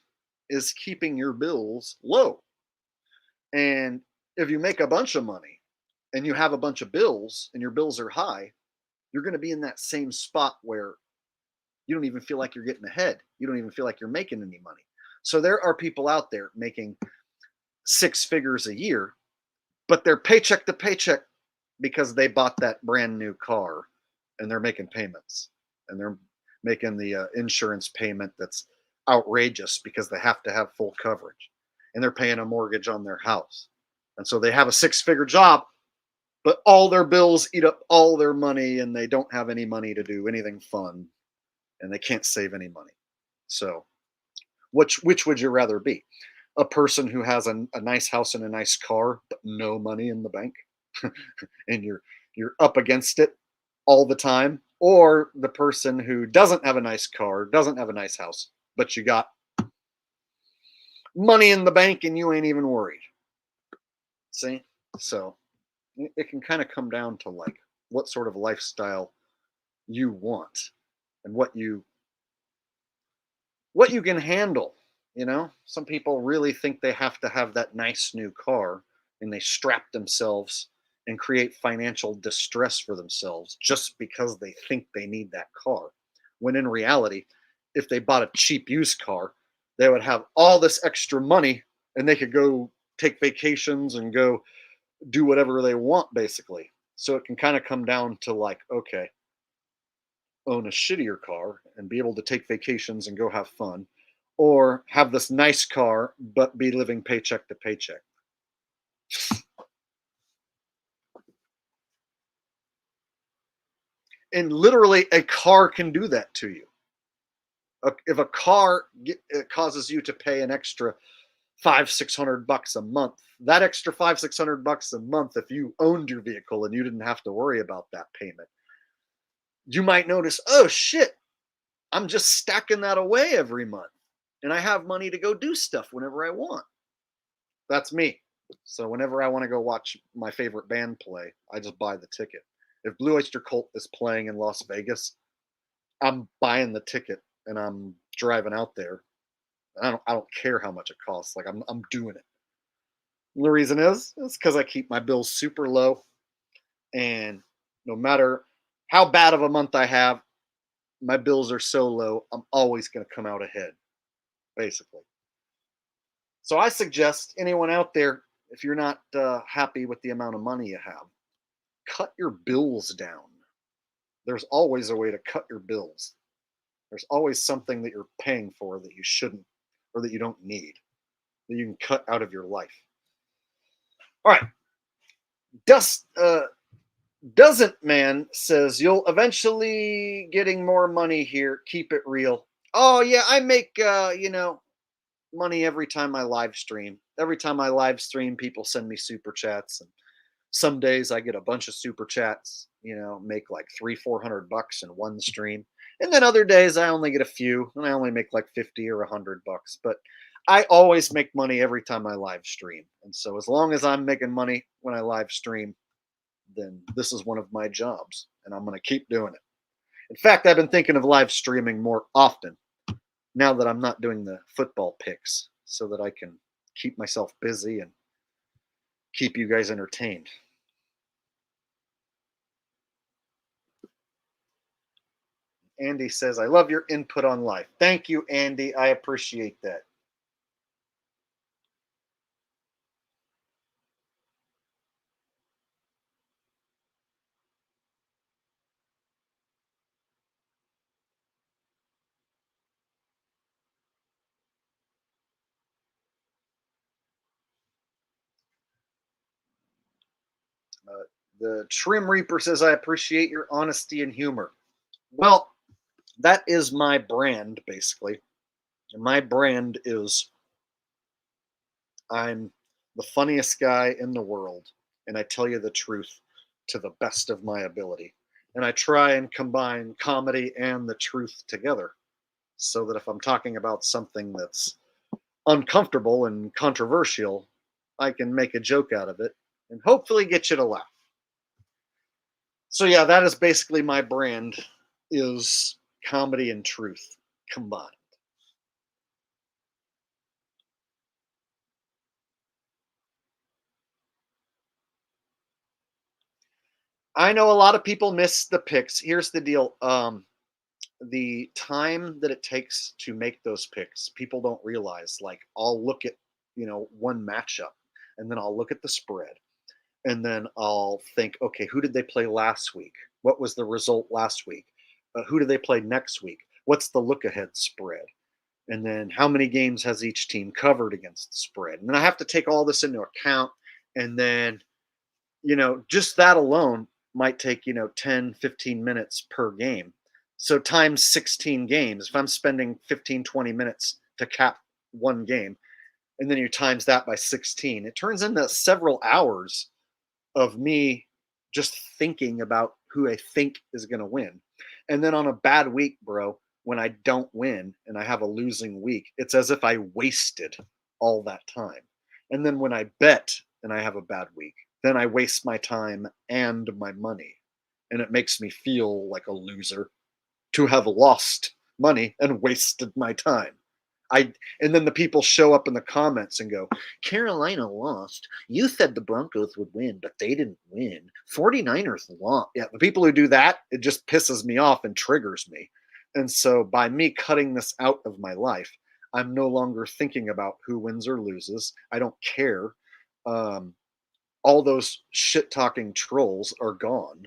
is keeping your bills low. And if you make a bunch of money and you have a bunch of bills and your bills are high, you're going to be in that same spot where you don't even feel like you're getting ahead. You don't even feel like you're making any money. So there are people out there making 6 figures a year, but they're paycheck to paycheck because they bought that brand new car and they're making payments and they're making the insurance payment that's outrageous because they have to have full coverage and they're paying a mortgage on their house. And so they have a 6-figure job, but all their bills eat up all their money and they don't have any money to do anything fun and they can't save any money. So which would you rather be? A person who has a nice house and a nice car, but no money in the bank, and you're up against it all the time, or the person who doesn't have a nice car, doesn't have a nice house, but you got money in the bank and you ain't even worried. See? So it can kind of come down to like what sort of lifestyle you want and what you can handle. Some people really think they have to have that nice new car and they strap themselves and create financial distress for themselves just because they think they need that car. When in reality, if they bought a cheap used car, they would have all this extra money and they could go take vacations and go do whatever they want, basically. So it can kind of come down to like, okay, own a shittier car and be able to take vacations and go have fun, or have this nice car but be living paycheck to paycheck. And literally a car can do that to you. If a car it causes you to pay an extra $500-600 a month, that extra $500-600 a month, if you owned your vehicle and you didn't have to worry about that payment, you might notice, oh shit, I'm just stacking that away every month and I have money to go do stuff whenever I want. That's me. So whenever I want to go watch my favorite band play, I just buy the ticket. If Blue Oyster Cult is playing in Las Vegas, I'm buying the ticket and I'm driving out there. I don't care how much it costs. Like I'm doing it. And the reason is because I keep my bills super low, and no matter how bad of a month I have, my bills are so low, I'm always going to come out ahead, basically. So I suggest anyone out there, if you're not happy with the amount of money you have, cut your bills down. There's always a way to cut your bills. There's always something that you're paying for that you shouldn't, or that you don't need, that you can cut out of your life. All right. Doesn't man says you'll eventually getting more money here. Keep it real. Oh yeah, I make money every time I live stream. Every time I live stream, people send me super chats, and some days I get a bunch of super chats, make like 300-400 bucks in one stream. And then other days I only get a few and I only make like 50 or 100 bucks. But I always make money every time I live stream. And so as long as I'm making money when I live stream, then this is one of my jobs and I'm going to keep doing it. In fact, I've been thinking of live streaming more often now that I'm not doing the football picks, so that I can keep myself busy and keep you guys entertained. Andy says, I love your input on life. Thank you, Andy. I appreciate that. The Trim Reaper says, I appreciate your honesty and humor. Well, that is my brand, basically. My brand is I'm the funniest guy in the world, and I tell you the truth to the best of my ability. And I try and combine comedy and the truth together, so that if I'm talking about something that's uncomfortable and controversial, I can make a joke out of it and hopefully get you to laugh. So yeah, that is basically my brand, is comedy and truth combined. I know a lot of people miss the picks. Here's the deal. The time that it takes to make those picks, people don't realize. Like, I'll look at, one matchup, and then I'll look at the spread, and then I'll think, okay, who did they play last week? What was the result last week? Who do they play next week? What's the look ahead spread? And then how many games has each team covered against the spread? And then I have to take all this into account. And then, just that alone might take, 10, 15 minutes per game. So times 16 games, if I'm spending 15, 20 minutes to cap one game, and then you times that by 16, it turns into several hours of me just thinking about who I think is going to win. And then on a bad week, bro, when I don't win and I have a losing week, it's as if I wasted all that time. And then when I bet and I have a bad week, then I waste my time and my money. And it makes me feel like a loser to have lost money and wasted my time. And then the people show up in the comments and go, Carolina lost. You said the Broncos would win, but they didn't win. 49ers lost. Yeah, the people who do that, it just pisses me off and triggers me. And so by me cutting this out of my life, I'm no longer thinking about who wins or loses. I don't care. All those shit-talking trolls are gone.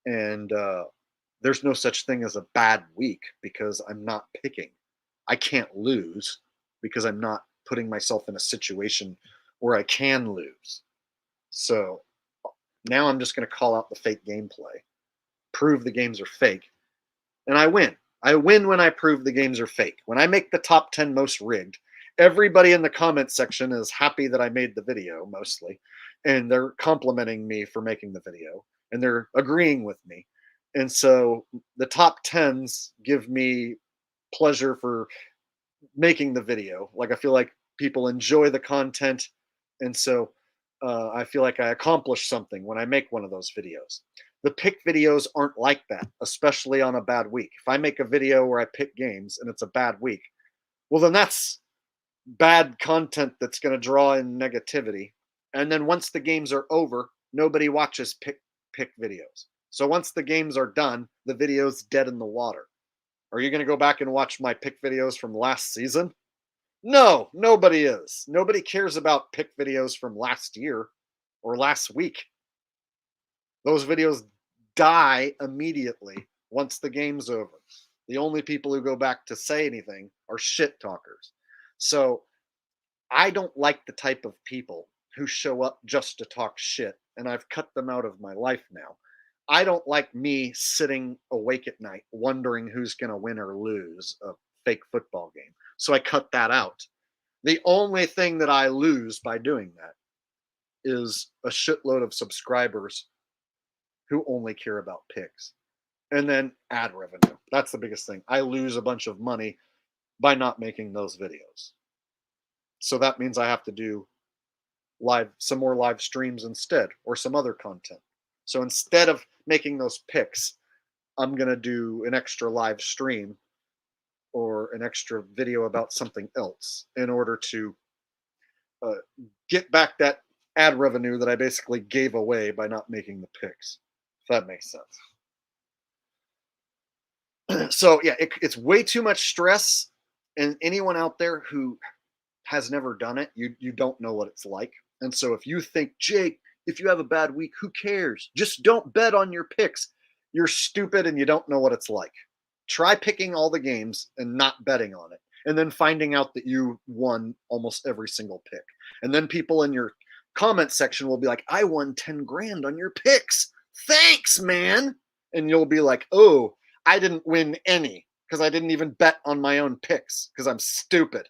And there's no such thing as a bad week because I'm not picking. I can't lose because I'm not putting myself in a situation where I can lose. So now I'm just going to call out the fake gameplay, prove the games are fake, and I win. I win when I prove the games are fake. When I make the top 10 most rigged, everybody in the comment section is happy that I made the video, mostly, and they're complimenting me for making the video, and they're agreeing with me. And so the top 10s give me pleasure for making the video. Like, I feel like people enjoy the content, and so I feel like I accomplished something when I make one of those videos. The pick videos aren't like that, especially on a bad week. If I make a video where I pick games and it's a bad week, well, then that's bad content that's going to draw in negativity. And then once the games are over, nobody watches pick videos. So once the games are done, the video's dead in the water. Are you going to go back and watch my pick videos from last season? No, nobody is. Nobody cares about pick videos from last year or last week. Those videos die immediately once the game's over. The only people who go back to say anything are shit talkers. So I don't like the type of people who show up just to talk shit, and I've cut them out of my life now. I don't like me sitting awake at night wondering who's going to win or lose a fake football game. So I cut that out. The only thing that I lose by doing that is a shitload of subscribers who only care about pics. And then ad revenue. That's the biggest thing. I lose a bunch of money by not making those videos. So that means I have to do some more live streams instead, or some other content. So instead of making those pics, I'm going to do an extra live stream or an extra video about something else in order to get back that ad revenue that I basically gave away by not making the pics. If that makes sense. So yeah, it's way too much stress. And anyone out there who has never done it, you don't know what it's like. And so if you think, Jake, if you have a bad week, who cares? Just don't bet on your picks. You're stupid and you don't know what it's like. Try picking all the games and not betting on it, and then finding out that you won almost every single pick. And then people in your comment section will be like, I won 10 grand on your picks. Thanks, man. And you'll be like, oh, I didn't win any because I didn't even bet on my own picks because I'm stupid.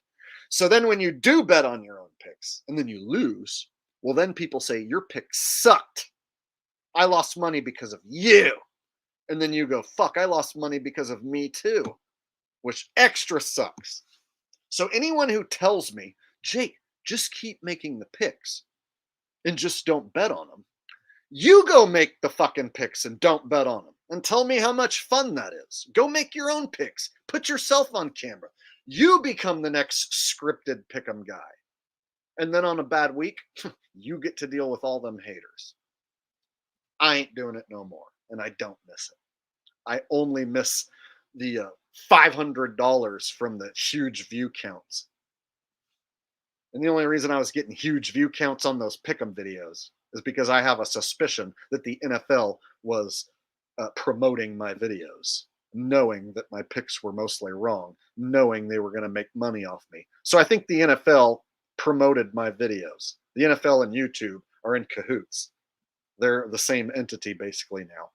So then when you do bet on your own picks and then you lose, well, then people say your pick sucked. I lost money because of you. And then you go, fuck, I lost money because of me too, which extra sucks. So anyone who tells me, Jake, just keep making the picks and just don't bet on them, you go make the fucking picks and don't bet on them and tell me how much fun that is. Go make your own picks. Put yourself on camera. You become the next scripted pick'em guy. And then on a bad week, you get to deal with all them haters. I ain't doing it no more, and I don't miss it. I only miss the $500 from the huge view counts. And the only reason I was getting huge view counts on those pick'em videos is because I have a suspicion that the NFL was promoting my videos, knowing that my picks were mostly wrong, knowing they were going to make money off me. So I think the NFL promoted my videos. The NFL and YouTube are in cahoots. They're the same entity basically now.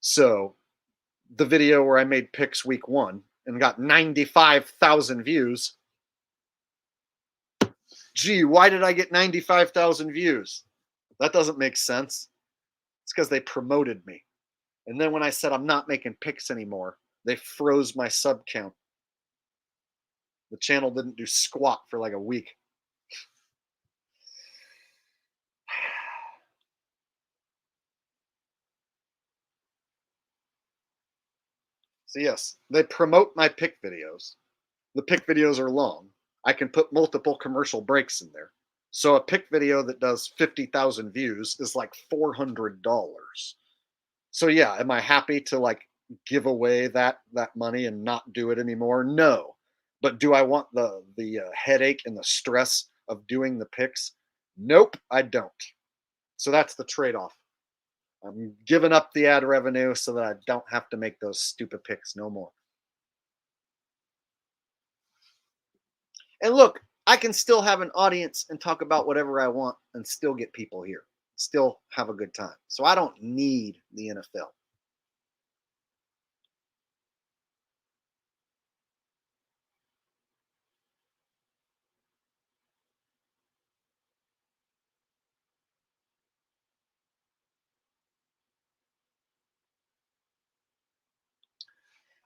So the video where I made picks week 1 and got 95,000 views. Gee, why did I get 95,000 views? That doesn't make sense. It's because they promoted me. And then when I said I'm not making picks anymore, they froze my sub count. The channel didn't do squat for like a week. So yes, they promote my pick videos. The pick videos are long. I can put multiple commercial breaks in there. So a pick video that does 50,000 views is like $400. So yeah, am I happy to like give away that money and not do it anymore? No. But do I want the headache and the stress of doing the picks? Nope, I don't. So that's the trade-off. I'm giving up the ad revenue so that I don't have to make those stupid picks no more. And look, I can still have an audience and talk about whatever I want and still get people here, still have a good time. So I don't need the NFL.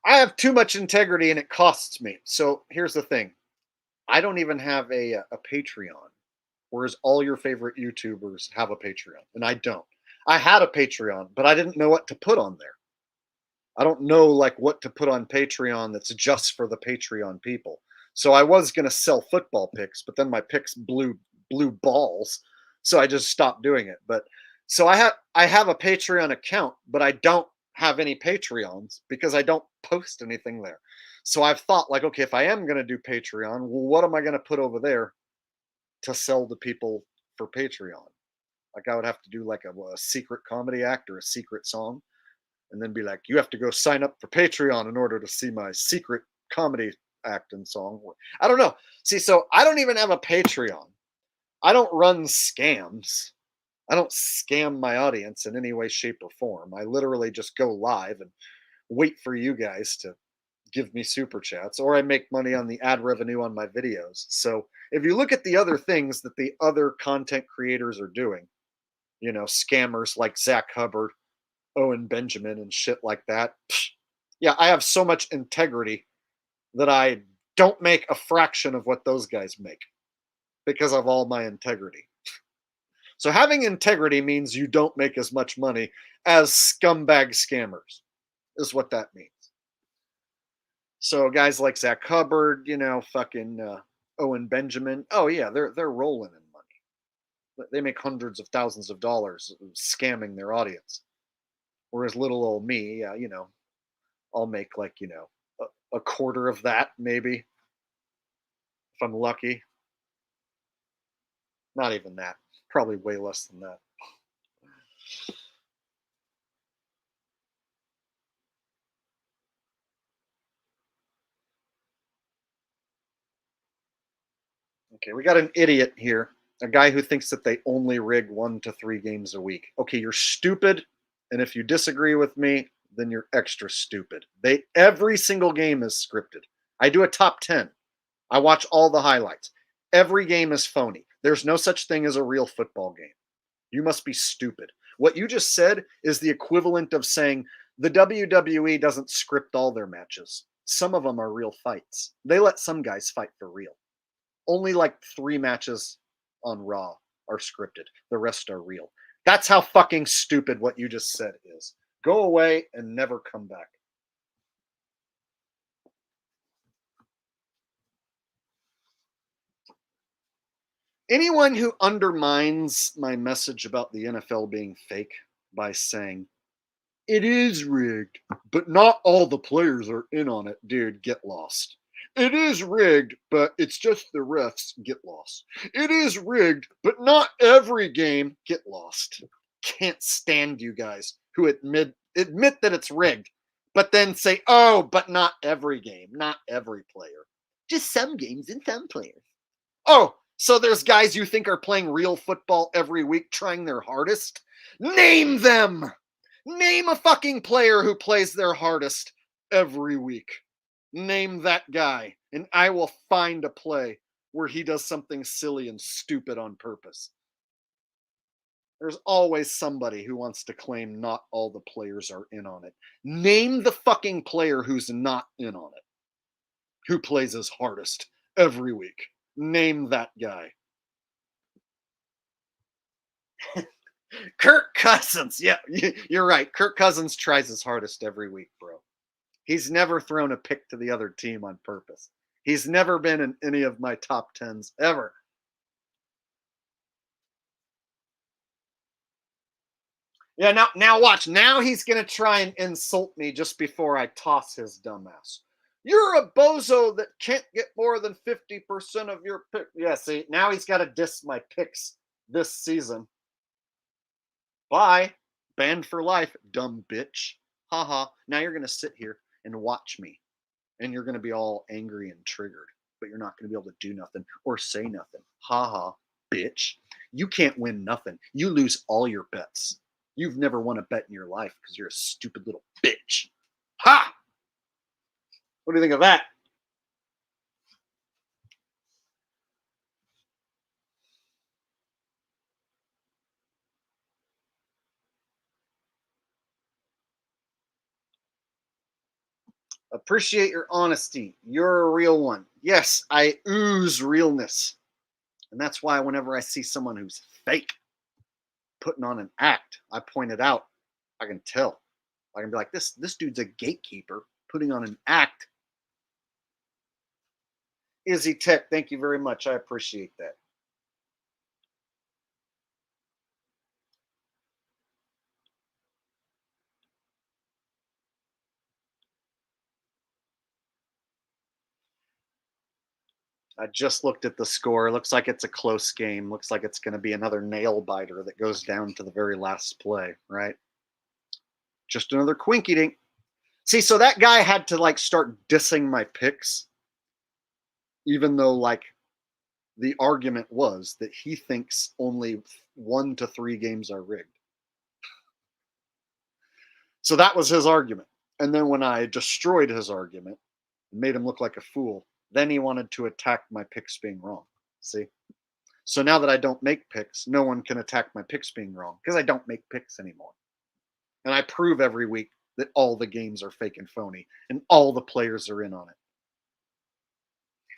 I have too much integrity and it costs me. So here's the thing. I don't even have a Patreon, whereas all your favorite YouTubers have a Patreon, and I don't. I had a Patreon, but I didn't know what to put on there. I don't know like what to put on Patreon that's just for the Patreon people. So I was going to sell football picks, but then my picks blew balls. So I just stopped doing it. But so I have a Patreon account, but I don't have any Patreons because I don't post anything there. So I've thought like, okay, if I am going to do Patreon, well, what am I going to put over there to sell to people for Patreon? Like I would have to do like a secret comedy act or a secret song, and then be like, you have to go sign up for Patreon in order to see my secret comedy act and song. I don't know. See, so I don't even have a Patreon. I don't run scams. I don't scam my audience in any way, shape, or form. I literally just go live and wait for you guys to give me super chats, or I make money on the ad revenue on my videos. So if you look at the other things that the other content creators are doing, you know, scammers like Zach Hubbard, Owen Benjamin, and shit like that, yeah, I have so much integrity that I don't make a fraction of what those guys make because of all my integrity. So having integrity means you don't make as much money as scumbag scammers, is what that means. So guys like Zach Hubbard, you know, fucking Owen Benjamin, oh yeah, they're rolling in money. They make hundreds of thousands of dollars scamming their audience. Whereas little old me, you know, I'll make like, you know, a quarter of that maybe, if I'm lucky. Not even that. Probably way less than that. Okay, we got an idiot here. A guy who thinks that they only rig 1 to 3 games a week. Okay, you're stupid, and if you disagree with me, then you're extra stupid. Every single game is scripted. I do a top 10. I watch all the highlights. Every game is phony. There's no such thing as a real football game. You must be stupid. What you just said is the equivalent of saying the WWE doesn't script all their matches. Some of them are real fights. They let some guys fight for real. Only like 3 matches on Raw are scripted. The rest are real. That's how fucking stupid what you just said is. Go away and never come back. Anyone who undermines my message about the NFL being fake by saying, it is rigged, but not all the players are in on it, dude, get lost. It is rigged, but it's just the refs, get lost. It is rigged, but not every game, get lost. Can't stand you guys who admit that it's rigged, but then say, oh, but not every game, not every player. Just some games and some players. Oh, so there's guys you think are playing real football every week trying their hardest? Name them! Name a fucking player who plays their hardest every week. Name that guy, and I will find a play where he does something silly and stupid on purpose. There's always somebody who wants to claim not all the players are in on it. Name the fucking player who's not in on it, who plays his hardest every week. Name that guy. Kirk Cousins. Yeah, you're right. Kirk Cousins tries his hardest every week, bro. He's never thrown a pick to the other team on purpose. He's never been in any of my top 10s ever. Yeah, now watch. Now he's going to try and insult me just before I toss his dumbass. You're a bozo that can't get more than 50% of your pick. Yeah, see, now he's got to diss my picks this season. Bye. Banned for life, dumb bitch. Haha. Now you're going to sit here and watch me. And you're going to be all angry and triggered. But you're not going to be able to do nothing or say nothing. Haha, bitch. You can't win nothing. You lose all your bets. You've never won a bet in your life because you're a stupid little bitch. Ha! What do you think of that? Appreciate your honesty. You're a real one. Yes, I ooze realness. And that's why whenever I see someone who's fake, putting on an act, I point it out. I can tell. I can be like, this dude's a gatekeeper putting on an act. Izzy Tech, thank you very much. I appreciate that. I just looked at the score. Looks like it's a close game. Looks like it's going to be another nail biter that goes down to the very last play, right? Just another quinky dink. See, so that guy had to like start dissing my picks, even though like the argument was that he thinks only 1 to 3 games are rigged. So that was his argument. And then when I destroyed his argument made him look like a fool. Then he wanted to attack my picks being wrong. See? So now that I don't make picks, no one can attack my picks being wrong because I don't make picks anymore. And I prove every week that all the games are fake and phony and all the players are in on it.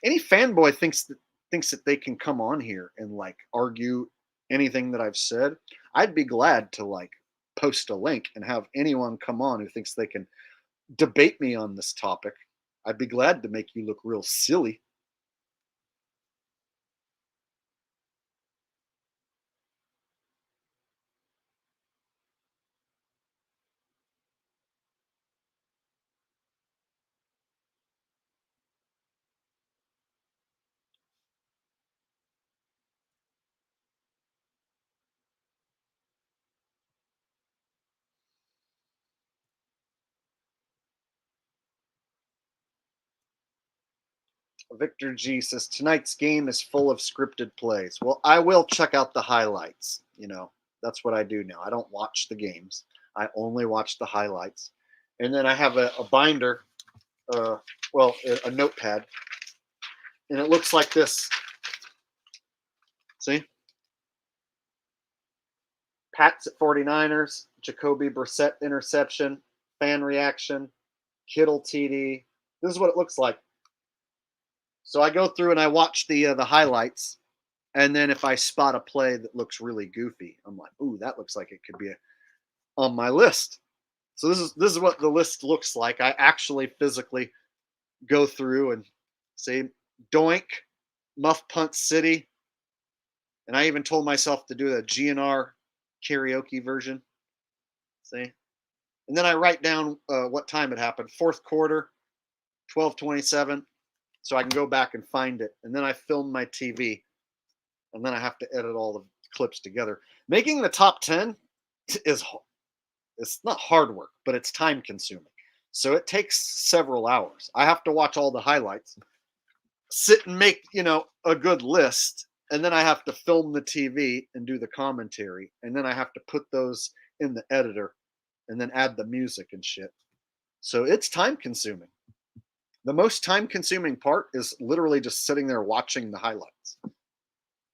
Any fanboy thinks that they can come on here and like argue anything that I've said. I'd be glad to like post a link and have anyone come on who thinks they can debate me on this topic. I'd be glad to make you look real silly. Victor G says tonight's game is full of scripted plays. Well, I will check out the highlights. You know, that's what I do now. I don't watch the games. I only watch the highlights. And then I have a binder, a notepad, and it looks like this. See? Pats at 49ers, Jacoby Brissett interception, fan reaction, Kittle TD. This is what it looks like. So I go through and I watch the highlights, and then if I spot a play that looks really goofy, I'm like, "Ooh, that looks like it could be on my list." So this is what the list looks like. I actually physically go through and say, "Doink, Muff Punt City," and I even told myself to do the GNR karaoke version. See, and then I write down what time it happened. Fourth quarter, 12:27. So I can go back and find it. And then I film my TV. And then I have to edit all the clips together. Making the top 10 it's not hard work, but it's time consuming. So it takes several hours. I have to watch all the highlights, sit and make, a good list. And then I have to film the TV and do the commentary. And then I have to put those in the editor and then add the music and shit. So it's time consuming. The most time consuming part is literally just sitting there watching the highlights,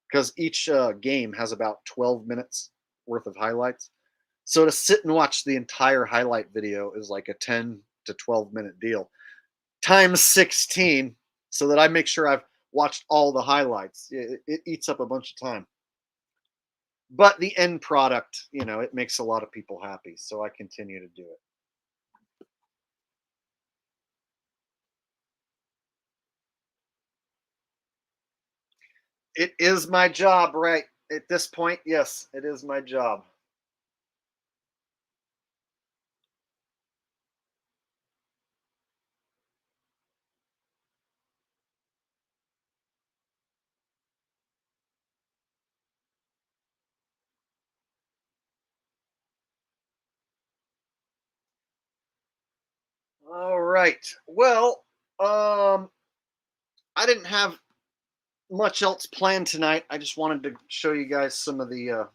because each game has about 12 minutes worth of highlights. So to sit and watch the entire highlight video is like a 10 to 12-minute deal times 16, so that I make sure I've watched all the highlights. It eats up a bunch of time. But the end product, it makes a lot of people happy. So I continue to do it. It is my job, right? At this point, yes, it is my job. All right. Well, I didn't have much else planned tonight. I just wanted to show you guys some of the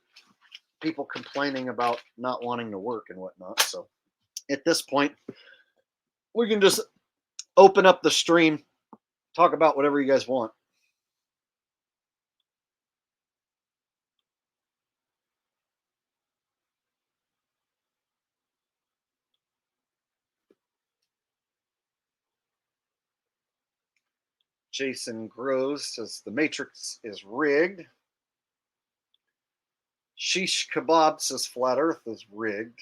people complaining about not wanting to work and whatnot. So at this point, we can just open up the stream, talk about whatever you guys want. Jason Groves says the Matrix is rigged. Sheesh Kebab says Flat Earth is rigged.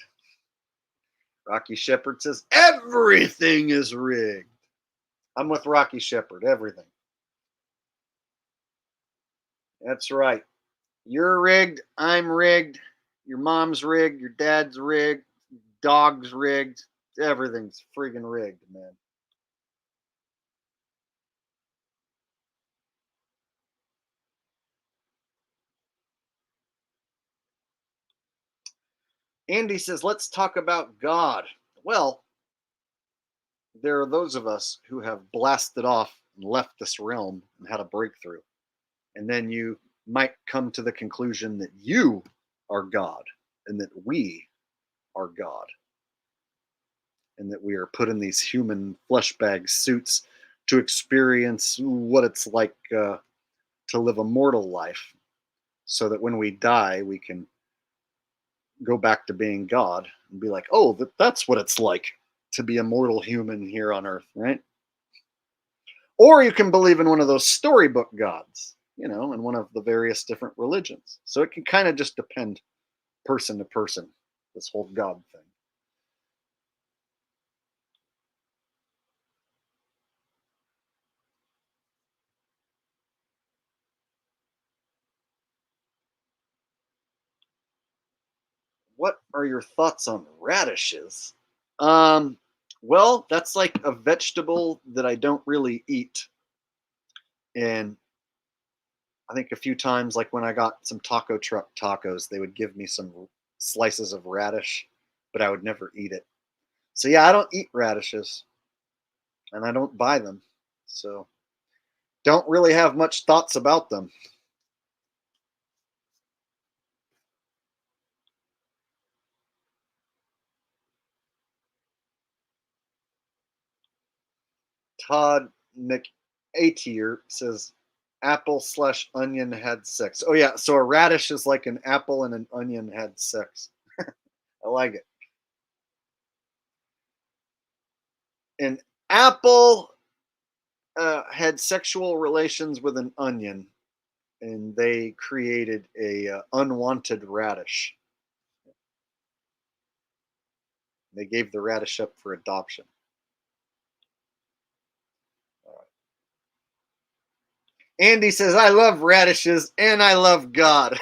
Rocky Shepherd says everything is rigged. I'm with Rocky Shepherd, everything. That's right. You're rigged, I'm rigged, your mom's rigged, your dad's rigged, dog's rigged, everything's friggin' rigged, man. Andy says, let's talk about God. Well, there are those of us who have blasted off and left this realm and had a breakthrough. And then you might come to the conclusion that you are God and that we are God. And that we are put in these human flesh bag suits to experience what it's like to live a mortal life, so that when we die, we can go back to being God and be like, oh, that's what it's like to be a mortal human here on Earth, right? Or you can believe in one of those storybook gods, in one of the various different religions. So it can kind of just depend person to person, this whole God thing. What are your thoughts on radishes? Well, that's like a vegetable that I don't really eat. And I think a few times, like when I got some taco truck tacos, they would give me some slices of radish, but I would never eat it. So yeah, I don't eat radishes and I don't buy them. So don't really have much thoughts about them. Todd McAtier says apple/onion had sex. Oh yeah, so a radish is like an apple and an onion had sex. I like it. An apple had sexual relations with an onion, and they created a unwanted radish. They gave the radish up for adoption. Andy says, I love radishes and I love God.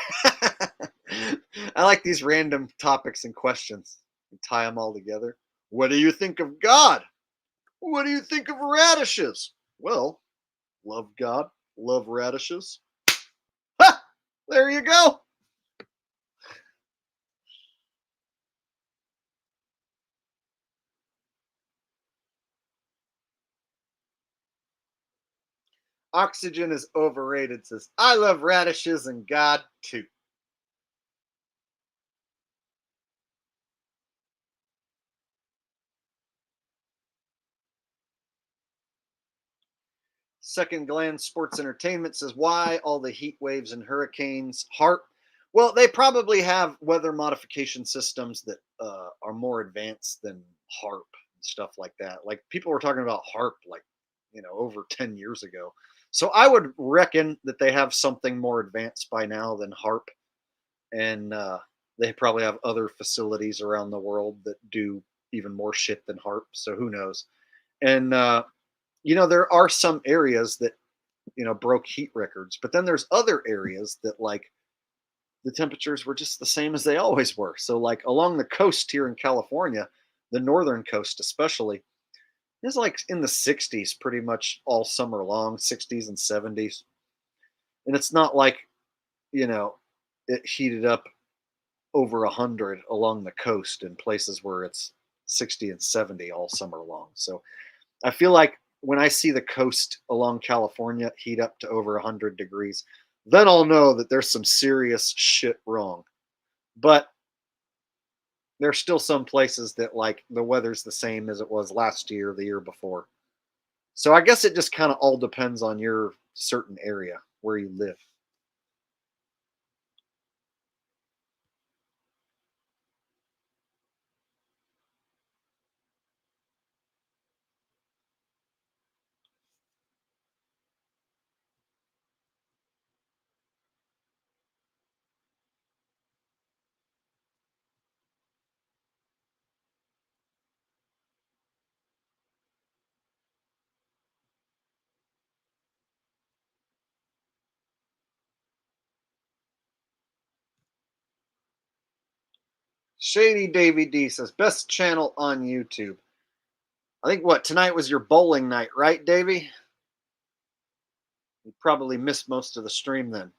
I like these random topics and questions and tie them all together. What do you think of God? What do you think of radishes? Well, love God, love radishes. Ha! There you go. Oxygen is overrated, says, I love radishes and God too. Second Glance Sports Entertainment says, why all the heat waves and hurricanes? HARP. Well, they probably have weather modification systems that are more advanced than HARP and stuff like that. Like people were talking about HARP like, over 10 years ago. So I would reckon that they have something more advanced by now than HARP. And they probably have other facilities around the world that do even more shit than HARP. So who knows? And, there are some areas that, broke heat records, but then there's other areas that like the temperatures were just the same as they always were. So like along the coast here in California, the northern coast especially, it's like in the 60s pretty much all summer long, 60s and 70s. And it's not like, it heated up over 100 along the coast in places where it's 60 and 70 all summer long. So I feel like when I see the coast along California heat up to over 100 degrees, then I'll know that there's some serious shit wrong. But there's still some places that like the weather's the same as it was last year or the year before. So I guess it just kind of all depends on your certain area where you live. Shady Davy D says, best channel on YouTube. I think tonight was your bowling night, right, Davy? You probably missed most of the stream then.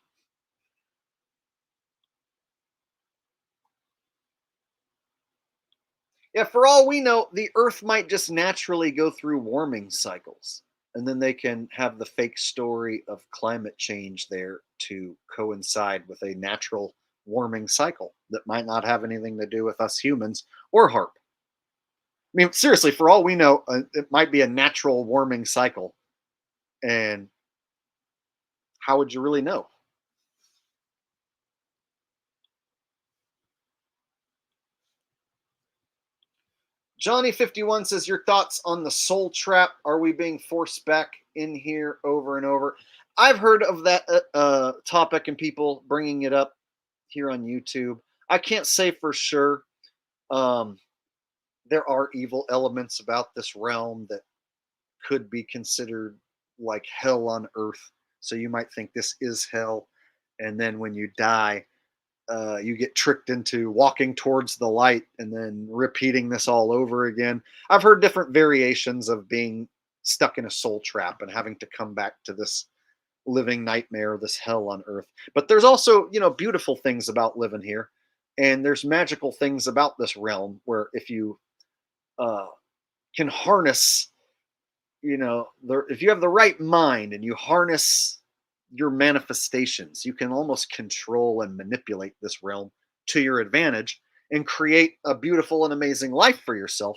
Yeah, for all we know, the Earth might just naturally go through warming cycles. And then they can have the fake story of climate change there to coincide with a natural warming cycle that might not have anything to do with us humans or HARP. I mean, seriously, for all we know, it might be a natural warming cycle And how would you really know? Johnny51 says, your thoughts on the soul trap? Are we being forced back in here over and over? I've heard of that topic and people bringing it up here on YouTube. I can't say for sure. There are evil elements about this realm that could be considered like hell on earth. So you might think this is hell. And then when you die, you get tricked into walking towards the light and then repeating this all over again. I've heard different variations of being stuck in a soul trap and having to come back to this living nightmare, this hell on earth. But there's also, beautiful things about living here. And there's magical things about this realm where if you can harness, if you have the right mind and you harness your manifestations, you can almost control and manipulate this realm to your advantage and create a beautiful and amazing life for yourself.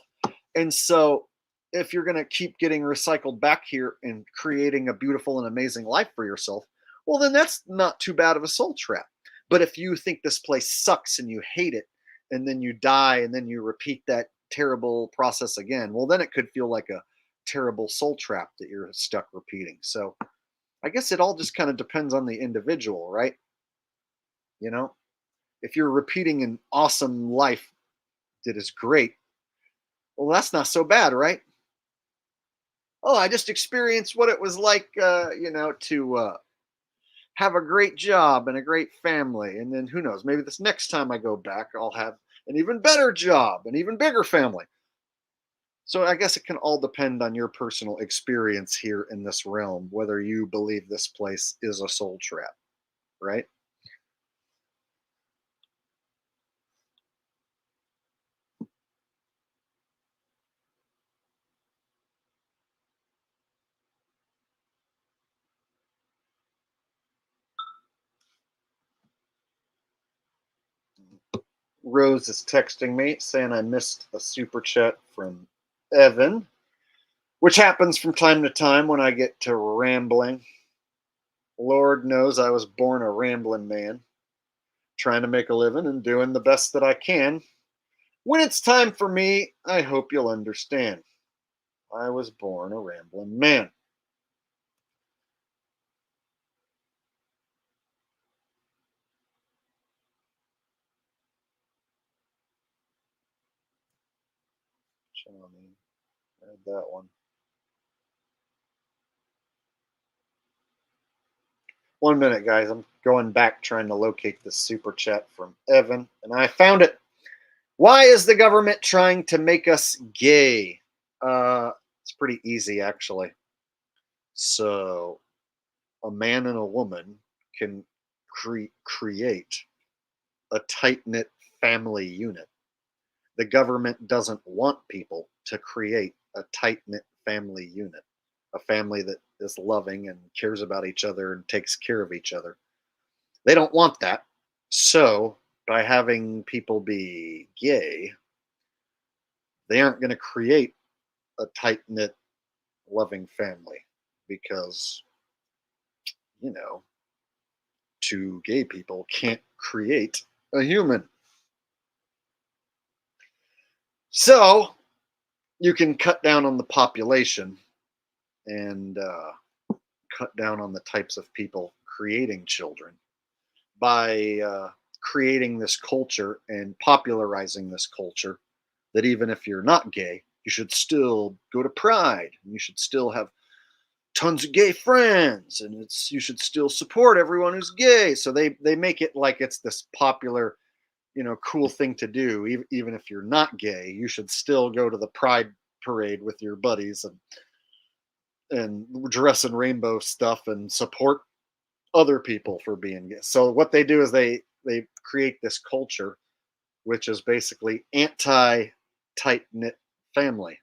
And so if you're going to keep getting recycled back here and creating a beautiful and amazing life for yourself, well, then that's not too bad of a soul trap. But if you think this place sucks and you hate it, and then you die and then you repeat that terrible process again, well, then it could feel like a terrible soul trap that you're stuck repeating. So I guess it all just kind of depends on the individual, right? If you're repeating an awesome life that is great, well, that's not so bad, right? Oh, I just experienced what it was like, to have a great job and a great family. And then who knows, maybe this next time I go back, I'll have an even better job, an even bigger family. So I guess it can all depend on your personal experience here in this realm, whether you believe this place is a soul trap, right? Rose is texting me saying I missed a super chat from Evan, which happens from time to time when I get to rambling. Lord knows I was born a rambling man, trying to make a living and doing the best that I can. When it's time for me, I hope you'll understand. I was born a rambling man. Johnny, read that one. One minute, guys. I'm going back trying to locate the super chat from Evan, and I found it. Why is the government trying to make us gay? It's pretty easy, actually. So, a man and a woman can create a tight knit family unit. The government doesn't want people to create a tight knit family unit, a family that is loving and cares about each other and takes care of each other. They don't want that. So, by having people be gay, they aren't going to create a tight knit, loving family because, you know, two gay people can't create a human. So, you can cut down on the population and cut down on the types of people creating children by creating this culture and popularizing this culture that even if you're not gay, you should still go to Pride and you should still have tons of gay friends and you should still support everyone who's gay. So they make it like it's this popular, cool thing to do. Even if you're not gay, you should still go to the Pride parade with your buddies and dress in rainbow stuff and support other people for being gay. So what they do is they create this culture which is basically anti tight knit family.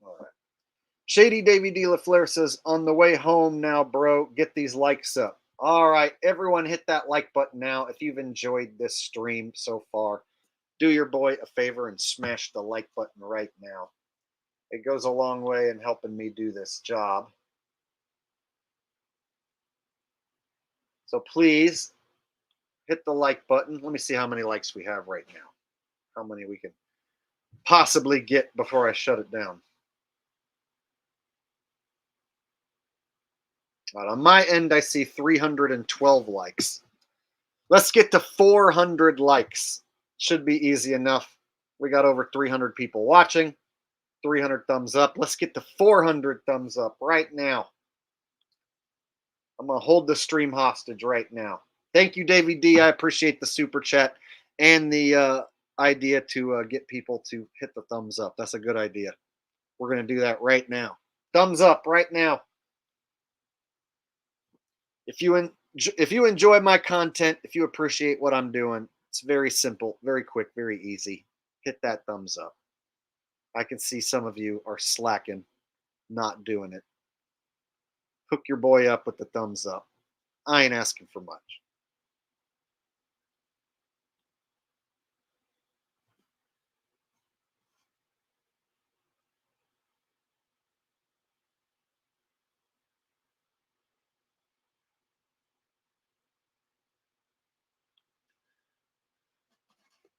All right. Shady Davy D. LaFleur says, on the way home now, bro, get these likes up. All right, everyone hit that like button now. If you've enjoyed this stream so far, do your boy a favor and smash the like button right now. It goes a long way in helping me do this job. So please hit the like button. Let me see how many likes we have right now. How many we can possibly get before I shut it down. All right, on my end, I see 312 likes. Let's get to 400 likes. Should be easy enough. We got over 300 people watching. 300 thumbs up. Let's get to 400 thumbs up right now. I'm going to hold the stream hostage right now. Thank you, Davey D. I appreciate the super chat and the idea to get people to hit the thumbs up. That's a good idea. We're going to do that right now. Thumbs up right now. If you enjoy my content, if you appreciate what I'm doing, it's very simple, very quick, very easy. Hit that thumbs up. I can see some of you are slacking, not doing it. Hook your boy up with the thumbs up. I ain't asking for much.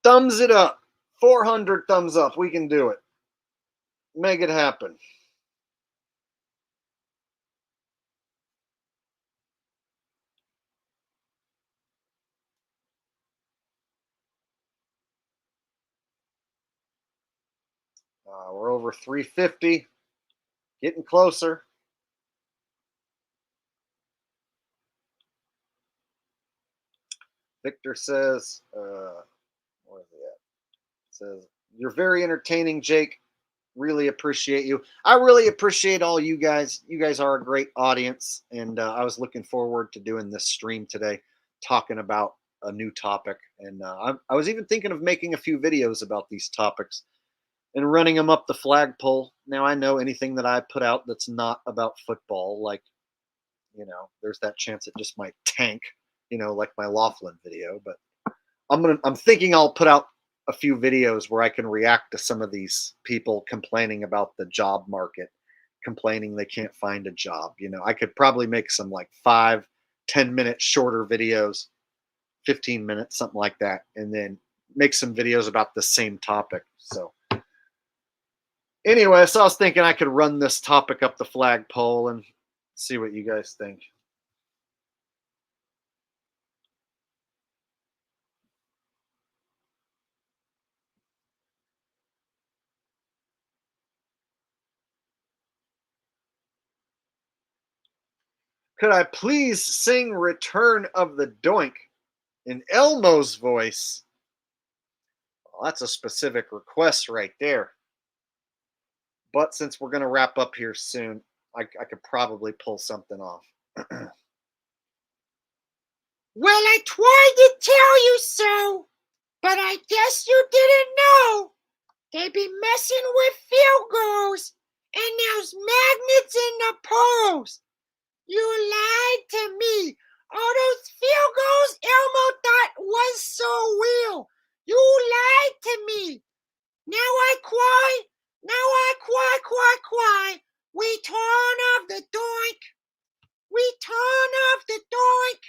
Thumbs it up. 400 thumbs up. We can do it. Make it happen. We're over 350. Getting closer. Victor says, where is he at? Says, you're very entertaining, Jake. Really appreciate you. I really appreciate all you guys. You guys are a great audience, and I was looking forward to doing this stream today, talking about a new topic. And I was even thinking of making a few videos about these topics and running them up the flagpole. Now, I know anything that I put out that's not about football, like, there's that chance it just might tank, like my Laughlin video. But I'm thinking I'll put out a few videos where I can react to some of these people complaining about the job market, complaining they can't find a job. I could probably make some like 5-10 minute shorter videos, 15 minutes, something like that, and then make some videos about the same topic. So anyway, so I was thinking I could run this topic up the flagpole and see what you guys think. Could I please sing Return of the Doink in Elmo's voice? Well, that's a specific request right there. But since we're going to wrap up here soon, I could probably pull something off. Well, I tried to tell you so, but I guess you didn't know. They be messing with field goals, and there's magnets in the poles. You lied to me. All those field goals Elmo thought was so real. You lied to me. Now I cry. Now I cry. We turn off the doink. We turn off the doink.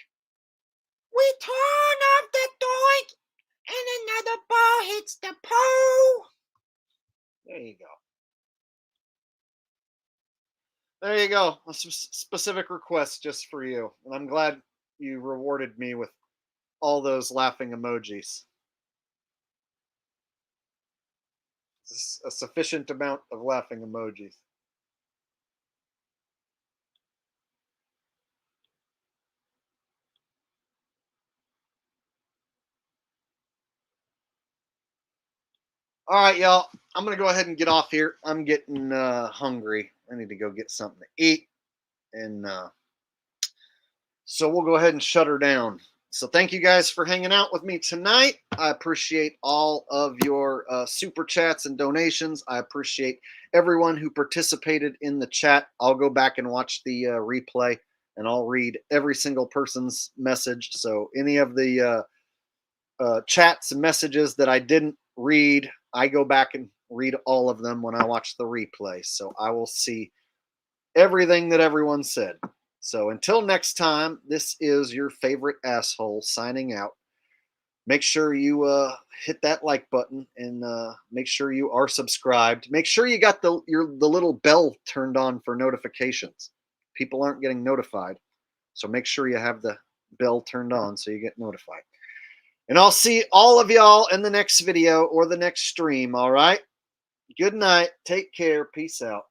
We turn off the doink. And another ball hits the pole. There you go. There you go. A specific request just for you. And I'm glad you rewarded me with all those laughing emojis. It's a sufficient amount of laughing emojis. All right, y'all. I'm going to go ahead and get off here. I'm getting hungry. I need to go get something to eat. And so we'll go ahead and shut her down. So thank you guys for hanging out with me tonight. I appreciate all of your super chats and donations. I appreciate everyone who participated in the chat. I'll go back and watch the replay, and I'll read every single person's message. So any of the chats and messages that I didn't read, I go back and read all of them when I watch the replay. So I will see everything that everyone said. So until next time, this is your favorite asshole signing out. Make sure you hit that like button, and make sure you are subscribed. Make sure you got the little bell turned on for notifications. People aren't getting notified, so make sure you have the bell turned on so you get notified. And I'll see all of y'all in the next video or the next stream, all right? Good night. Take care. Peace out.